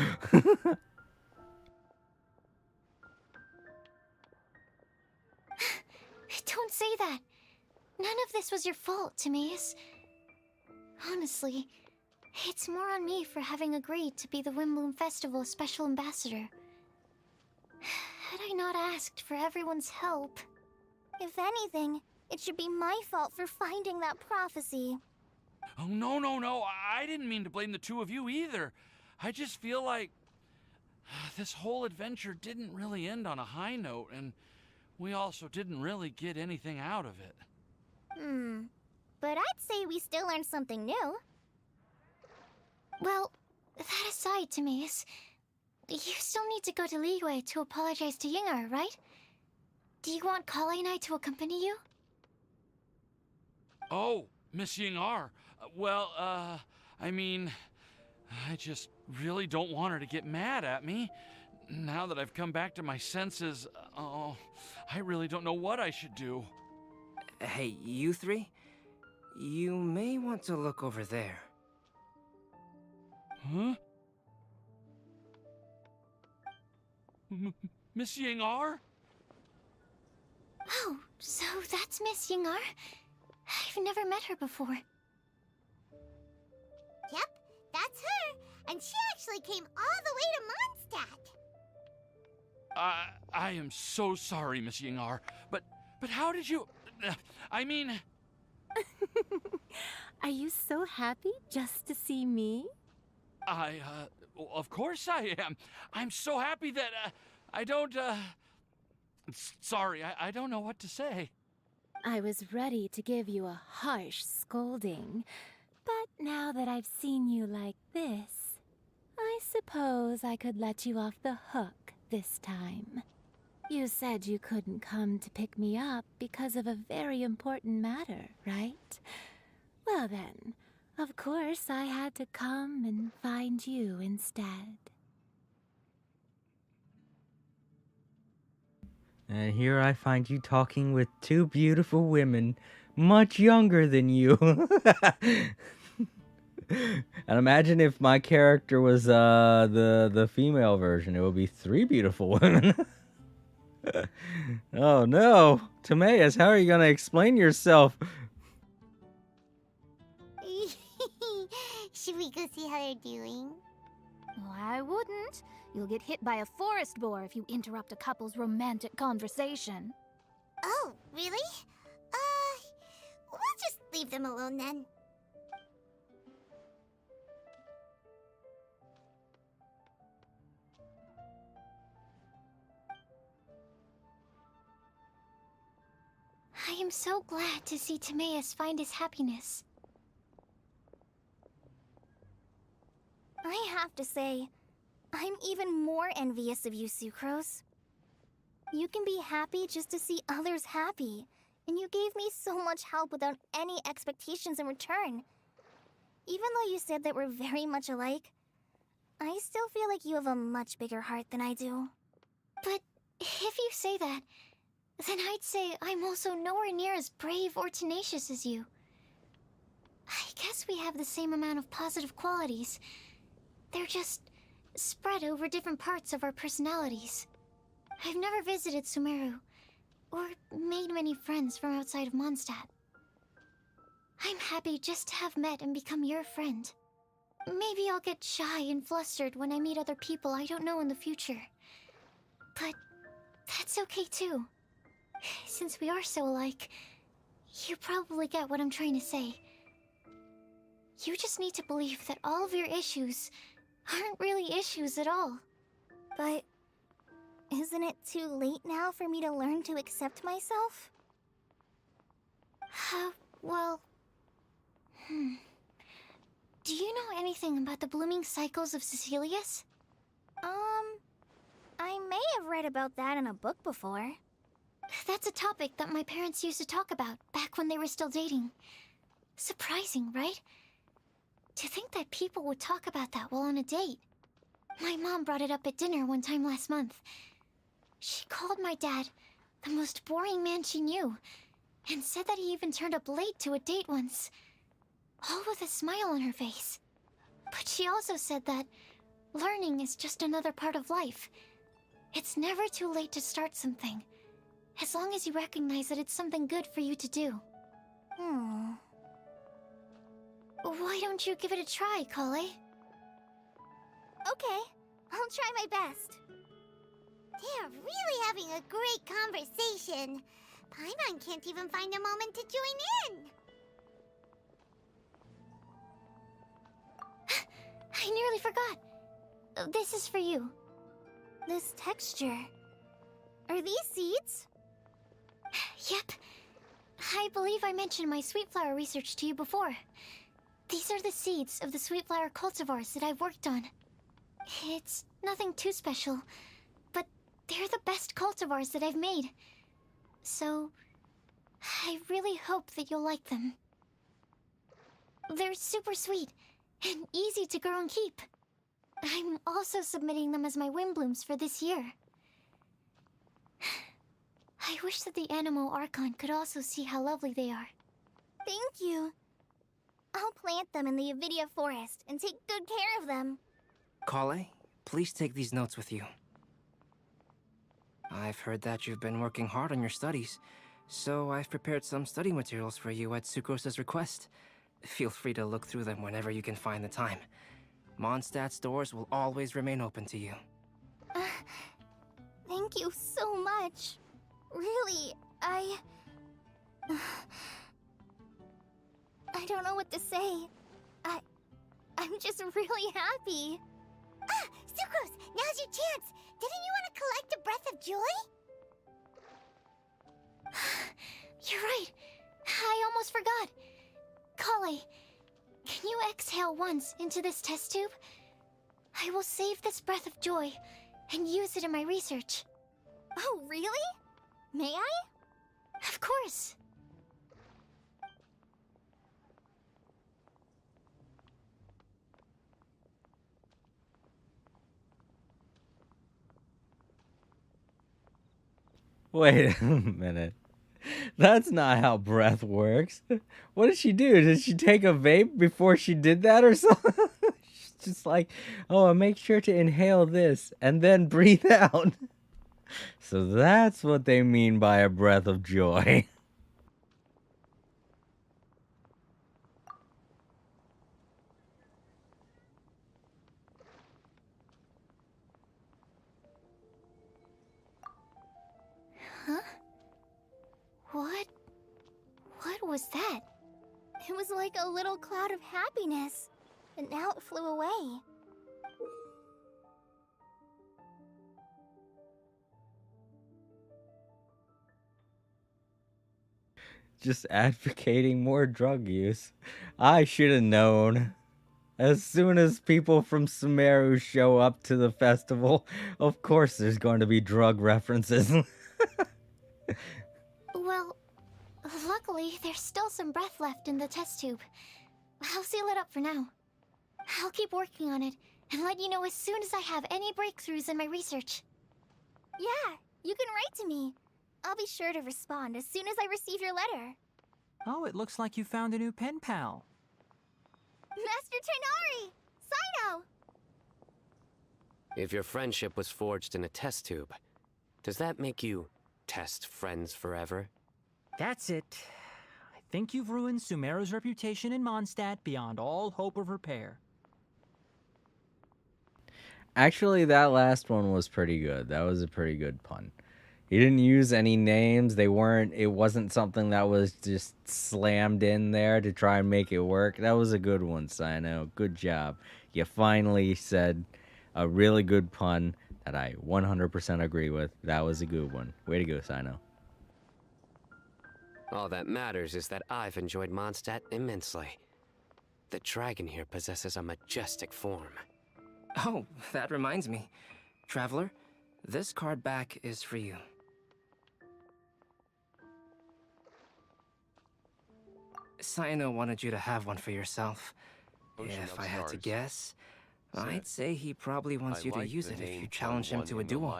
[SPEAKER 5] Don't say that. None of this was your fault, Timaeus. Honestly, it's more on me for having agreed to be the Windblume Festival Special Ambassador. Had I not asked for everyone's help...
[SPEAKER 6] If anything, it should be my fault for finding that prophecy.
[SPEAKER 8] Oh, no. I didn't mean to blame the two of you either. I just feel like this whole adventure didn't really end on a high note, and we also didn't really get anything out of it.
[SPEAKER 6] But I'd say we still learned something new.
[SPEAKER 5] Well, that aside, Timaeus, you still need to go to Liyue to apologize to Yingar, right? Do you want Kale and I to accompany you?
[SPEAKER 8] Oh, Miss Yingar. Well, I mean, I just really don't want her to get mad at me. Now that I've come back to my senses, I really don't know what I should do.
[SPEAKER 3] Hey, you three? You may want to look over there.
[SPEAKER 8] Huh? Miss Yingar?
[SPEAKER 5] Oh, so that's Miss Yingar? I've never met her before.
[SPEAKER 7] Yep, that's her. and she actually came all the way to Mondstadt.
[SPEAKER 8] I am so sorry, Miss Yingar, but how did you... I mean...
[SPEAKER 17] Are you so happy just to see me?
[SPEAKER 8] Of course I am. I'm so happy that, I don't, sorry, I don't know what to say.
[SPEAKER 17] I was ready to give you a harsh scolding, but now that I've seen you like this, I suppose I could let you off the hook this time. You said you couldn't come to pick me up because of a very important matter, right? Well then, of course I had to come and find you instead.
[SPEAKER 1] And here I find you talking with two beautiful women, much younger than you. And imagine if my character was the female version, it would be three beautiful women. Oh no, Timaeus, how are you gonna explain yourself?
[SPEAKER 7] Should we go see how they're doing?
[SPEAKER 9] Oh, I wouldn't. You'll get hit by a forest boar if you interrupt a couple's romantic conversation.
[SPEAKER 7] Oh, really? We'll just leave them alone then.
[SPEAKER 5] I am so glad to see Timaeus find his happiness.
[SPEAKER 10] I have to say, I'm even more envious of you, Sucrose. You can be happy just to see others happy, and you gave me so much help without any expectations in return. Even though you said that we're very much alike, I still feel like you have a much bigger heart than I do.
[SPEAKER 5] But if you say that, then I'd say I'm also nowhere near as brave or tenacious as you. I guess we have the same amount of positive qualities. They're just spread over different parts of our personalities. I've never visited Sumeru, or made many friends from outside of Mondstadt. I'm happy just to have met and become your friend. Maybe I'll get shy and flustered when I meet other people I don't know in the future. But that's okay too. Since we are so alike, you probably get what I'm trying to say. You just need to believe that all of your issues aren't really issues at all.
[SPEAKER 10] But isn't it too late now for me to learn to accept myself?
[SPEAKER 5] Well... Do you know anything about the blooming cycles of Cecilius?
[SPEAKER 10] I may have read about that in a book before.
[SPEAKER 5] That's a topic that my parents used to talk about back when they were still dating. Surprising, right? To think that people would talk about that while on a date. My mom brought it up at dinner one time last month. She called my dad the most boring man she knew, and said that he even turned up late to a date once, all with a smile on her face. But she also said that learning is just another part of life. It's never too late to start something, as long as you recognize that it's something good for you to do. Why don't you give it a try, Kale?
[SPEAKER 10] Okay, I'll try my best.
[SPEAKER 7] They're really having a great conversation. Paimon can't even find a moment to join in.
[SPEAKER 5] I nearly forgot. This is for you.
[SPEAKER 10] This texture. Are these seeds?
[SPEAKER 5] Yep. I believe I mentioned my sweet flower research to you before. These are the seeds of the sweet flower cultivars that I've worked on. It's nothing too special, but they're the best cultivars that I've made. So, I really hope that you'll like them. They're super sweet and easy to grow and keep. I'm also submitting them as my Windblooms for this year. I wish that the Animo Archon could also see how lovely they are.
[SPEAKER 10] Thank you. I'll plant them in the Avidia forest and take good care of them.
[SPEAKER 3] Kale, please take these notes with you. I've heard that you've been working hard on your studies, so I've prepared some study materials for you at Sucrose's request. Feel free to look through them whenever you can find the time. Mondstadt's doors will always remain open to you.
[SPEAKER 6] Thank you so much. Really, I don't know what to say. I'm just really happy.
[SPEAKER 7] Ah, Sucrose, now's your chance. Didn't you want to collect a breath of joy?
[SPEAKER 5] You're right. I almost forgot. Kale, can you exhale once into this test tube? I will save this breath of joy and use it in my research.
[SPEAKER 6] Oh, really? May I?
[SPEAKER 5] Of course.
[SPEAKER 1] Wait a minute. That's not how breath works. What did she do? Did she take a vape before she did that or something? She's just like, oh, make sure to inhale this and then breathe out. So that's what they mean by a breath of joy.
[SPEAKER 5] Huh? What was that?
[SPEAKER 6] It was like a little cloud of happiness, and now it flew away.
[SPEAKER 1] Just advocating more drug use. I should have known. As soon as people from Sumeru show up to the festival, of course there's going to be drug references.
[SPEAKER 5] Well, luckily, there's still some breath left in the test tube. I'll seal it up for now. I'll keep working on it and let you know as soon as I have any breakthroughs in my research.
[SPEAKER 6] Yeah, you can write to me. I'll be sure to respond as soon as I receive your letter.
[SPEAKER 18] Oh, it looks like you found a new pen pal.
[SPEAKER 6] Master Tighnari! Cyno!
[SPEAKER 19] If your friendship was forged in a test tube, does that make you test friends forever?
[SPEAKER 18] That's it. I think you've ruined Sumeru's reputation in Mondstadt beyond all hope of repair.
[SPEAKER 1] Actually, that last one was pretty good. That was a pretty good pun. He didn't use any names. It wasn't something that was just slammed in there to try and make it work. That was a good one, Cyno. Good job. You finally said a really good pun that I 100% agree with. That was a good one. Way to go, Cyno.
[SPEAKER 19] All that matters is that I've enjoyed Mondstadt immensely. The dragon here possesses a majestic form.
[SPEAKER 3] Oh, that reminds me. Traveler, this card back is for you. Cyno wanted you to have one for yourself. If I had to guess, I'd say he probably wants you to use it if you challenge him to a duel.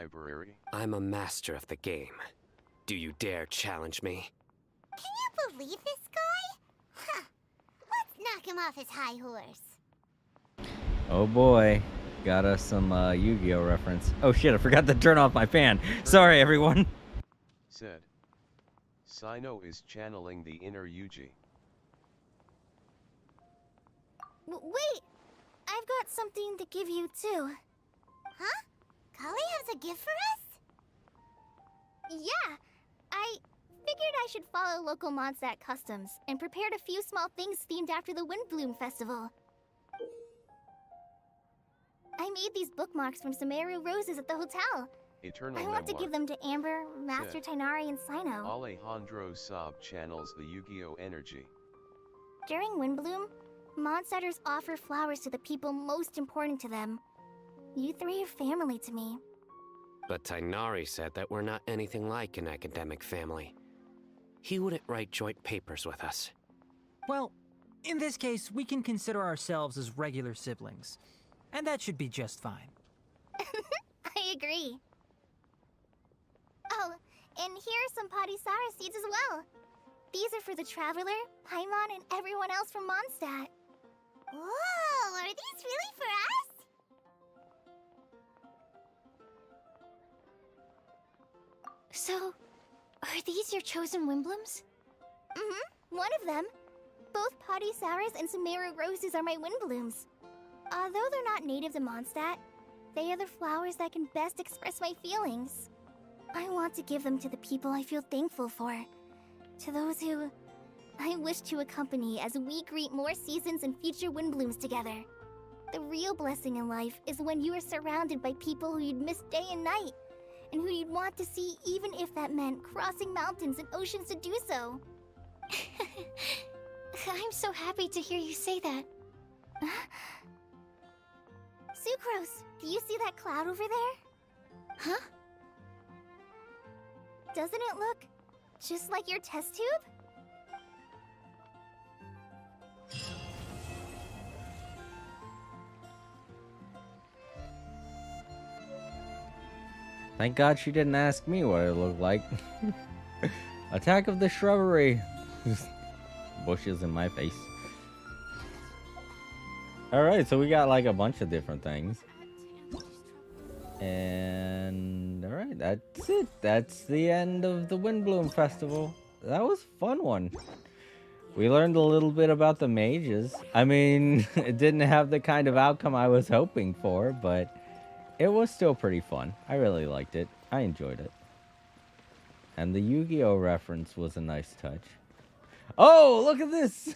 [SPEAKER 19] I'm a master of the game. Do you dare challenge me?
[SPEAKER 7] Can you believe this guy? Huh. Let's knock him off his high horse.
[SPEAKER 1] Oh boy. Got us some Yu-Gi-Oh reference. Oh shit, I forgot to turn off my fan. Sorry, everyone.
[SPEAKER 2] Said. Cyno is channeling the inner Yuji.
[SPEAKER 6] Wait! I've got something to give you, too.
[SPEAKER 7] Huh? Kale has a gift for us?
[SPEAKER 6] Yeah! I figured I should follow local Mondstadt customs and prepared a few small things themed after the Windblume festival. I made these bookmarks from Sumeru roses at the hotel.
[SPEAKER 2] Eternal
[SPEAKER 6] I want to give them to Amber, Master Tighnari, and Cyno.
[SPEAKER 2] Alejandro Saab channels the Yu-Gi-Oh energy.
[SPEAKER 6] During Windblume, Mondstatters offer flowers to the people most important to them. You three are family to me.
[SPEAKER 19] But Tighnari said that we're not anything like an academic family. He wouldn't write joint papers with us.
[SPEAKER 18] Well, in this case, we can consider ourselves as regular siblings. And that should be just fine.
[SPEAKER 6] I agree. Oh, and here are some Padisara seeds as well. These are for the Traveler, Paimon, and everyone else from Mondstadt.
[SPEAKER 7] Whoa, are these really for us?
[SPEAKER 5] So, are these your chosen Windblooms?
[SPEAKER 6] Mm-hmm, one of them. Both Padisaras and Sumeru roses are my Windblooms. Although they're not native to Mondstadt, they are the flowers that can best express my feelings. I want to give them to the people I feel thankful for. To those who I wish to accompany as we greet more seasons and future Windblooms together. The real blessing in life is when you are surrounded by people who you'd miss day and night, and who you'd want to see even if that meant crossing mountains and oceans to do so.
[SPEAKER 5] I'm so happy to hear you say that.
[SPEAKER 6] Sucrose, do you see that cloud over there?
[SPEAKER 5] Huh?
[SPEAKER 6] Doesn't it look just like your test tube?
[SPEAKER 1] Thank God she didn't ask me what it looked like. Attack of the shrubbery. Bushes in my face. Alright, so we got like a bunch of different things. And alright, that's it. That's the end of the Windblume Festival. That was a fun one. We learned a little bit about the mages. I mean, it didn't have the kind of outcome I was hoping for, but it was still pretty fun. I really liked it. I enjoyed it. And the Yu-Gi-Oh! Reference was a nice touch. Oh, look at this!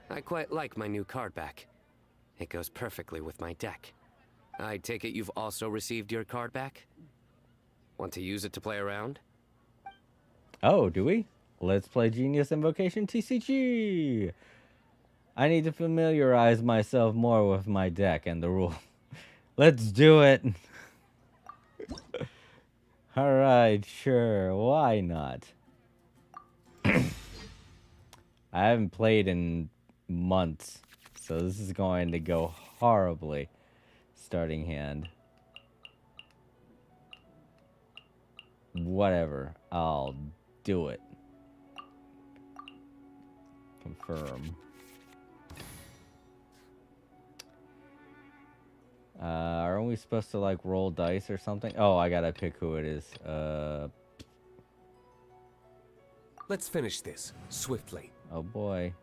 [SPEAKER 19] I quite like my new card back. It goes perfectly with my deck. I take it you've also received your card back? Want to use it to play around?
[SPEAKER 1] Oh, do we? Let's play Genius Invocation TCG! I need to familiarize myself more with my deck and the rule. Let's do it! Alright, sure, why not? I haven't played in months, so this is going to go horribly. Starting hand. Whatever, I'll do it. Confirm. Aren't we supposed to like roll dice or something? Oh, I gotta pick who it is.
[SPEAKER 20] Let's finish this swiftly.
[SPEAKER 1] Oh boy.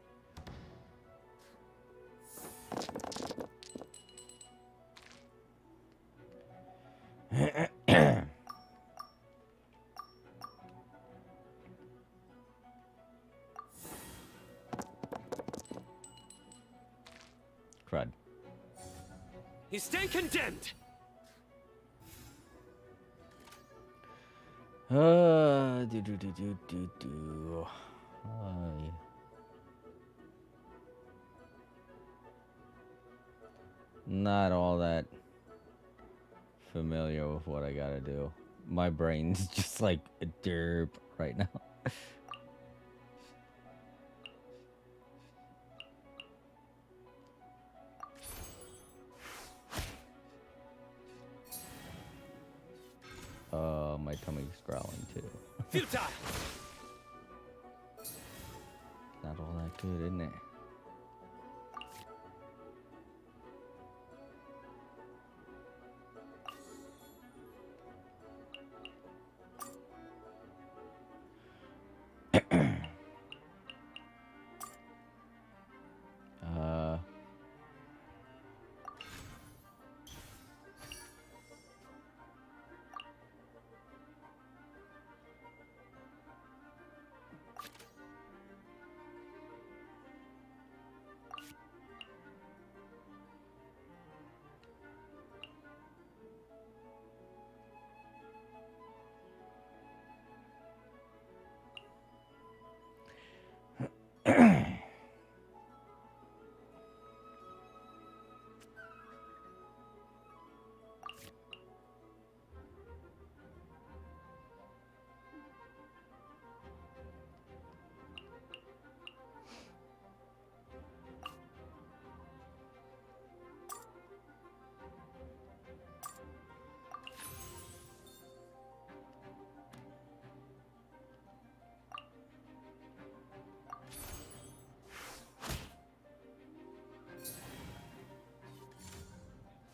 [SPEAKER 1] Crud.
[SPEAKER 20] You stay condemned!
[SPEAKER 1] Do. Not all that familiar with what I gotta do. My brain's just like a derp right now. My tummy's growling too.
[SPEAKER 20] Futile!
[SPEAKER 1] Not all that good, isn't it?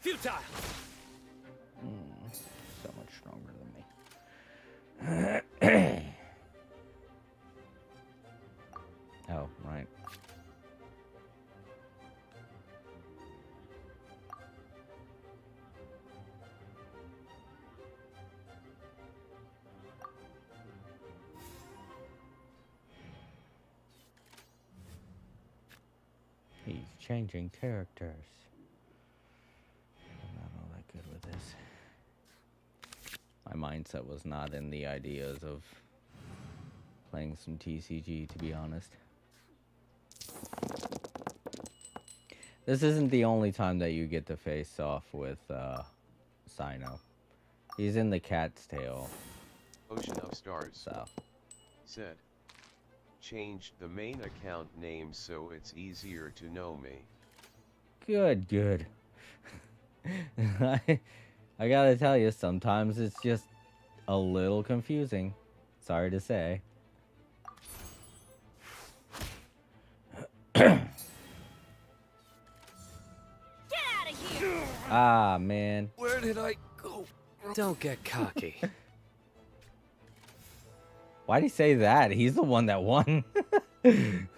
[SPEAKER 20] Futile!
[SPEAKER 1] So much stronger than me. Oh, right. changing characters. I'm not all that good with this. My mindset was not in the ideas of playing some TCG, to be honest. This isn't the only time that you get to face off with Sino. He's in the Cat's Tail.
[SPEAKER 2] Ocean of Stars.
[SPEAKER 1] So.
[SPEAKER 2] Said. Changed the main account name so it's easier to know me.
[SPEAKER 1] Good, good. I gotta tell you, sometimes it's just a little confusing. Sorry to say. Ah, man.
[SPEAKER 19] Where did I go? Don't get cocky.
[SPEAKER 1] Why'd he say that? He's the one that won.
[SPEAKER 10] Keep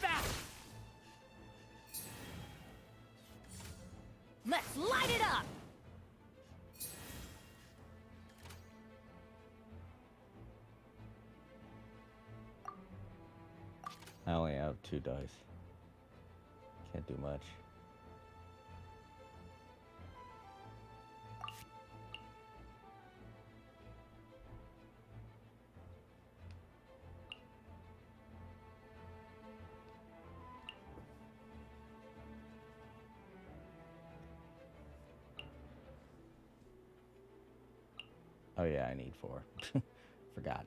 [SPEAKER 10] back!
[SPEAKER 11] Let's light it up!
[SPEAKER 1] I only have 2 dice. Can't do much. Oh yeah, I need 4. Forgot.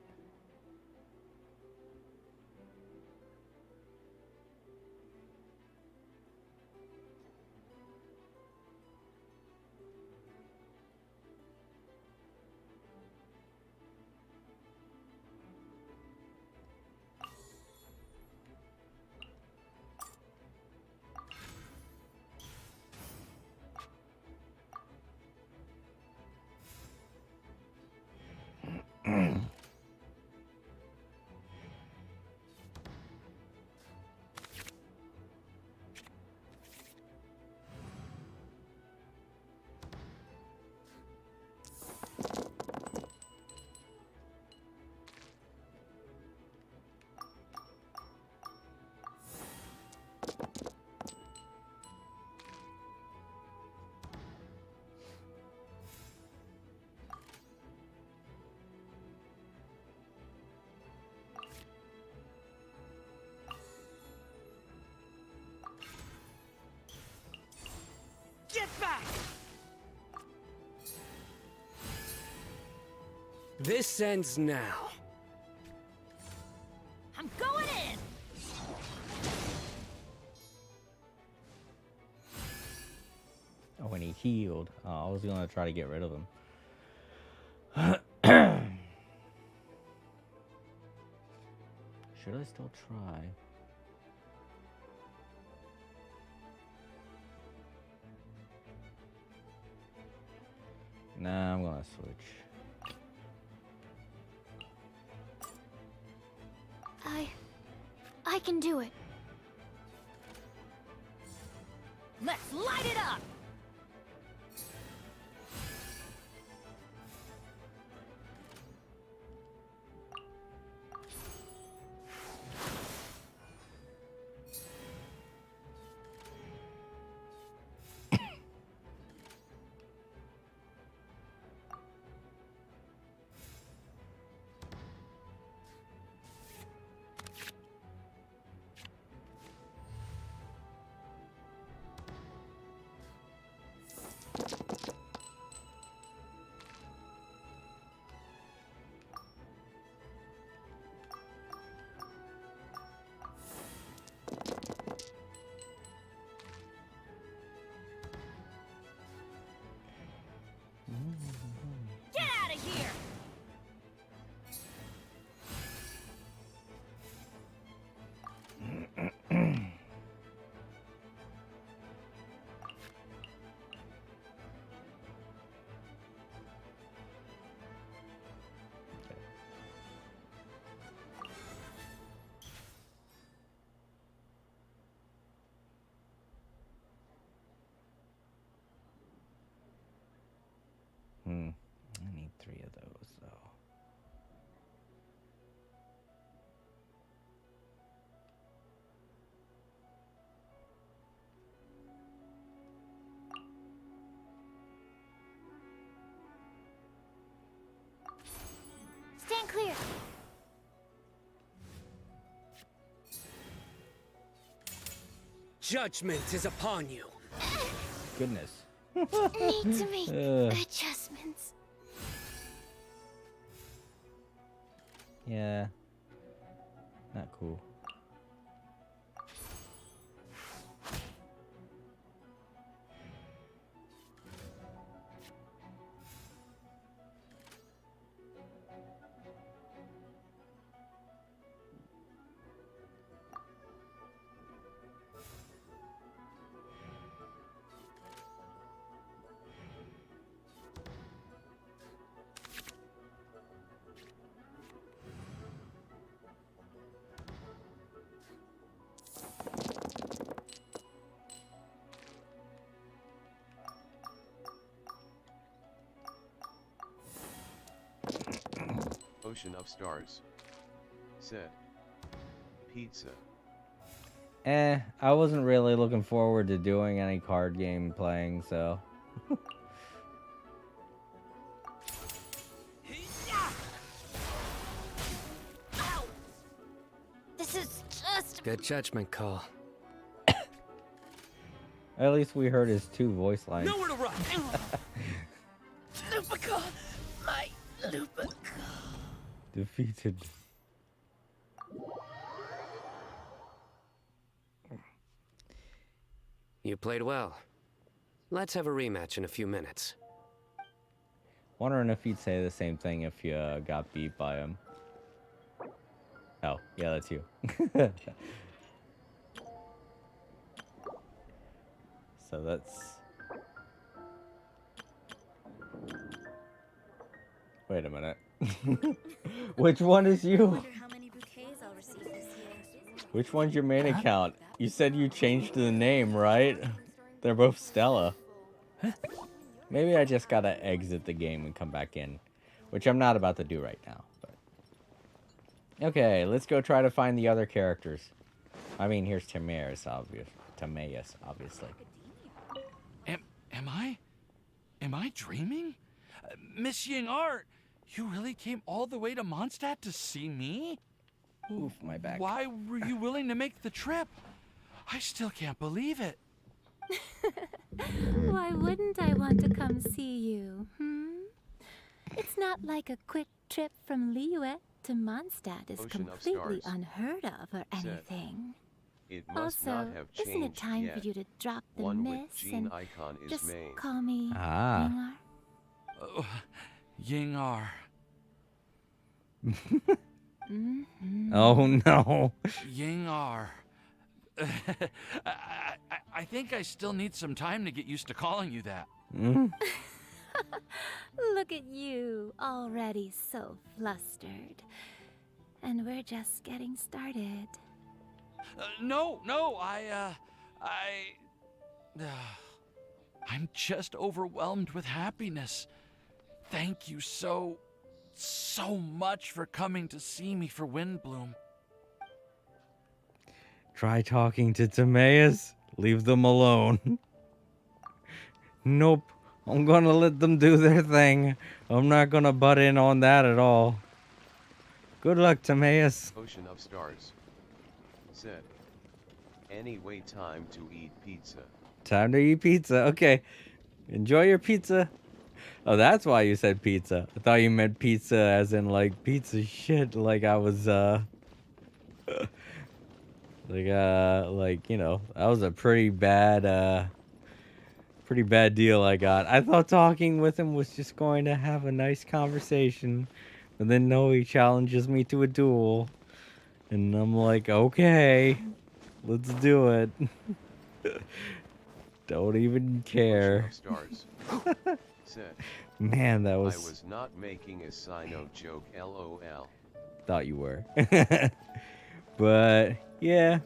[SPEAKER 20] Get back!
[SPEAKER 19] This ends now.
[SPEAKER 11] I'm going in!
[SPEAKER 1] Oh, and he healed. I was gonna try to get rid of him. Should I still try? Nah, I'm gonna switch.
[SPEAKER 5] I can do it.
[SPEAKER 11] Let's light it up!
[SPEAKER 20] Judgment is upon you.
[SPEAKER 1] Goodness.
[SPEAKER 6] Need to make
[SPEAKER 1] Ugh.
[SPEAKER 6] adjustments.
[SPEAKER 1] Yeah. Not cool.
[SPEAKER 2] Ocean of Stars. Said. Pizza.
[SPEAKER 1] I wasn't really looking forward to doing any card game playing, so.
[SPEAKER 6] This is just.
[SPEAKER 19] Good judgment call.
[SPEAKER 1] At least we heard his 2 voice lines.
[SPEAKER 20] Nowhere to run.
[SPEAKER 16] Lupica! My Lupica!
[SPEAKER 1] Defeated.
[SPEAKER 19] You played well. Let's have a rematch in a few minutes.
[SPEAKER 1] Wondering if he'd say the same thing if you got beat by him. Oh, yeah, that's you. So that's... Wait a minute. Which one is you? Which one's your main account? You said you changed the name, right? They're both Stella. Maybe I just gotta exit the game and come back in. Which I'm not about to do right now. But... Okay, let's go try to find the other characters. I mean, here's Timaeus, obviously.
[SPEAKER 8] Am I dreaming? Miss Ying-ar, you really came all the way to Mondstadt to see me?
[SPEAKER 1] Oof, my back.
[SPEAKER 8] Why were you willing to make the trip? I still can't believe it.
[SPEAKER 17] Why wouldn't I want to come see you, It's not like a quick trip from Liyue to Mondstadt is
[SPEAKER 2] Ocean of
[SPEAKER 17] completely
[SPEAKER 2] Stars.
[SPEAKER 17] unheard of or
[SPEAKER 2] Said.
[SPEAKER 17] anything.
[SPEAKER 2] It must
[SPEAKER 17] Also,
[SPEAKER 2] not have
[SPEAKER 17] isn't it
[SPEAKER 2] changed
[SPEAKER 17] time
[SPEAKER 2] yet.
[SPEAKER 17] for you to drop the
[SPEAKER 2] One with
[SPEAKER 17] miss
[SPEAKER 2] Gene
[SPEAKER 17] and
[SPEAKER 2] icon is
[SPEAKER 17] just
[SPEAKER 2] main.
[SPEAKER 17] call me
[SPEAKER 1] Ah.
[SPEAKER 17] Ying-ar?
[SPEAKER 8] Oh, Ying-ar.
[SPEAKER 1] Oh no.
[SPEAKER 8] Ying-ar. I think I still need some time to get used to calling you that.
[SPEAKER 17] Look at you, already so flustered. And we're just getting started.
[SPEAKER 8] No, I'm just overwhelmed with happiness. Thank you so much for coming to see me for Windblume.
[SPEAKER 1] Try talking to Timaeus. Leave them alone. Nope. I'm gonna let them do their thing. I'm not gonna butt in on that at all. Good luck, Timaeus.
[SPEAKER 2] Ocean of Stars. Said. Anyway, time to eat pizza.
[SPEAKER 1] Time to eat pizza. Okay. Enjoy your pizza. Oh, that's why you said pizza. I thought you meant pizza as in, like, pizza shit. Like I was, like, you know, that was a pretty bad deal I got. I thought talking with him was just going to have a nice conversation. And then, no, he challenges me to a duel. And I'm like, okay, let's do it. Don't even care.
[SPEAKER 2] Stars. Said.
[SPEAKER 1] Man, that was...
[SPEAKER 2] I was not making a Sino joke, LOL.
[SPEAKER 1] Thought you were. But, yeah.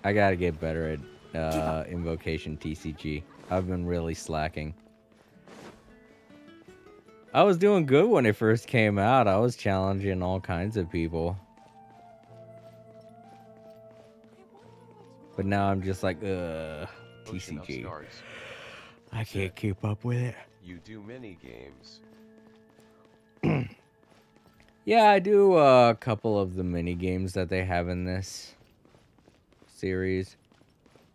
[SPEAKER 1] I gotta get better at Invocation TCG. I've been really slacking. I was doing good when it first came out. I was challenging all kinds of people. But now I'm just like, TCG. I can't keep up with it.
[SPEAKER 2] You do mini games.
[SPEAKER 1] Yeah, I do a couple of the mini games that they have in this series.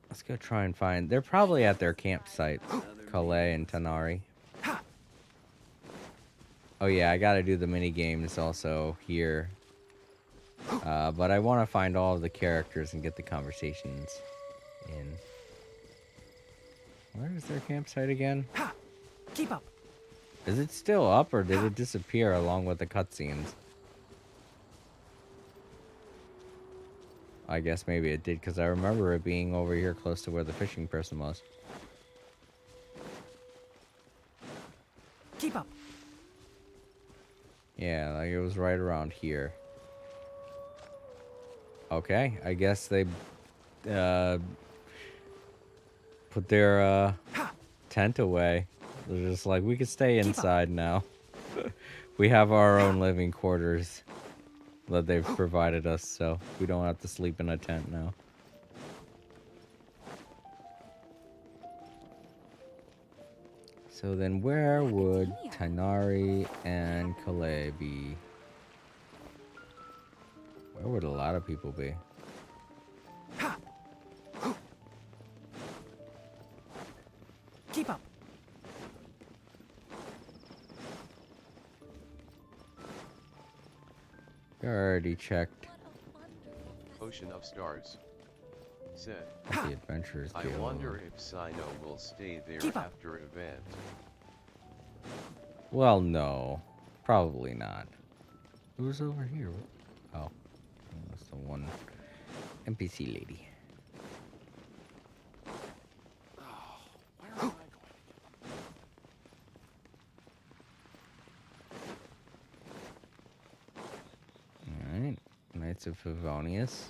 [SPEAKER 1] Let's go try and find. They're probably at their campsites, Calais and Tanari. Oh yeah, I gotta do the mini games also here. But I want to find all of the characters and get the conversations in. Where is their campsite again?
[SPEAKER 18] Keep up.
[SPEAKER 1] Is it still up or did it disappear along with the cutscenes? I guess maybe it did because I remember it being over here close to where the fishing person was.
[SPEAKER 18] Keep up.
[SPEAKER 1] Yeah, like it was right around here. Okay, I guess they put their tent away. They're just like, we could stay inside now. We have our own living quarters that they've provided us, so we don't have to sleep in a tent now. So then where would Tanari and Calais be? Where would a lot of people be?
[SPEAKER 18] Keep up.
[SPEAKER 1] I already checked.
[SPEAKER 2] Ocean of Stars said,
[SPEAKER 1] The Adventurers
[SPEAKER 2] I
[SPEAKER 1] Guild.
[SPEAKER 2] wonder if Sino will stay there after event.
[SPEAKER 1] Well, no. Probably not. Who's over here? Oh. That's the one NPC lady. Alright. Knights of Favonius.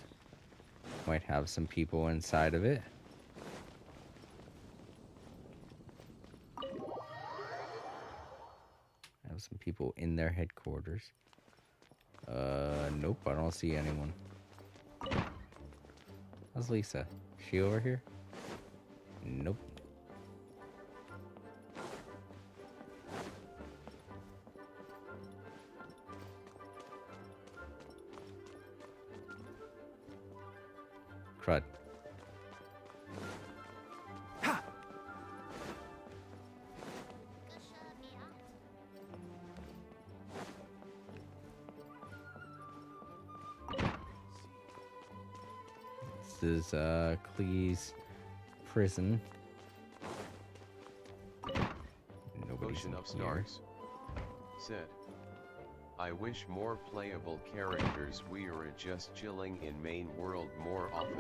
[SPEAKER 1] Might have some people inside of it. Have some people in their headquarters. Nope, I don't see anyone. How's Lisa? Is she over here? Nope. Crud. This is Clee's prison. Nobody's
[SPEAKER 2] Ocean
[SPEAKER 1] in
[SPEAKER 2] of
[SPEAKER 1] here.
[SPEAKER 2] Stars said, I wish more playable characters we are just chilling in main world more often.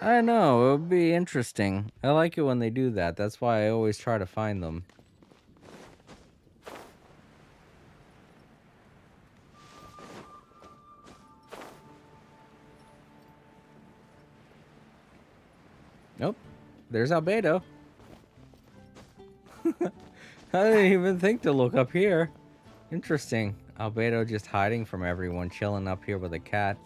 [SPEAKER 1] I know, it would be interesting. I like it when they do that. That's why I always try to find them. Nope. There's Albedo. I didn't even think to look up here. Interesting. Albedo just hiding from everyone, chilling up here with a cat.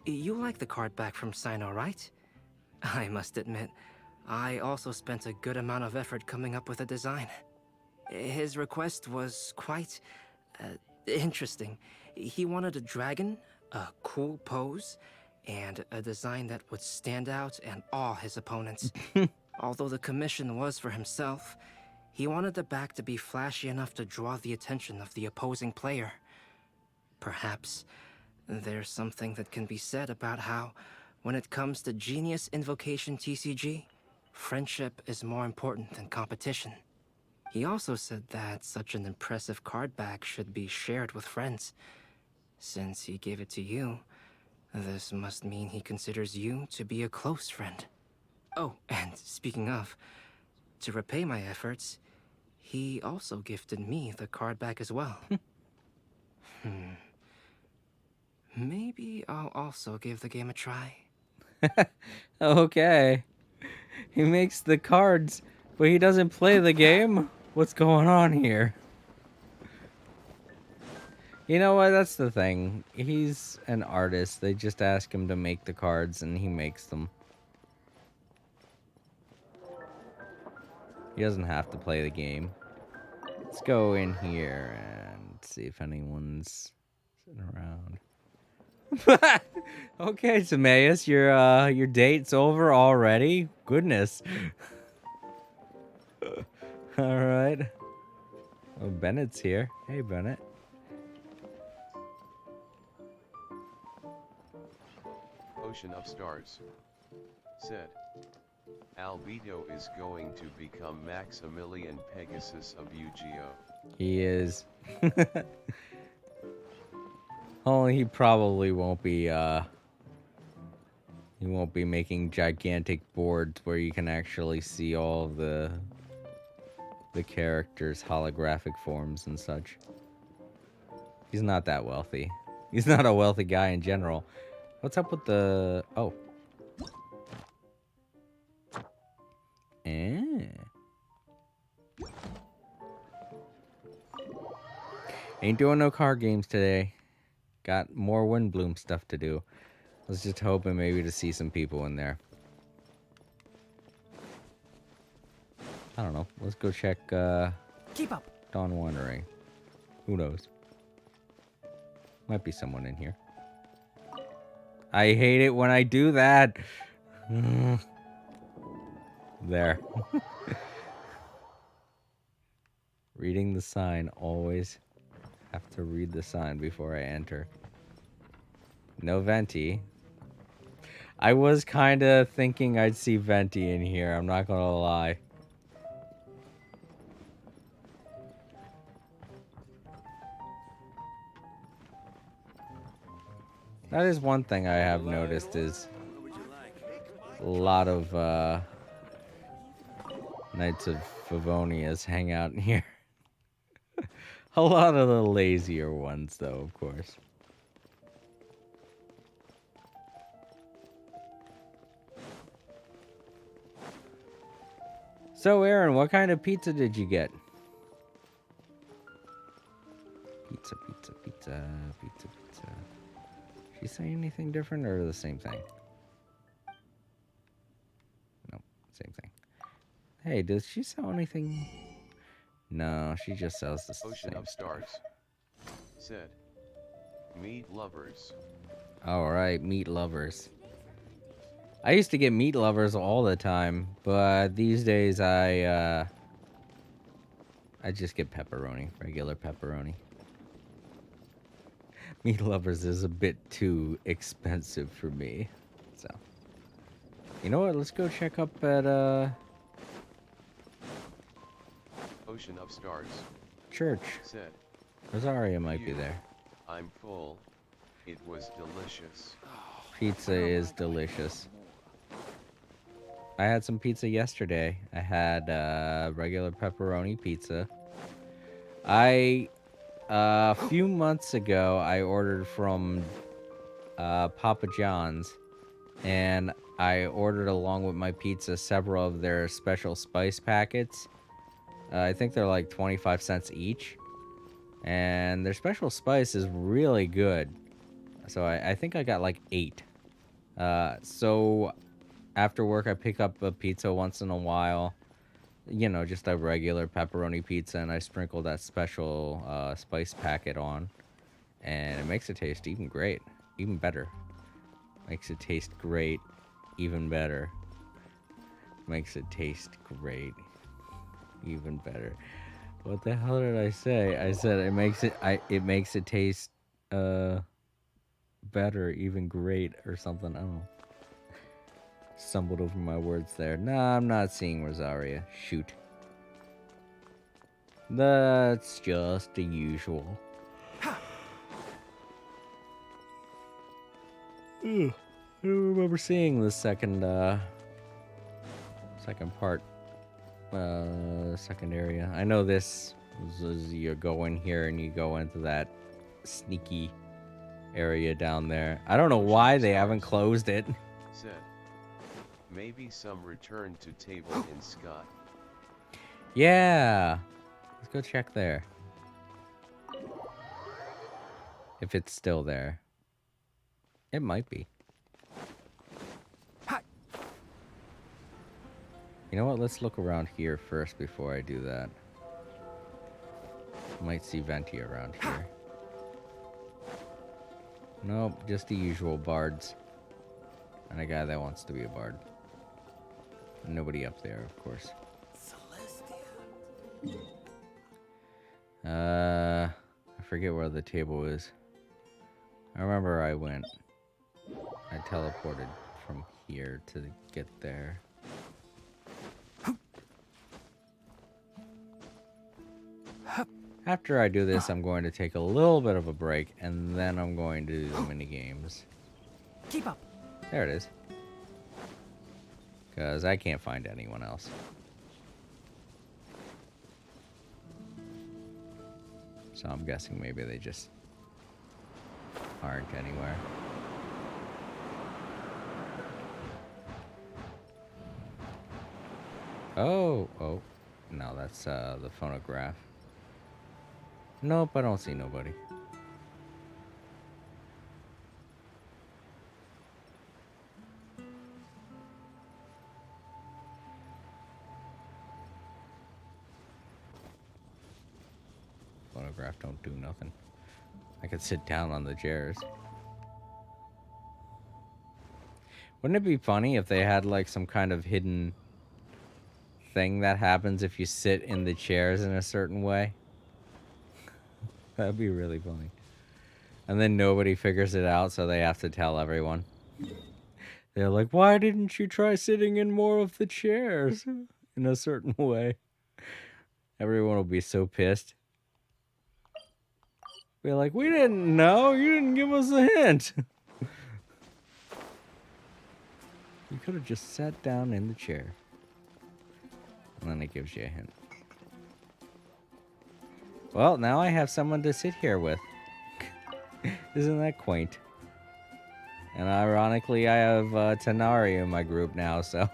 [SPEAKER 3] You like the card back from Sino, right? I must admit, I also spent a good amount of effort coming up with a design. His request was quite interesting. He wanted a dragon, a cool pose, and a design that would stand out and awe his opponents. Although the commission was for himself, he wanted the back to be flashy enough to draw the attention of the opposing player. Perhaps there's something that can be said about how, when it comes to Genius Invocation TCG, friendship is more important than competition. He also said that such an impressive card back should be shared with friends. Since he gave it to you, this must mean he considers you to be a close friend. Oh, and speaking of, to repay my efforts, he also gifted me the card back as well. Maybe I'll also give the game a try.
[SPEAKER 1] Okay. He makes the cards, but he doesn't play the game? What's going on here? You know what? That's the thing. He's an artist. They just ask him to make the cards, and he makes them. He doesn't have to play the game. Let's go in here and see if anyone's sitting around. Okay, Timaeus, your date's over already? Goodness. Alright. Oh, Bennett's here. Hey, Bennett.
[SPEAKER 2] Ocean of Stars said, Albedo is going to become Maximilian Pegasus of Yu-Gi-Oh!
[SPEAKER 1] He is. Only he probably won't be, he won't be making gigantic boards where you can actually see all of the characters' holographic forms and such. He's not that wealthy. He's not a wealthy guy in general. What's up with the... Oh. Ain't doing no card games today. Got more Windblume stuff to do. I was just hoping maybe to see some people in there. I don't know. Let's go check
[SPEAKER 18] Keep up.
[SPEAKER 1] Dawn Wandering. Who knows? Might be someone in here. I hate it when I do that. There. Reading the sign. Always have to read the sign before I enter. No Venti. I was kind of thinking I'd see Venti in here. I'm not going to lie. That is one thing I have noticed is a lot of Knights of Favonias hang out in here. A lot of the lazier ones, though, of course. So, Aaron, what kind of pizza did you get? Pizza, pizza, pizza, pizza, pizza. Did she say anything different or the same thing? No, same thing. Hey, does she sell anything? No, she just sells the
[SPEAKER 2] Ocean
[SPEAKER 1] same
[SPEAKER 2] of Stars said, meat lovers.
[SPEAKER 1] Alright, meat lovers. I used to get meat lovers all the time, but these days I just get pepperoni, regular pepperoni. Meat lovers is a bit too expensive for me. So, you know what? Let's go check up at
[SPEAKER 2] Ocean of Stars
[SPEAKER 1] church.
[SPEAKER 2] said,
[SPEAKER 1] Rosaria might be there.
[SPEAKER 2] I'm full. It was delicious.
[SPEAKER 1] Pizza is delicious. I had some pizza yesterday. I had regular pepperoni pizza. A few months ago, I ordered from Papa John's, and I ordered along with my pizza several of their special spice packets. I think they're like 25 cents each, and their special spice is really good. So I think I got like 8. So after work, I pick up a pizza once in a while. You know, just a regular pepperoni pizza, and I sprinkle that special spice packet on. And it makes it taste even great. Even better. Makes it taste great. Even better. Makes it taste great. Even better. What the hell did I say? I said it makes it taste better, even great, or something. I don't know. Stumbled over my words there. Nah, I'm not seeing Rosaria. Shoot. That's just the usual. I don't remember seeing the second part. Second area. I know this is you go in here and you go into that sneaky area down there. I don't know why they haven't closed it.
[SPEAKER 2] Said, maybe some return to table in Scott.
[SPEAKER 1] Yeah. Let's go check there. If it's still there. It might be. You know what? Let's look around here first before I do that. Might see Venti around here. Nope, just the usual bards. And a guy that wants to be a bard. Nobody up there, of course. I forget where the table is. I remember I went. I teleported from here to get there. After I do this, I'm going to take a little bit of a break, and then I'm going to do the mini games.
[SPEAKER 18] Keep up.
[SPEAKER 1] There it is. Because I can't find anyone else. So I'm guessing maybe they just aren't anywhere. Oh, no, that's the phonograph. Nope, I don't see nobody. Phonograph don't do nothing. I could sit down on the chairs. Wouldn't it be funny if they had like some kind of hidden thing that happens if you sit in the chairs in a certain way? That'd be really funny. And then nobody figures it out, so they have to tell everyone. They're like, why didn't you try sitting in more of the chairs in a certain way? Everyone will be so pissed. Be like, we didn't know. You didn't give us a hint. You could have just sat down in the chair. And then it gives you a hint. Well, now I have someone to sit here with. Isn't that quaint? And ironically, I have Tanari in my group now, so...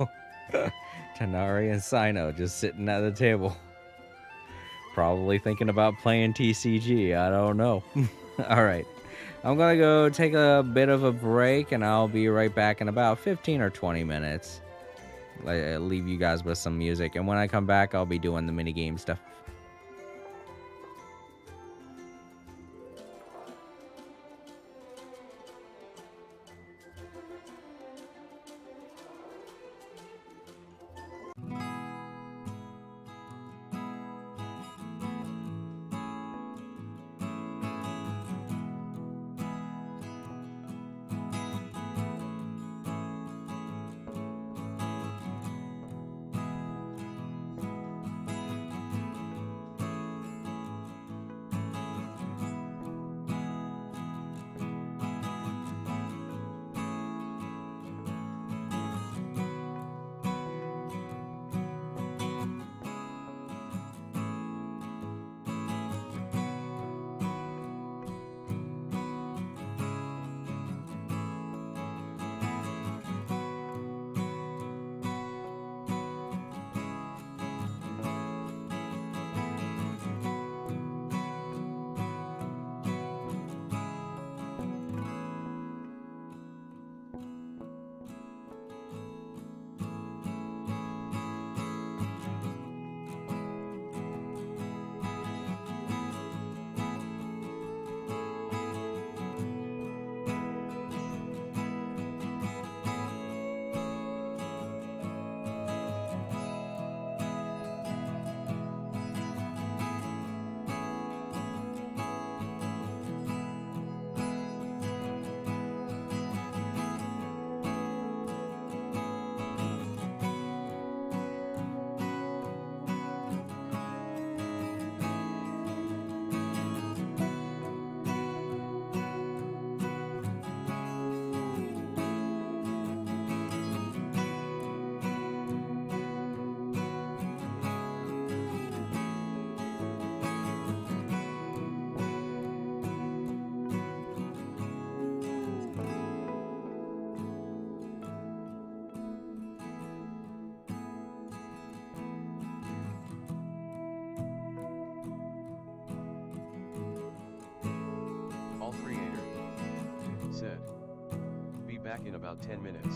[SPEAKER 1] Tanari and Sino just sitting at the table. Probably thinking about playing TCG, I don't know. Alright, I'm gonna go take a bit of a break, and I'll be right back in about 15 or 20 minutes. Leave you guys with some music, and when I come back, I'll be doing the minigame stuff.
[SPEAKER 2] Back in about 10 minutes.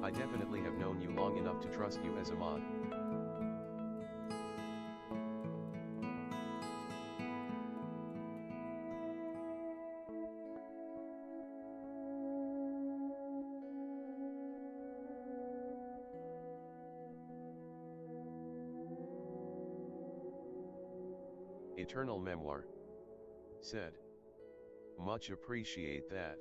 [SPEAKER 2] I definitely have known you long enough to trust you as a mod. Eternal Memoir said, "Much appreciate that."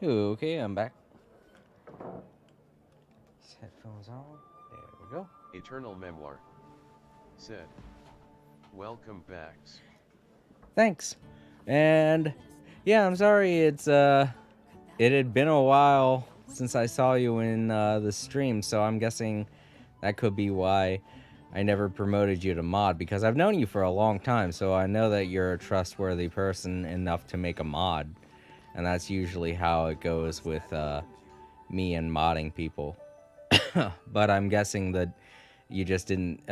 [SPEAKER 1] Okay, I'm back. Headphones on. There we go.
[SPEAKER 2] Eternal Memoir said, "Welcome back."
[SPEAKER 1] Thanks. And yeah, I'm sorry it had been a while since I saw you in the stream, so I'm guessing that could be why I never promoted you to mod, because I've known you for a long time, so I know that you're a trustworthy person enough to make a mod. And that's usually how it goes with me and modding people. But I'm guessing that you just didn't,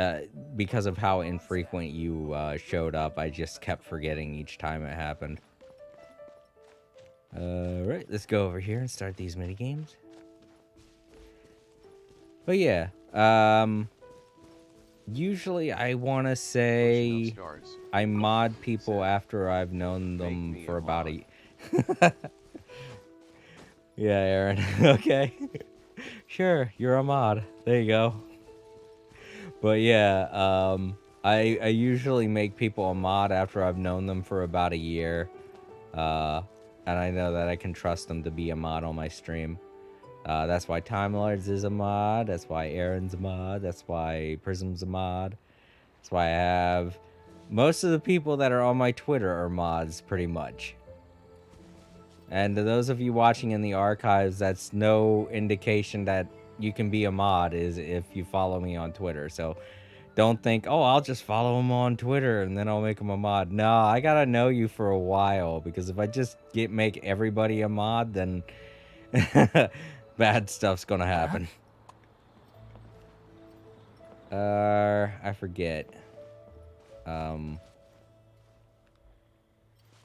[SPEAKER 1] because of how infrequent you showed up, I just kept forgetting each time it happened. Right, let's go over here and start these minigames. But yeah, usually I want to say I mod people after I've known them for about a... Yeah, Aaron. Okay. Sure, you're a mod. There you go. But yeah, I usually make people a mod after I've known them for about a year. And I know that I can trust them to be a mod on my stream. That's why Time Lords is a mod. That's why Aaron's a mod. That's why Prism's a mod. That's why I have... Most of the people that are on my Twitter are mods, pretty much. And to those of you watching in the archives, that's no indication that you can be a mod is if you follow me on Twitter. So don't think, oh, I'll just follow him on Twitter and then I'll make him a mod. No, I gotta know you for a while, because if I just make everybody a mod, then bad stuff's gonna happen. I forget.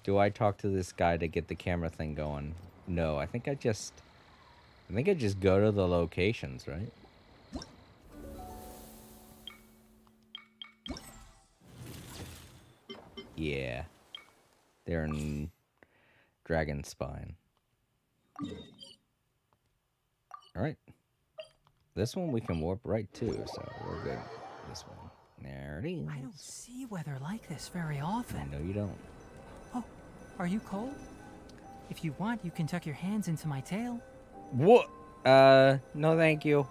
[SPEAKER 1] Do I talk to this guy to get the camera thing going? No, I think I just go to the locations, right? Yeah. They're in Dragon Spine. Alright. This one we can warp right to, so we're good. This one. There it is.
[SPEAKER 18] I don't see weather like this very often.
[SPEAKER 1] No, you don't.
[SPEAKER 18] Oh, are you cold? If you want, you can tuck your hands into my tail.
[SPEAKER 1] What? No thank you.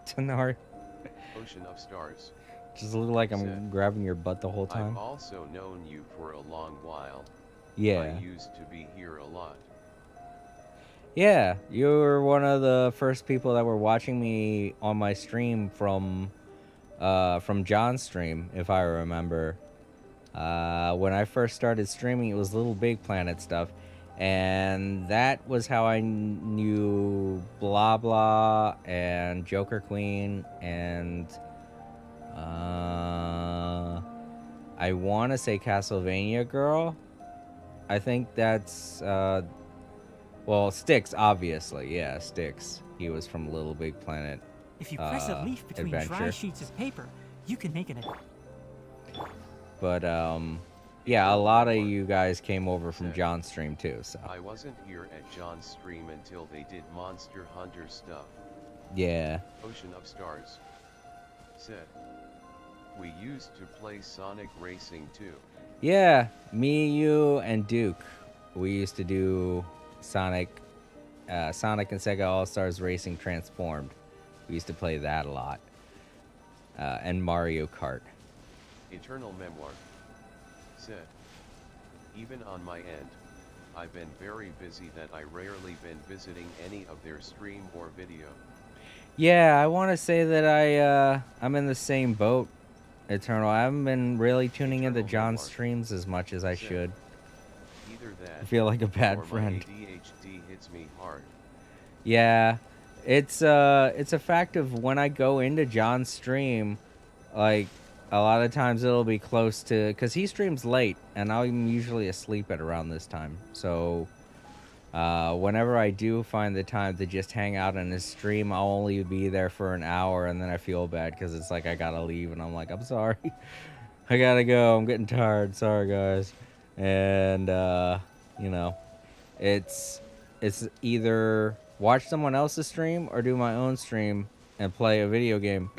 [SPEAKER 1] Tanari.
[SPEAKER 2] Ocean of Stars.
[SPEAKER 1] Just look like I'm grabbing your butt the whole time.
[SPEAKER 2] I've also known you for a long while.
[SPEAKER 1] Yeah.
[SPEAKER 2] I used to be here a lot.
[SPEAKER 1] Yeah, you were one of the first people that were watching me on my stream from John's stream, if I remember. When I first started streaming, it was Little Big Planet stuff, and that was how I knew Blah Blah and Joker Queen, and I want to say Castlevania Girl. I think that's well, Styx, obviously, yeah, Styx. He was from Little Big Planet.
[SPEAKER 18] If you press a leaf between dry
[SPEAKER 1] Adventure.
[SPEAKER 18] sheets of paper, you can make an.
[SPEAKER 1] But yeah, a lot of you guys came over from John's stream too, so
[SPEAKER 2] I wasn't here at John's stream until they did Monster Hunter stuff.
[SPEAKER 1] yeah.
[SPEAKER 2] Ocean of Stars said, we used to play Sonic Racing too.
[SPEAKER 1] Yeah, me, you, and Duke. We used to do Sonic and Sega All-Stars Racing Transformed. We used to play that a lot. And Mario Kart.
[SPEAKER 2] Eternal Memoir said, even on my end, I've been very busy that I rarely been visiting any of their stream or video.
[SPEAKER 1] Yeah, I want to say that I'm in the same boat, Eternal. I haven't been really tuning into John's streams as much as I should.
[SPEAKER 2] Either that,
[SPEAKER 1] I feel like a bad
[SPEAKER 2] or
[SPEAKER 1] friend.
[SPEAKER 2] My ADHD hits me hard.
[SPEAKER 1] Yeah, it's a fact of when I go into John's stream, like a lot of times it'll be close to, because he streams late and I'm usually asleep at around this time. So whenever I do find the time to just hang out in his stream, I'll only be there for an hour, and then I feel bad because it's like I gotta leave, and I'm like, I'm sorry, I gotta go, I'm getting tired, sorry guys. And you know, it's either watch someone else's stream or do my own stream and play a video game.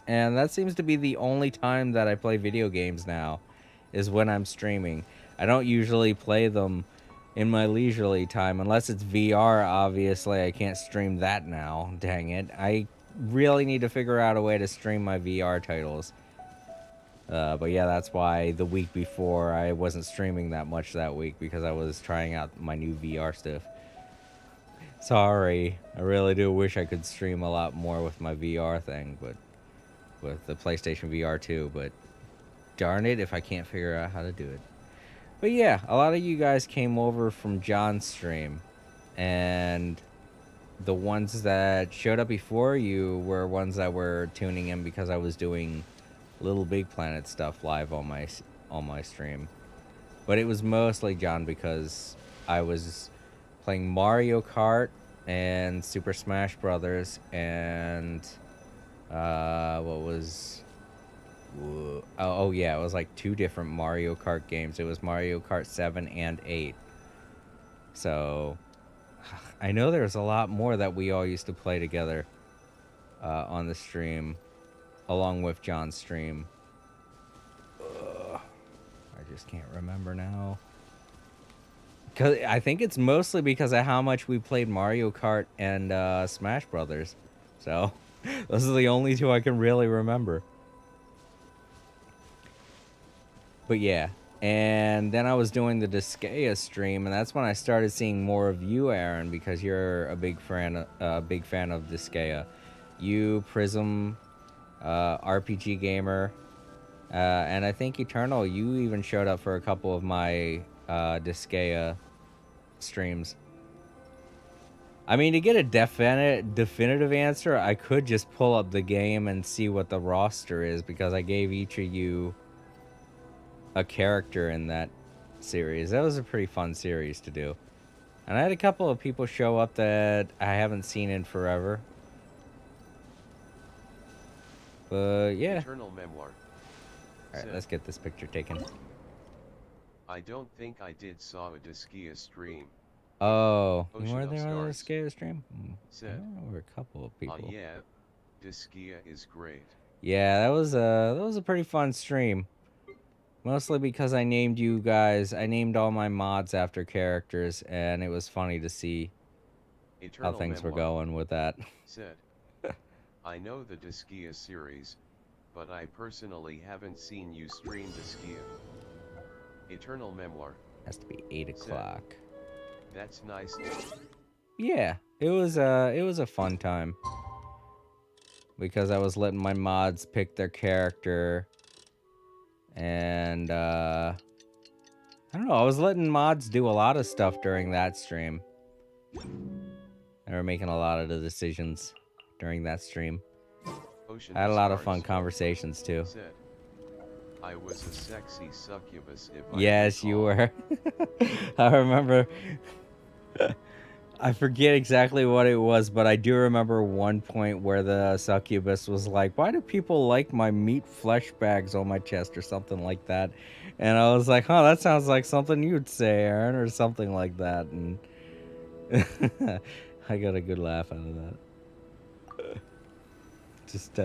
[SPEAKER 1] And that seems to be the only time that I play video games now, is when I'm streaming. I don't usually play them in my leisurely time, unless it's VR, obviously. I can't stream that now, dang it. I really need to figure out a way to stream my VR titles. But yeah, that's why the week before I wasn't streaming that much that week, because I was trying out my new VR stuff. Sorry, I really do wish I could stream a lot more with my VR thing, but with the PlayStation VR 2, but darn it if I can't figure out how to do it. But yeah, a lot of you guys came over from John's stream, and the ones that showed up before you were ones that were tuning in because I was doing Little Big Planet stuff live on my stream. But it was mostly John because I was playing Mario Kart and Super Smash Brothers and oh yeah, it was like 2 different Mario Kart games. It was Mario Kart 7 and 8. So I know there's a lot more that we all used to play together on the stream, along with John's stream. I just can't remember now. Cause I think it's mostly because of how much we played Mario Kart and Smash Brothers. So those are the only 2 I can really remember. But yeah, and then I was doing the Disgaea stream, and that's when I started seeing more of you, Aaron, because you're a big fan of Disgaea. You, Prism, RPG Gamer, and I think Eternal, you even showed up for a couple of my Disgaea streams. I mean, to get a definitive answer, I could just pull up the game and see what the roster is, because I gave each of you a character in that series. That was a pretty fun series to do. And I had a couple of people show up that I haven't seen in forever. But yeah.
[SPEAKER 2] Eternal Memoir.
[SPEAKER 1] Alright, let's get this picture taken.
[SPEAKER 2] I don't think I did saw a Disgaea stream.
[SPEAKER 1] Oh, you
[SPEAKER 2] Ocean
[SPEAKER 1] were
[SPEAKER 2] of
[SPEAKER 1] there on the
[SPEAKER 2] Stars
[SPEAKER 1] Disgaea stream?
[SPEAKER 2] said,
[SPEAKER 1] there were a couple of people.
[SPEAKER 2] yeah, Disgaea is great.
[SPEAKER 1] Yeah, that was a pretty fun stream. Mostly because I named you guys, I named all my mods after characters, and it was funny to see
[SPEAKER 2] Eternal
[SPEAKER 1] how things were
[SPEAKER 2] Memoir
[SPEAKER 1] going with that.
[SPEAKER 2] Said, I know the Disgaea series, but I personally haven't seen you stream Disgaea. Eternal Memoir.
[SPEAKER 1] Has to be 8 o'clock.
[SPEAKER 2] That's nice.
[SPEAKER 1] Yeah, it was a fun time because I was letting my mods pick their character, and I don't know, I was letting mods do a lot of stuff during that stream. They were making a lot of the decisions during that stream.
[SPEAKER 2] Ocean
[SPEAKER 1] I had a lot of
[SPEAKER 2] Stars
[SPEAKER 1] fun conversations too.
[SPEAKER 2] said, I was a sexy succubus if
[SPEAKER 1] Yes,
[SPEAKER 2] I
[SPEAKER 1] you
[SPEAKER 2] recall.
[SPEAKER 1] were. I remember. I forget exactly what it was, but I do remember one point where the succubus was like, "Why do people like my meat flesh bags on my chest?" or something like that. And I was like, "Huh, that sounds like something you'd say, Aaron," or something like that. And I got a good laugh out of that. Just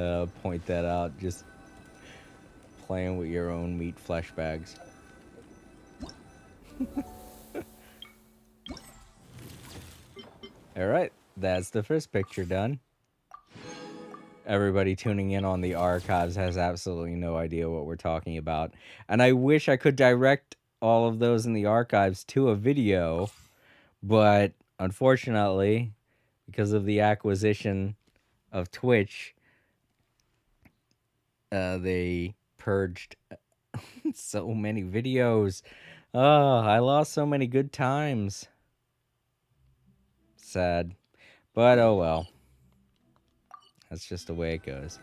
[SPEAKER 1] point that out. Just playing with your own meat flesh bags. All right, that's the first picture done. Everybody tuning in on the archives has absolutely no idea what we're talking about. And I wish I could direct all of those in the archives to a video, but unfortunately, because of the acquisition of Twitch, they purged so many videos. Oh, I lost so many good times. Sad. But oh well. That's just the way it goes.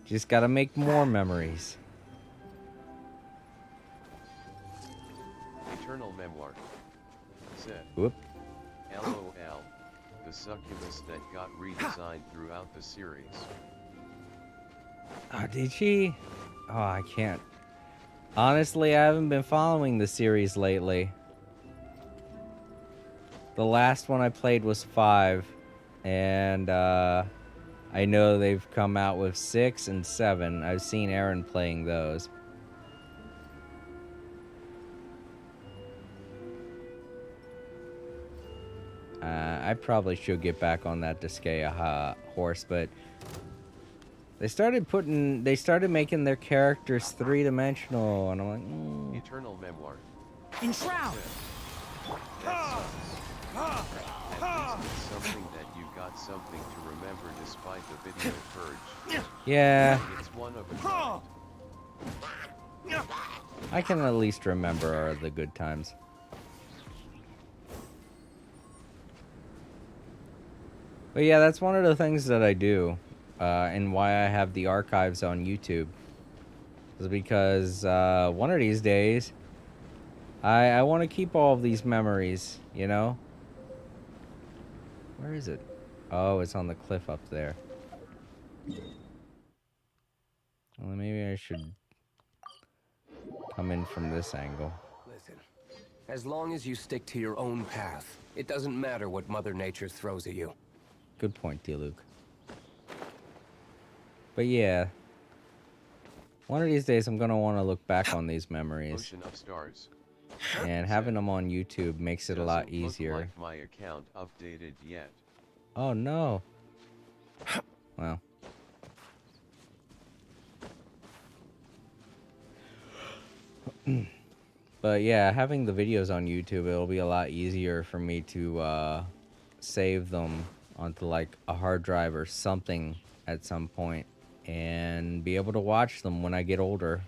[SPEAKER 1] Just gotta make more memories.
[SPEAKER 2] Eternal Memoir said,
[SPEAKER 1] Whoop.
[SPEAKER 2] LOL, the succubus that got redesigned throughout the series.
[SPEAKER 1] Oh, did she? Oh, I can't. Honestly, I haven't been following the series lately. The last one I played was 5. And, I know they've come out with 6 and 7. I've seen Aaron playing those. I probably should get back on that Disgaea horse, but they started making their characters 3-dimensional, and I'm like,
[SPEAKER 2] Eternal Memoir.
[SPEAKER 18] Enshroud!
[SPEAKER 2] At least it's something that you got something to remember despite the video purge.
[SPEAKER 1] Yeah.
[SPEAKER 2] It's one of a kind.
[SPEAKER 1] I can at least remember the good times. But yeah, that's one of the things that I do, and why I have the archives on YouTube. Is because one of these days, I want to keep all of these memories, you know? Where is it? Oh, it's on the cliff up there. Well, maybe I should come in from this angle.
[SPEAKER 20] Listen, as long as you stick to your own path, it doesn't matter what Mother Nature throws at you.
[SPEAKER 1] Good point, D-Luke. But yeah, one of these days I'm gonna want to look back on these memories.
[SPEAKER 2] Ocean of Stars.
[SPEAKER 1] And having them on YouTube makes it a lot easier.
[SPEAKER 2] Doesn't look like my account updated yet.
[SPEAKER 1] Oh no. Well. But yeah, having the videos on YouTube, it'll be a lot easier for me to save them onto like a hard drive or something at some point and be able to watch them when I get older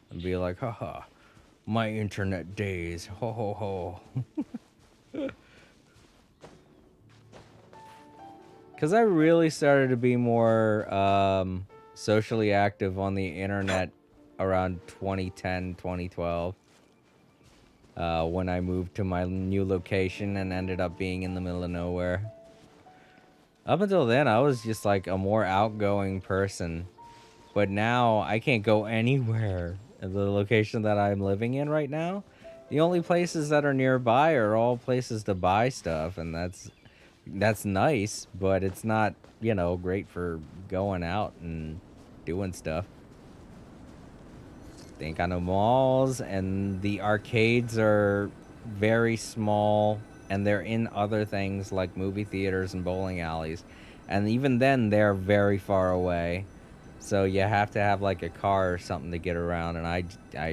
[SPEAKER 1] and be like, haha, my internet days, ho ho ho. Because I really started to be more socially active on the internet around 2010, 2012. When I moved to my new location and ended up being in the middle of nowhere. Up until then, I was just like a more outgoing person. But now I can't go anywhere in the location that I'm living in right now. The only places that are nearby are all places to buy stuff, and that's nice, but it's not, you know, great for going out and doing stuff. They ain't got no malls, and the arcades are very small, and they're in other things like movie theaters and bowling alleys. And even then, they're very far away. So you have to have like a car or something to get around, and I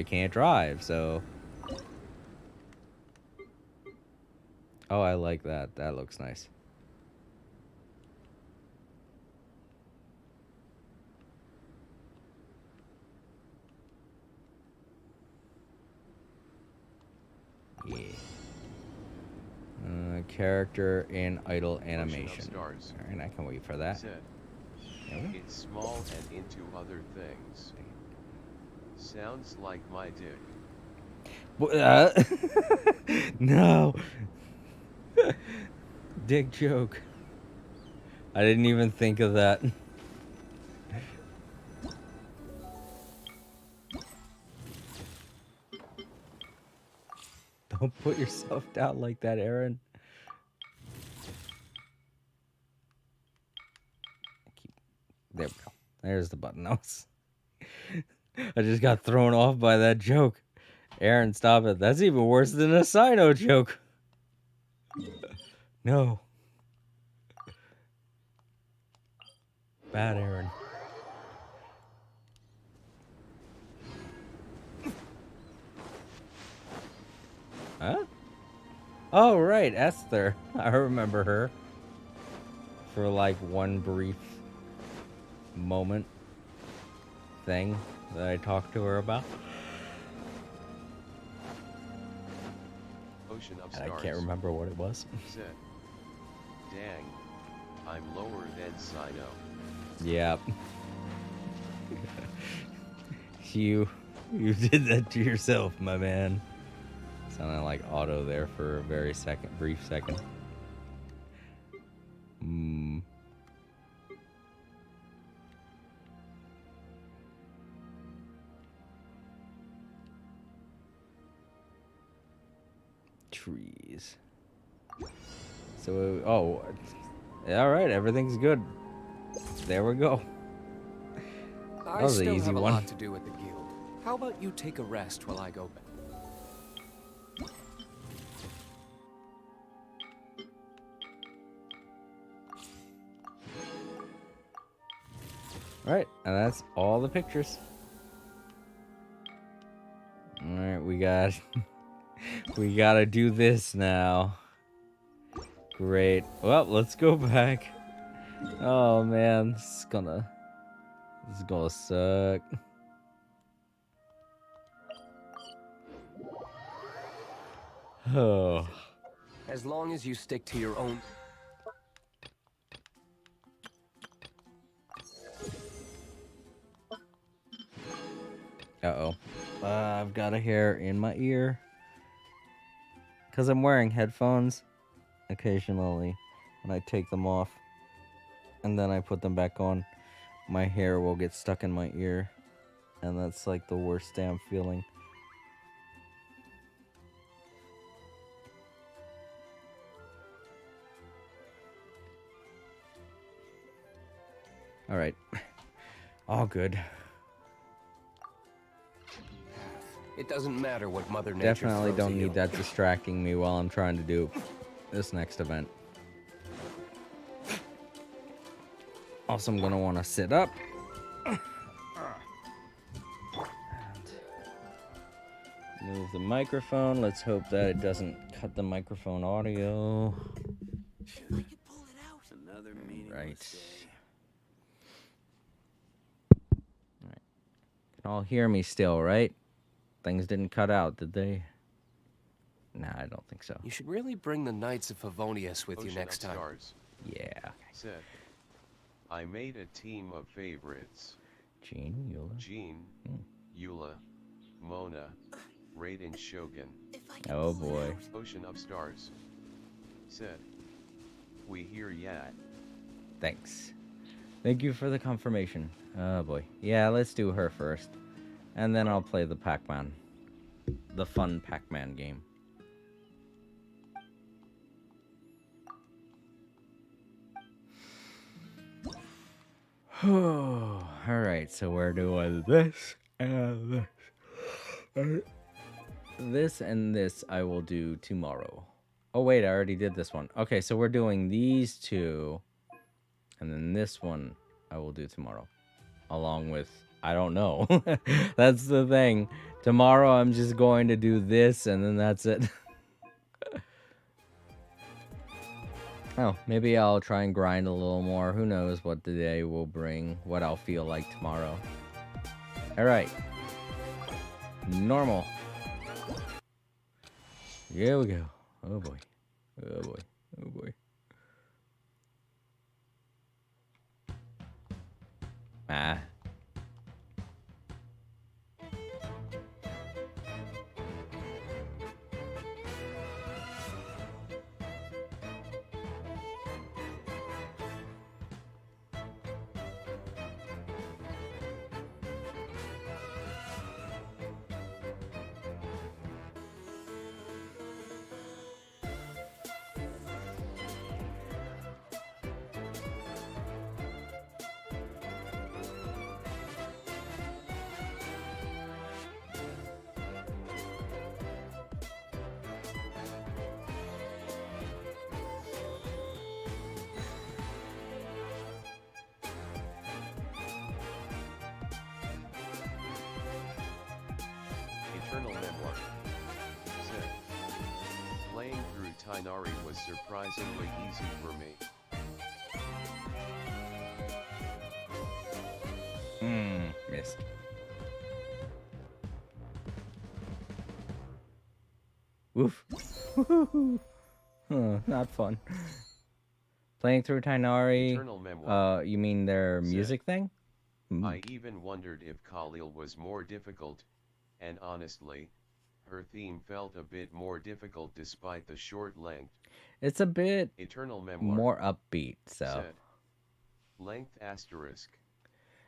[SPEAKER 1] can't drive, so Oh, I like that. That looks nice. Yeah. Character in idle animation. Alright, I can wait for that.
[SPEAKER 2] It's small and into other things. Sounds like my dick.
[SPEAKER 1] No. Dick joke. I didn't even think of that. Don't put yourself down like that, Aaron. There we go. There's the button. I just got thrown off by that joke. Aaron, stop it. That's even worse than a Sino joke. No. Bad, Aaron. Huh? Oh, right, Esther. I remember her. For like one brief moment thing that I talked to her about.
[SPEAKER 2] Ocean of
[SPEAKER 1] And I
[SPEAKER 2] Stars.
[SPEAKER 1] can't remember what it was.
[SPEAKER 2] Said, dang, I'm lower than Sino.
[SPEAKER 1] Yep. You did that to yourself, my man. Sounded like Otto there for a very brief second. Trees. So, oh, all right, everything's good. There we go. That was an easy
[SPEAKER 20] have a
[SPEAKER 1] one.
[SPEAKER 20] lot to do with the guild. How about you take a rest while I go back?
[SPEAKER 1] All right, and that's all the pictures. All right, we gotta do this now. Great. Well, let's go back. Oh man, this is gonna suck. Oh.
[SPEAKER 20] As long as you stick to your own...
[SPEAKER 1] Uh-oh. I've got a hair in my ear. Because I'm wearing headphones occasionally. When I take them off and then I put them back on, my hair will get stuck in my ear. And that's like the worst damn feeling. Alright. All good.
[SPEAKER 20] It doesn't matter what Mother Nature
[SPEAKER 1] Definitely
[SPEAKER 20] throws
[SPEAKER 1] don't
[SPEAKER 20] at you.
[SPEAKER 1] need that distracting me while I'm trying to do this next event. Also, I'm going to want to sit up. And move the microphone. Let's hope that it doesn't cut the microphone audio. Right. Alright. Can all hear me still, right? Things didn't cut out, did they? Nah, I don't think so.
[SPEAKER 20] You should really bring the Knights of Favonius with you next time.
[SPEAKER 2] Stars.
[SPEAKER 1] Yeah.
[SPEAKER 2] Said, I made a team of favorites.
[SPEAKER 1] Jean,
[SPEAKER 2] Eula, Mona, Raiden Shogun.
[SPEAKER 1] Oh boy.
[SPEAKER 2] Ocean of Stars. Said, we hear yet.
[SPEAKER 1] Thanks. Thank you for the confirmation. Oh boy. Yeah, let's do her first. And then I'll play the Pac-Man. The fun Pac-Man game. Alright, so we're doing this and this. This and this I will do tomorrow. Oh wait, I already did this one. Okay, so we're doing these two. And then this one I will do tomorrow. Along with, I don't know. That's the thing. Tomorrow I'm just going to do this and then that's it. Oh, maybe I'll try and grind a little more. Who knows what the day will bring, what I'll feel like tomorrow. Alright. Normal. Here we go. Oh boy. Oh boy. Oh boy. Ah.
[SPEAKER 2] Eternal Memoir. Said. Playing through Tainari was surprisingly easy for me.
[SPEAKER 1] Missed. Woof. Not fun. Playing through Tainari.
[SPEAKER 2] Eternal Memoir.
[SPEAKER 1] You mean their music thing?
[SPEAKER 2] I even wondered if Khalil was more difficult, and honestly, her theme felt a bit more difficult despite the short length.
[SPEAKER 1] It's a bit
[SPEAKER 2] Eternal Memoir.
[SPEAKER 1] more upbeat, so.
[SPEAKER 2] Said. Length asterisk.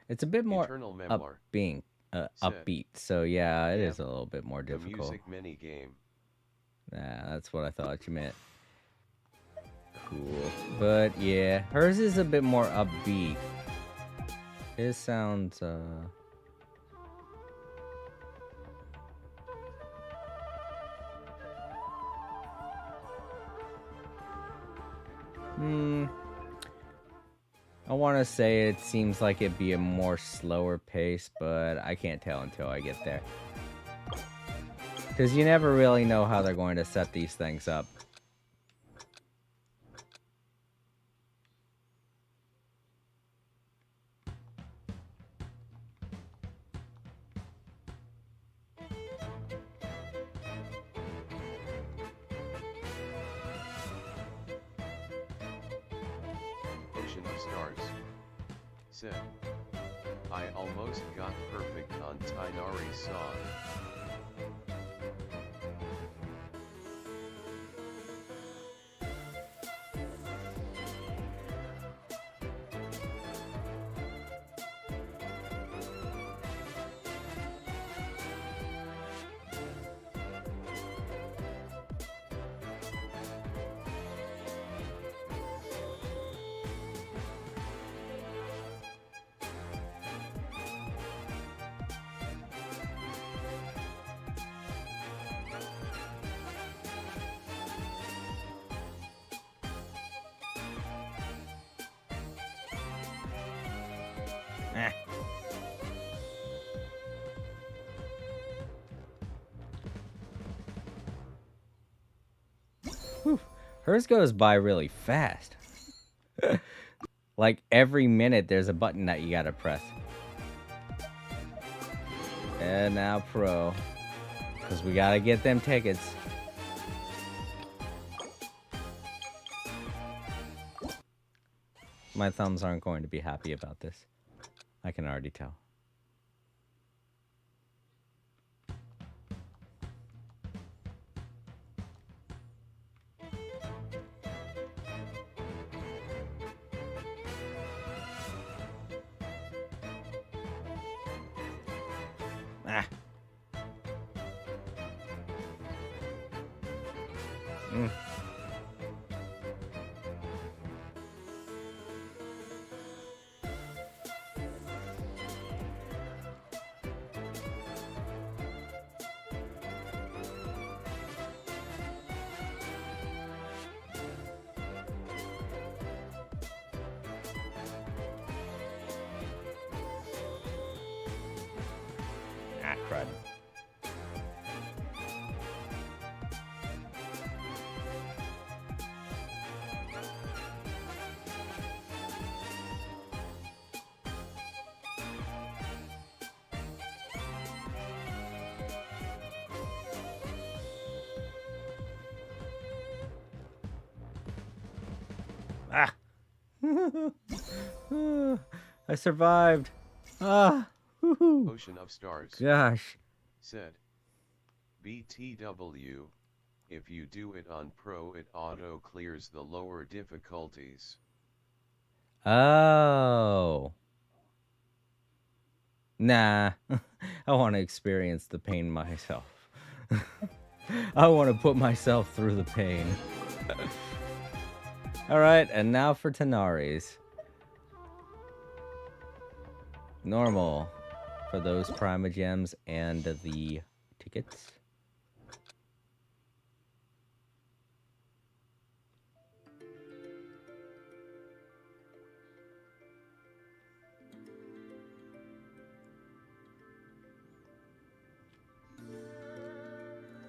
[SPEAKER 1] It's a bit more
[SPEAKER 2] Eternal Memoir.
[SPEAKER 1] upbeat, so yeah, it is a little bit more
[SPEAKER 2] The
[SPEAKER 1] difficult.
[SPEAKER 2] music mini game.
[SPEAKER 1] Nah, that's what I thought you meant. Cool. But yeah, hers is a bit more upbeat. His sounds, I want to say it seems like it'd be a more slower pace, but I can't tell until I get there. Because you never really know how they're going to set these things up.
[SPEAKER 2] Ocean of Stars. Said. I almost got perfect on Tainari's song.
[SPEAKER 1] Hers goes by really fast. Like every minute there's a button that you gotta press. And now pro. Because we gotta get them tickets. My thumbs aren't going to be happy about this. I can already tell. Ah. Ah, crud. I survived. Ah. Woohoo.
[SPEAKER 2] Ocean of Stars.
[SPEAKER 1] Gosh.
[SPEAKER 2] Said. BTW. If you do it on Pro, it auto clears the lower difficulties.
[SPEAKER 1] Oh. Nah. I want to experience the pain myself. I want to put myself through the pain. Alright, and now for Tanari's. Normal for those Primogems and the tickets.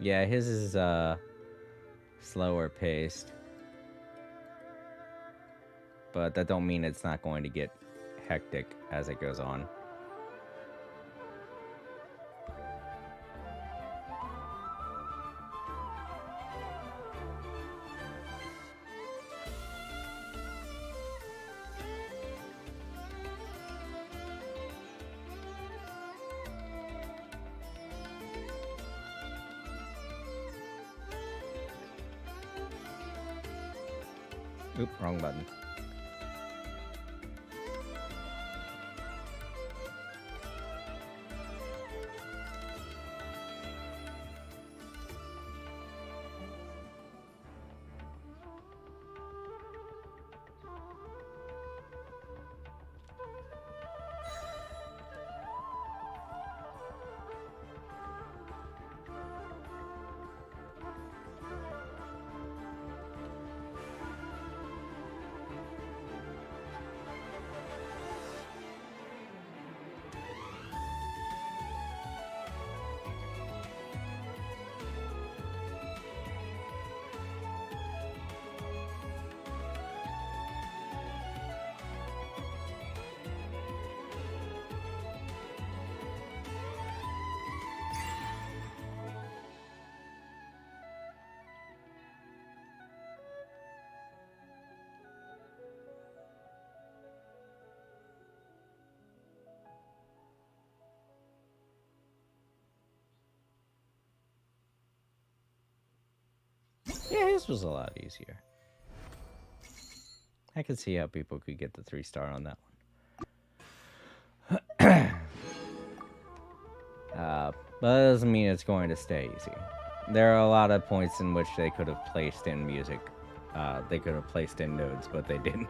[SPEAKER 1] Yeah, his is slower paced. But that don't mean it's not going to get hectic as it goes on. Oop, wrong button. Yeah, this was a lot easier. I can see how people could get the 3-star on that one. But that doesn't mean it's going to stay easy. There are a lot of points in which they could have placed in music. They could have placed in nodes, but they didn't.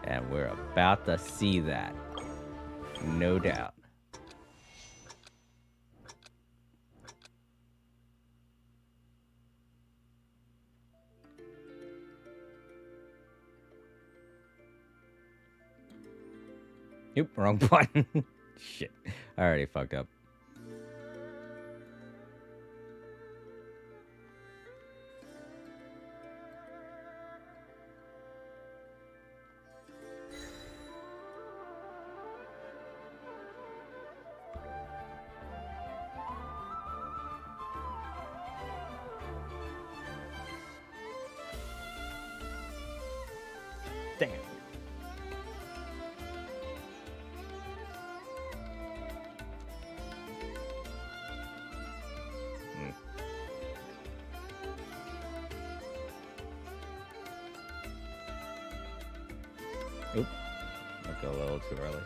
[SPEAKER 1] And we're about to see that. No doubt. Oop, wrong button. Shit. I already fucked up. Dang it. Oop. I'll go a little too early.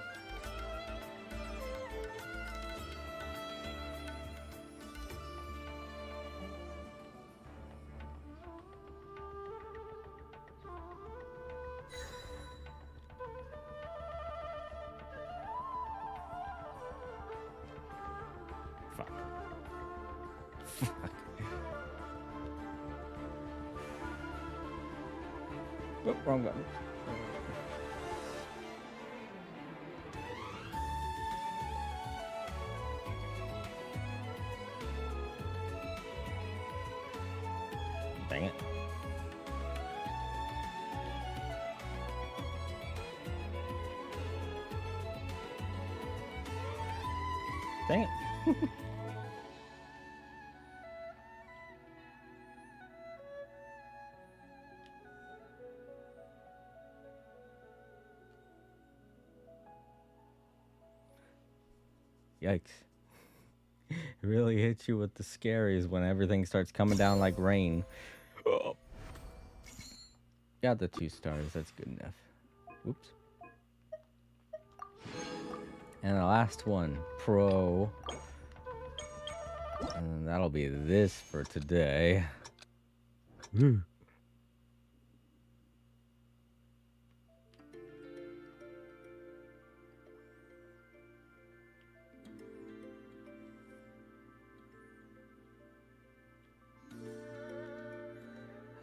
[SPEAKER 1] Fuck. Fuck. Oop, wrong button. Dang it. Dang it. Yikes. It really hits you with the scaries when everything starts coming down like rain. Oh. Got the 2 stars. That's good enough. Oops. And the last one, Pro. And that'll be this for today. Woo.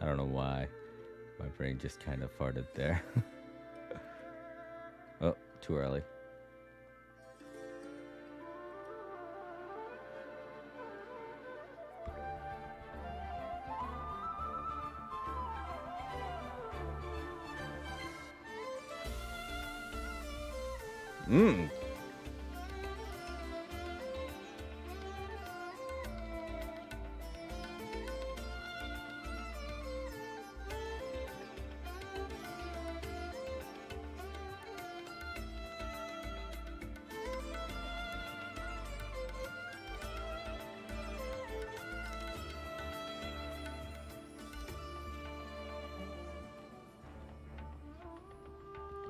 [SPEAKER 1] I don't know why. My brain just kind of farted there. Oh, too early. Mmm.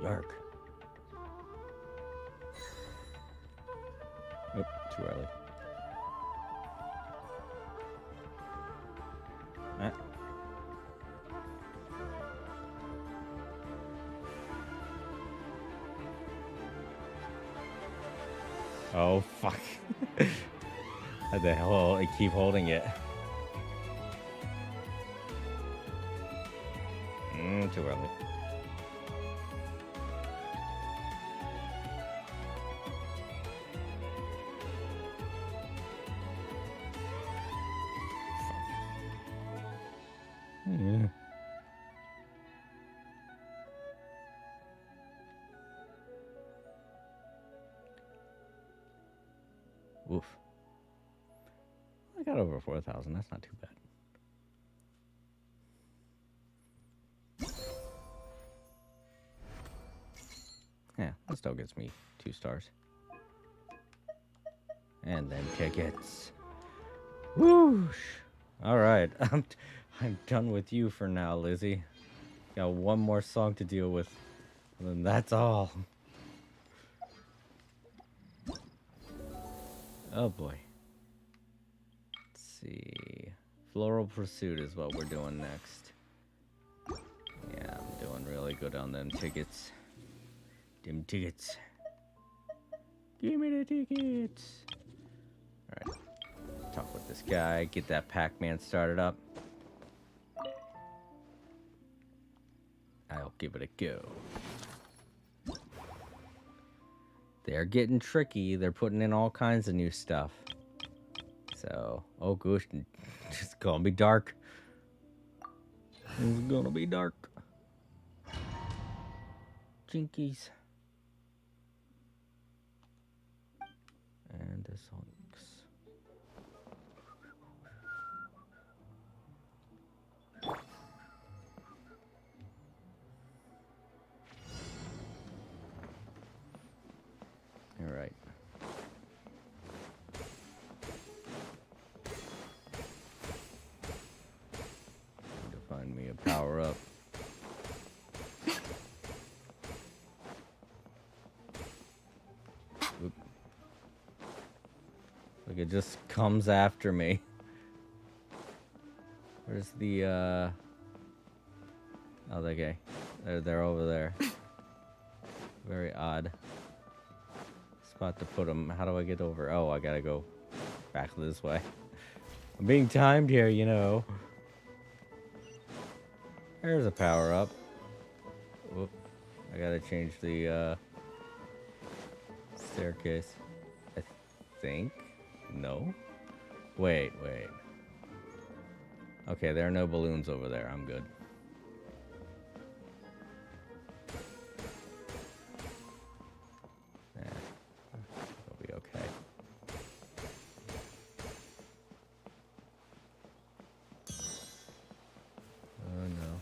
[SPEAKER 1] Yark. Oh, too early. Ah. Oh, fuck. How the hell I keep holding it? Too early. Yeah. Oof. I got over 4,000. That's not too bad. Yeah, that still gets me 2 stars. And then tickets. Whoosh. All right. I'm done with you for now, Lizzie. Got one more song to deal with. And then that's all. Oh boy. Let's see. Floral Pursuit is what we're doing next. Yeah, I'm doing really good on them tickets. Them tickets. Give me the tickets. Alright. Talk with this guy. Get that Pac-Man started up. I'll give it a go. They're getting tricky. They're putting in all kinds of new stuff. So, oh gosh, it's gonna be dark. It's gonna be dark. Jinkies. And the Sonics. All right. Need to find me a power up. Oop. Like it just comes after me. Where's the oh, okay. They're over there. Very odd spot to put them. How do I get over? Oh, I gotta go back this way. I'm being timed here, you know. There's a power up. Whoop. I gotta change the staircase. I think. No. Wait. Okay, there are no balloons over there. I'm good. Yeah, it'll be okay. Oh no.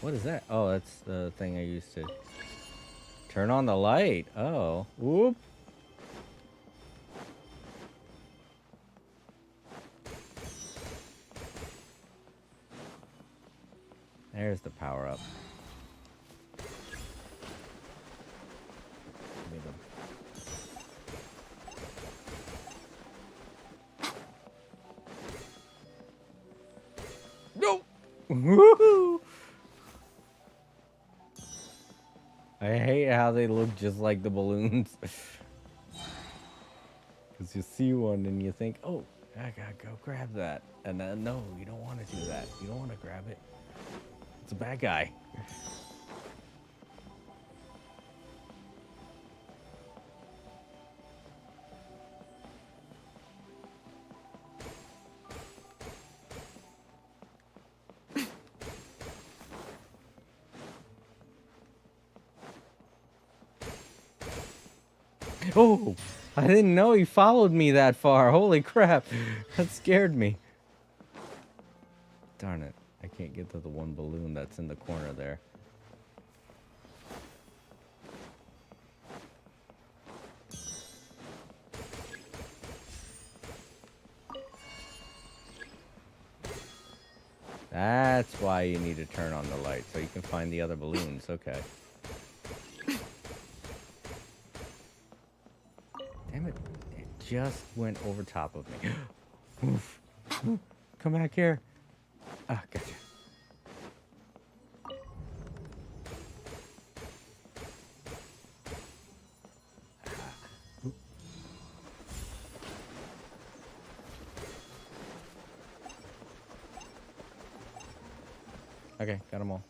[SPEAKER 1] What is that? Oh, that's the thing I used to Turn on the light. Oh. Whoop. There's the power up. No. Woohoo! I hate how they look just like the balloons. Because you see one and you think, oh, I gotta go grab that. And then, no, you don't want to do that. You don't want to grab it. It's a bad guy. Oh, I didn't know he followed me that far. Holy crap. That scared me. Darn it. I can't get to the one balloon that's in the corner there. That's why you need to turn on the light, so you can find the other balloons. Okay. Damn it. It just went over top of me. Oof. Oof. Come back here. Ah, gotcha. Okay, got them all.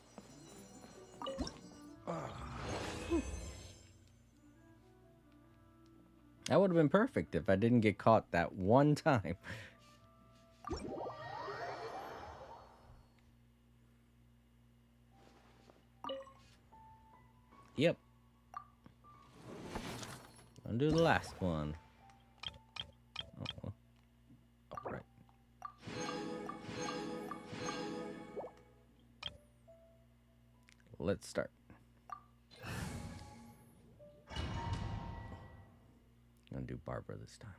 [SPEAKER 1] That would have been perfect if I didn't get caught that one time. Yep. Undo the last one. Oh, all right. Let's start. I'm gonna do Barbara this time.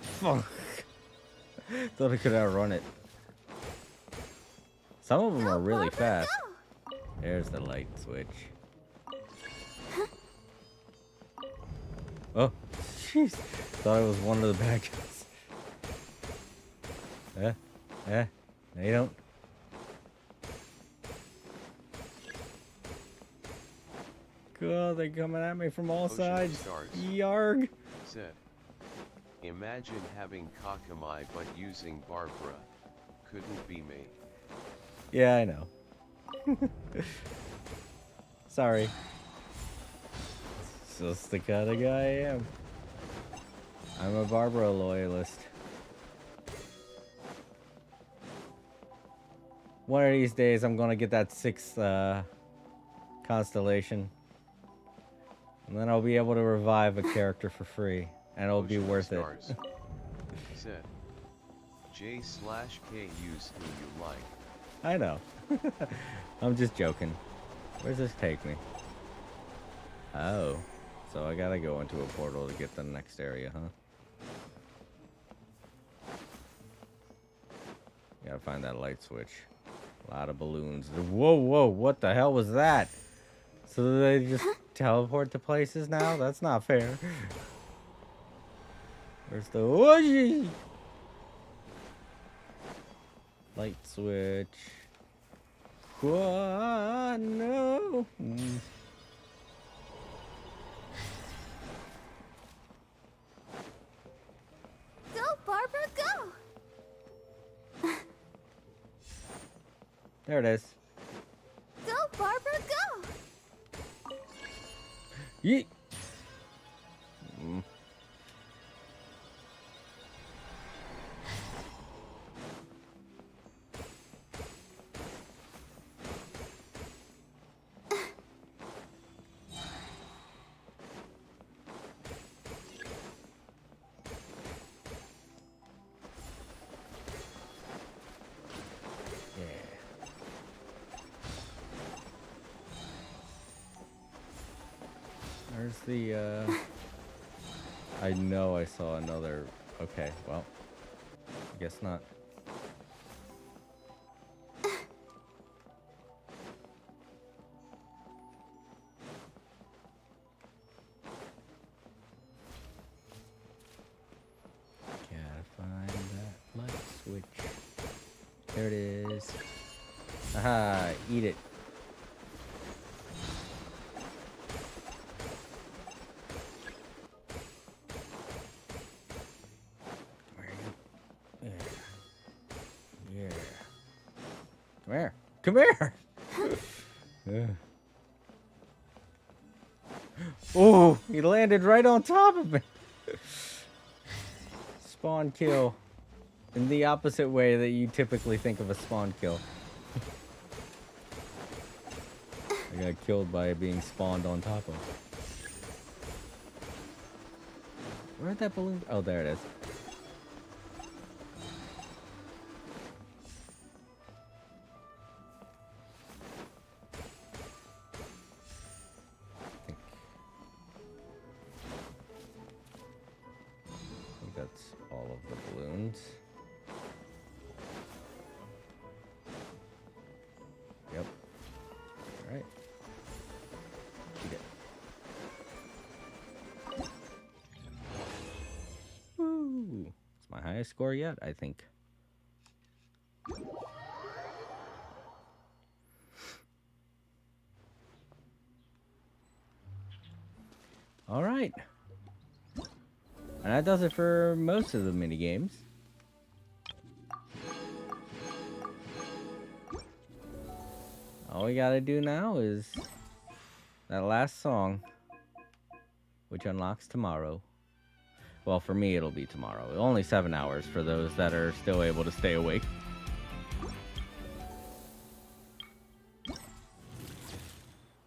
[SPEAKER 1] Fuck. Thought I could outrun it. Some of them are really fast. There's the light switch. Oh, jeez. Thought it was one of the bad guys. No, you don't. God, they're coming at me from all sides. Yarg.
[SPEAKER 2] Said. Imagine having Kakamai but using Barbara. Couldn't be me.
[SPEAKER 1] Yeah, I know. Sorry. It's just the kind of guy I am. I'm a Barbara loyalist. One of these days, I'm gonna get that 6th constellation. And then I'll be able to revive a character for free. And it'll be worth it.
[SPEAKER 2] Said. J/K use who you like.
[SPEAKER 1] I know. I'm just joking. Where's this take me? Oh. So I gotta go into a portal to get to the next area, huh? Gotta find that light switch. A lot of balloons. Whoa, whoa, what the hell was that? So they just teleport to places now? That's not fair. Where's the whooshy? Light switch. Whoa, no.
[SPEAKER 6] Go, Barbara, go!
[SPEAKER 1] There it is.
[SPEAKER 6] Go, Barbara, go!
[SPEAKER 1] Yeet. Where's the, I know I saw another... Okay, well, I guess not. Gotta find that light switch. There it is. Aha, eat it. Come here. Come here. Yeah. Oh, he landed right on top of me. Spawn kill. In the opposite way that you typically think of a spawn kill. I got killed by being spawned on top of. Where'd that balloon? Oh, there it is. I think that's all of the balloons. Yep. All right. Eat it. Woo! It's my highest score yet, I think. All right. And that does it for most of the mini games. All we gotta do now is that last song, which unlocks tomorrow. Well, for me, it'll be tomorrow. Only 7 hours for those that are still able to stay awake.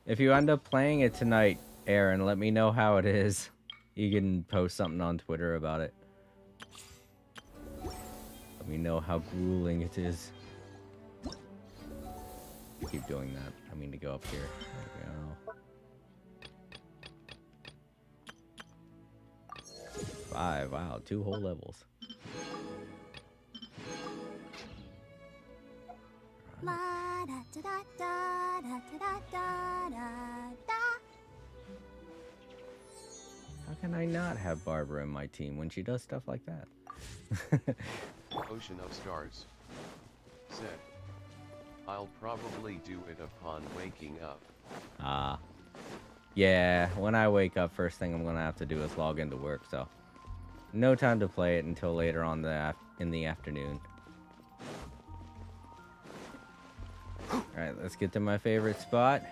[SPEAKER 1] If you end up playing it tonight, Aaron, let me know how it is. You can post something on Twitter about it. Let me know how grueling it is. Keep doing that. I mean to go up here. There we go. 5. Wow, 2 whole levels.
[SPEAKER 7] La da da da da da da da da da.
[SPEAKER 1] How can I not have Barbara in my team when she does stuff like that?
[SPEAKER 2] Ocean of Stars said, I'll probably do it upon waking up.
[SPEAKER 1] Ah. Yeah, when I wake up, first thing I'm going to have to do is log into work, so... No time to play it until later on in the afternoon. Alright, let's get to my favorite spot.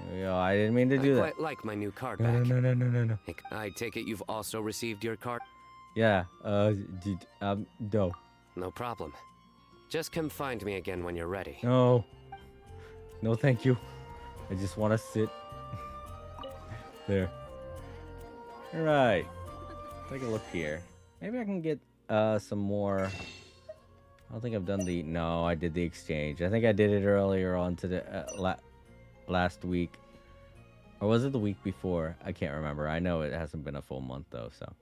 [SPEAKER 1] There we go. I didn't mean to do that.
[SPEAKER 19] I quite like my new card
[SPEAKER 1] No,
[SPEAKER 19] back.
[SPEAKER 1] no.
[SPEAKER 19] I take it you've also received your card?
[SPEAKER 1] Yeah, no.
[SPEAKER 19] No problem. Just come find me again when you're ready.
[SPEAKER 1] No. No, thank you. I just want to sit. There. Alright. Take a look here. Maybe I can get some more... I don't think I've done the... No, I did the exchange. I think I did it earlier on today, last week. Or was it the week before? I can't remember. I know it hasn't been a full month, though, so...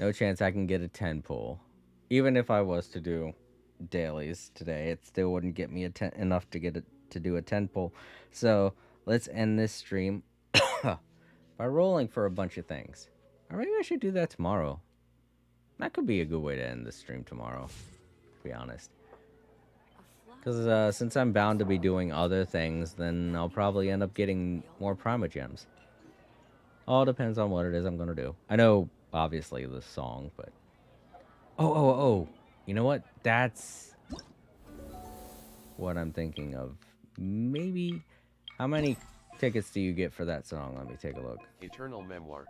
[SPEAKER 1] No chance I can get a 10 pull. Even if I was to do dailies today, it still wouldn't get me enough to get it to do a 10 pull. So, let's end this stream by rolling for a bunch of things. Or maybe I should do that tomorrow. That could be a good way to end the stream tomorrow, to be honest. Because since I'm bound to be doing other things, then I'll probably end up getting more Primogems. All depends on what it is I'm going to do. I know, obviously, the song, but... Oh. You know what? That's what I'm thinking of. Maybe... How many tickets do you get for that song? Let me take a look.
[SPEAKER 2] Eternal Memoir.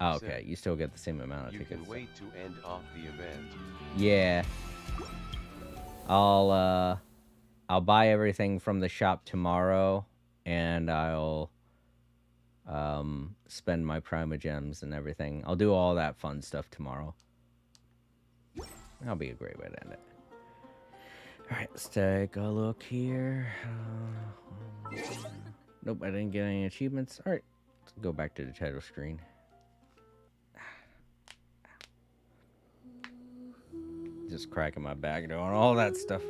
[SPEAKER 1] Oh, okay. You still get the same amount of
[SPEAKER 2] You
[SPEAKER 1] tickets.
[SPEAKER 2] can wait to end off the event.
[SPEAKER 1] Yeah. I'll buy everything from the shop tomorrow, and I'll spend my Primogems and everything. I'll do all that fun stuff tomorrow. That'll be a great way to end it. Alright, let's take a look here. Nope, I didn't get any achievements. Alright, let's go back to the title screen. Just cracking my back doing all that stuff.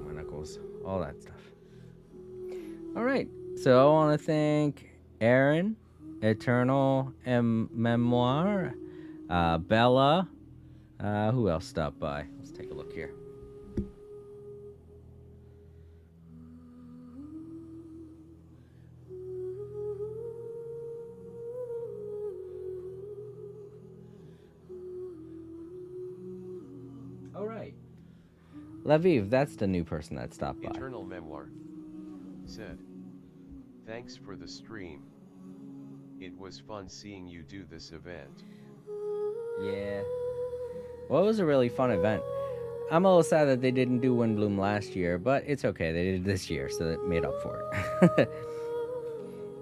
[SPEAKER 1] My knuckles, all that stuff. Alright, so I want to thank Aaron, Eternal Memoir, Bella. Who else stopped by? Let's take a look here. All right. Laviv, that's the new person that stopped by.
[SPEAKER 2] Eternal Memoir said, "Thanks for the stream. It was fun seeing you do this event."
[SPEAKER 1] Yeah. Well, it was a really fun event. I'm a little sad that they didn't do Windblume last year, but it's okay. They did it this year, so that made up for it.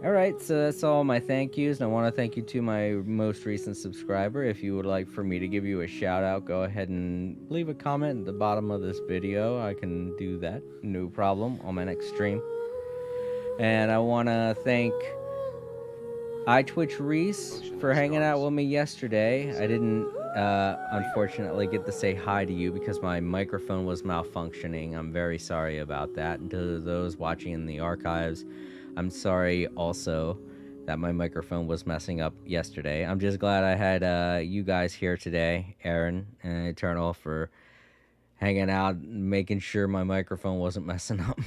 [SPEAKER 1] Alright, so that's all my thank yous, and I want to thank you to my most recent subscriber. If you would like for me to give you a shout out, go ahead and leave a comment at the bottom of this video. I can do that, no problem, on my next stream. And I want to thank iTwitch Reese for hanging out with me yesterday. I didn't unfortunately get to say hi to you because my microphone was malfunctioning. I'm very sorry about that. And to those watching in the archives, I'm sorry also that my microphone was messing up yesterday. I'm just glad I had you guys here today, Aaron and Eternal, for hanging out and making sure my microphone wasn't messing up.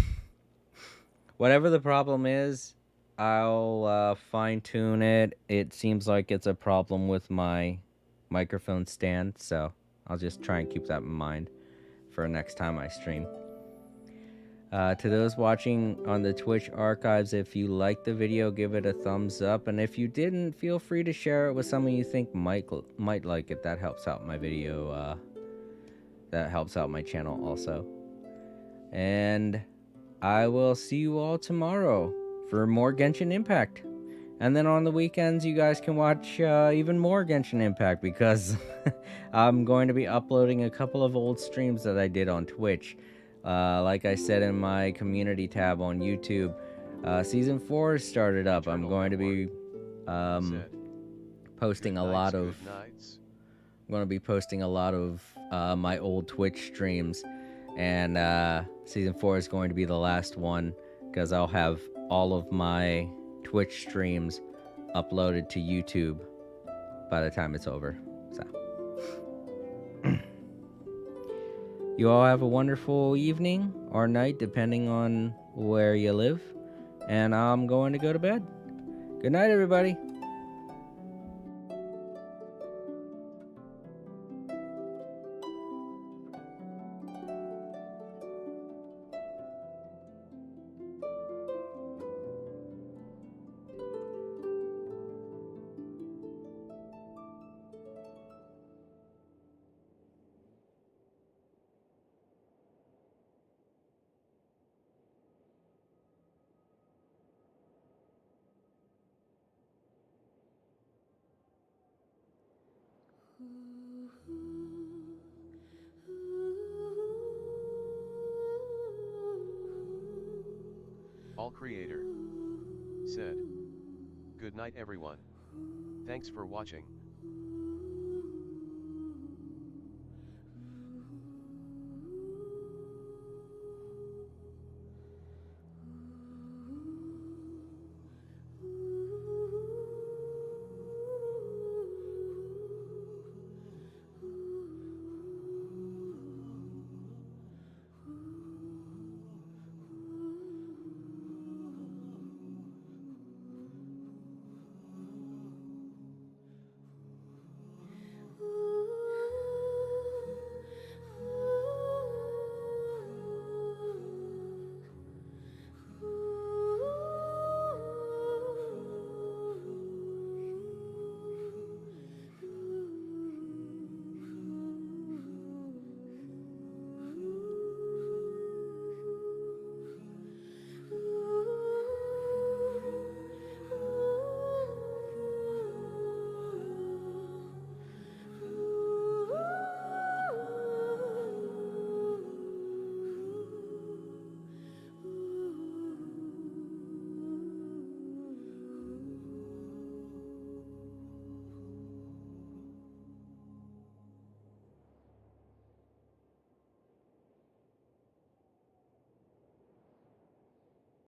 [SPEAKER 1] Whatever the problem is, I'll fine-tune it. It seems like it's a problem with my microphone stand, so I'll just try and keep that in mind for next time I stream. To those watching on the Twitch archives, if you liked the video, give it a thumbs up, and if you didn't, feel free to share it with someone you think might like it. That helps out my video. That helps out my channel also. And I will see you all tomorrow for more Genshin Impact. And then on the weekends, you guys can watch even more Genshin Impact because I'm going to be uploading a couple of old streams that I did on Twitch. Like I said in my community tab on YouTube, Season 4 started up. I'm going to be posting a lot of... I'm going to be posting a lot of my old Twitch streams. And Season 4 is going to be the last one because I'll have all of my Twitch streams uploaded to YouTube by the time it's over. So you all have a wonderful evening or night depending on where you live, and I'm going to go to bed. Good night, everybody.
[SPEAKER 2] All Creator said, "Good night everyone. Thanks for watching."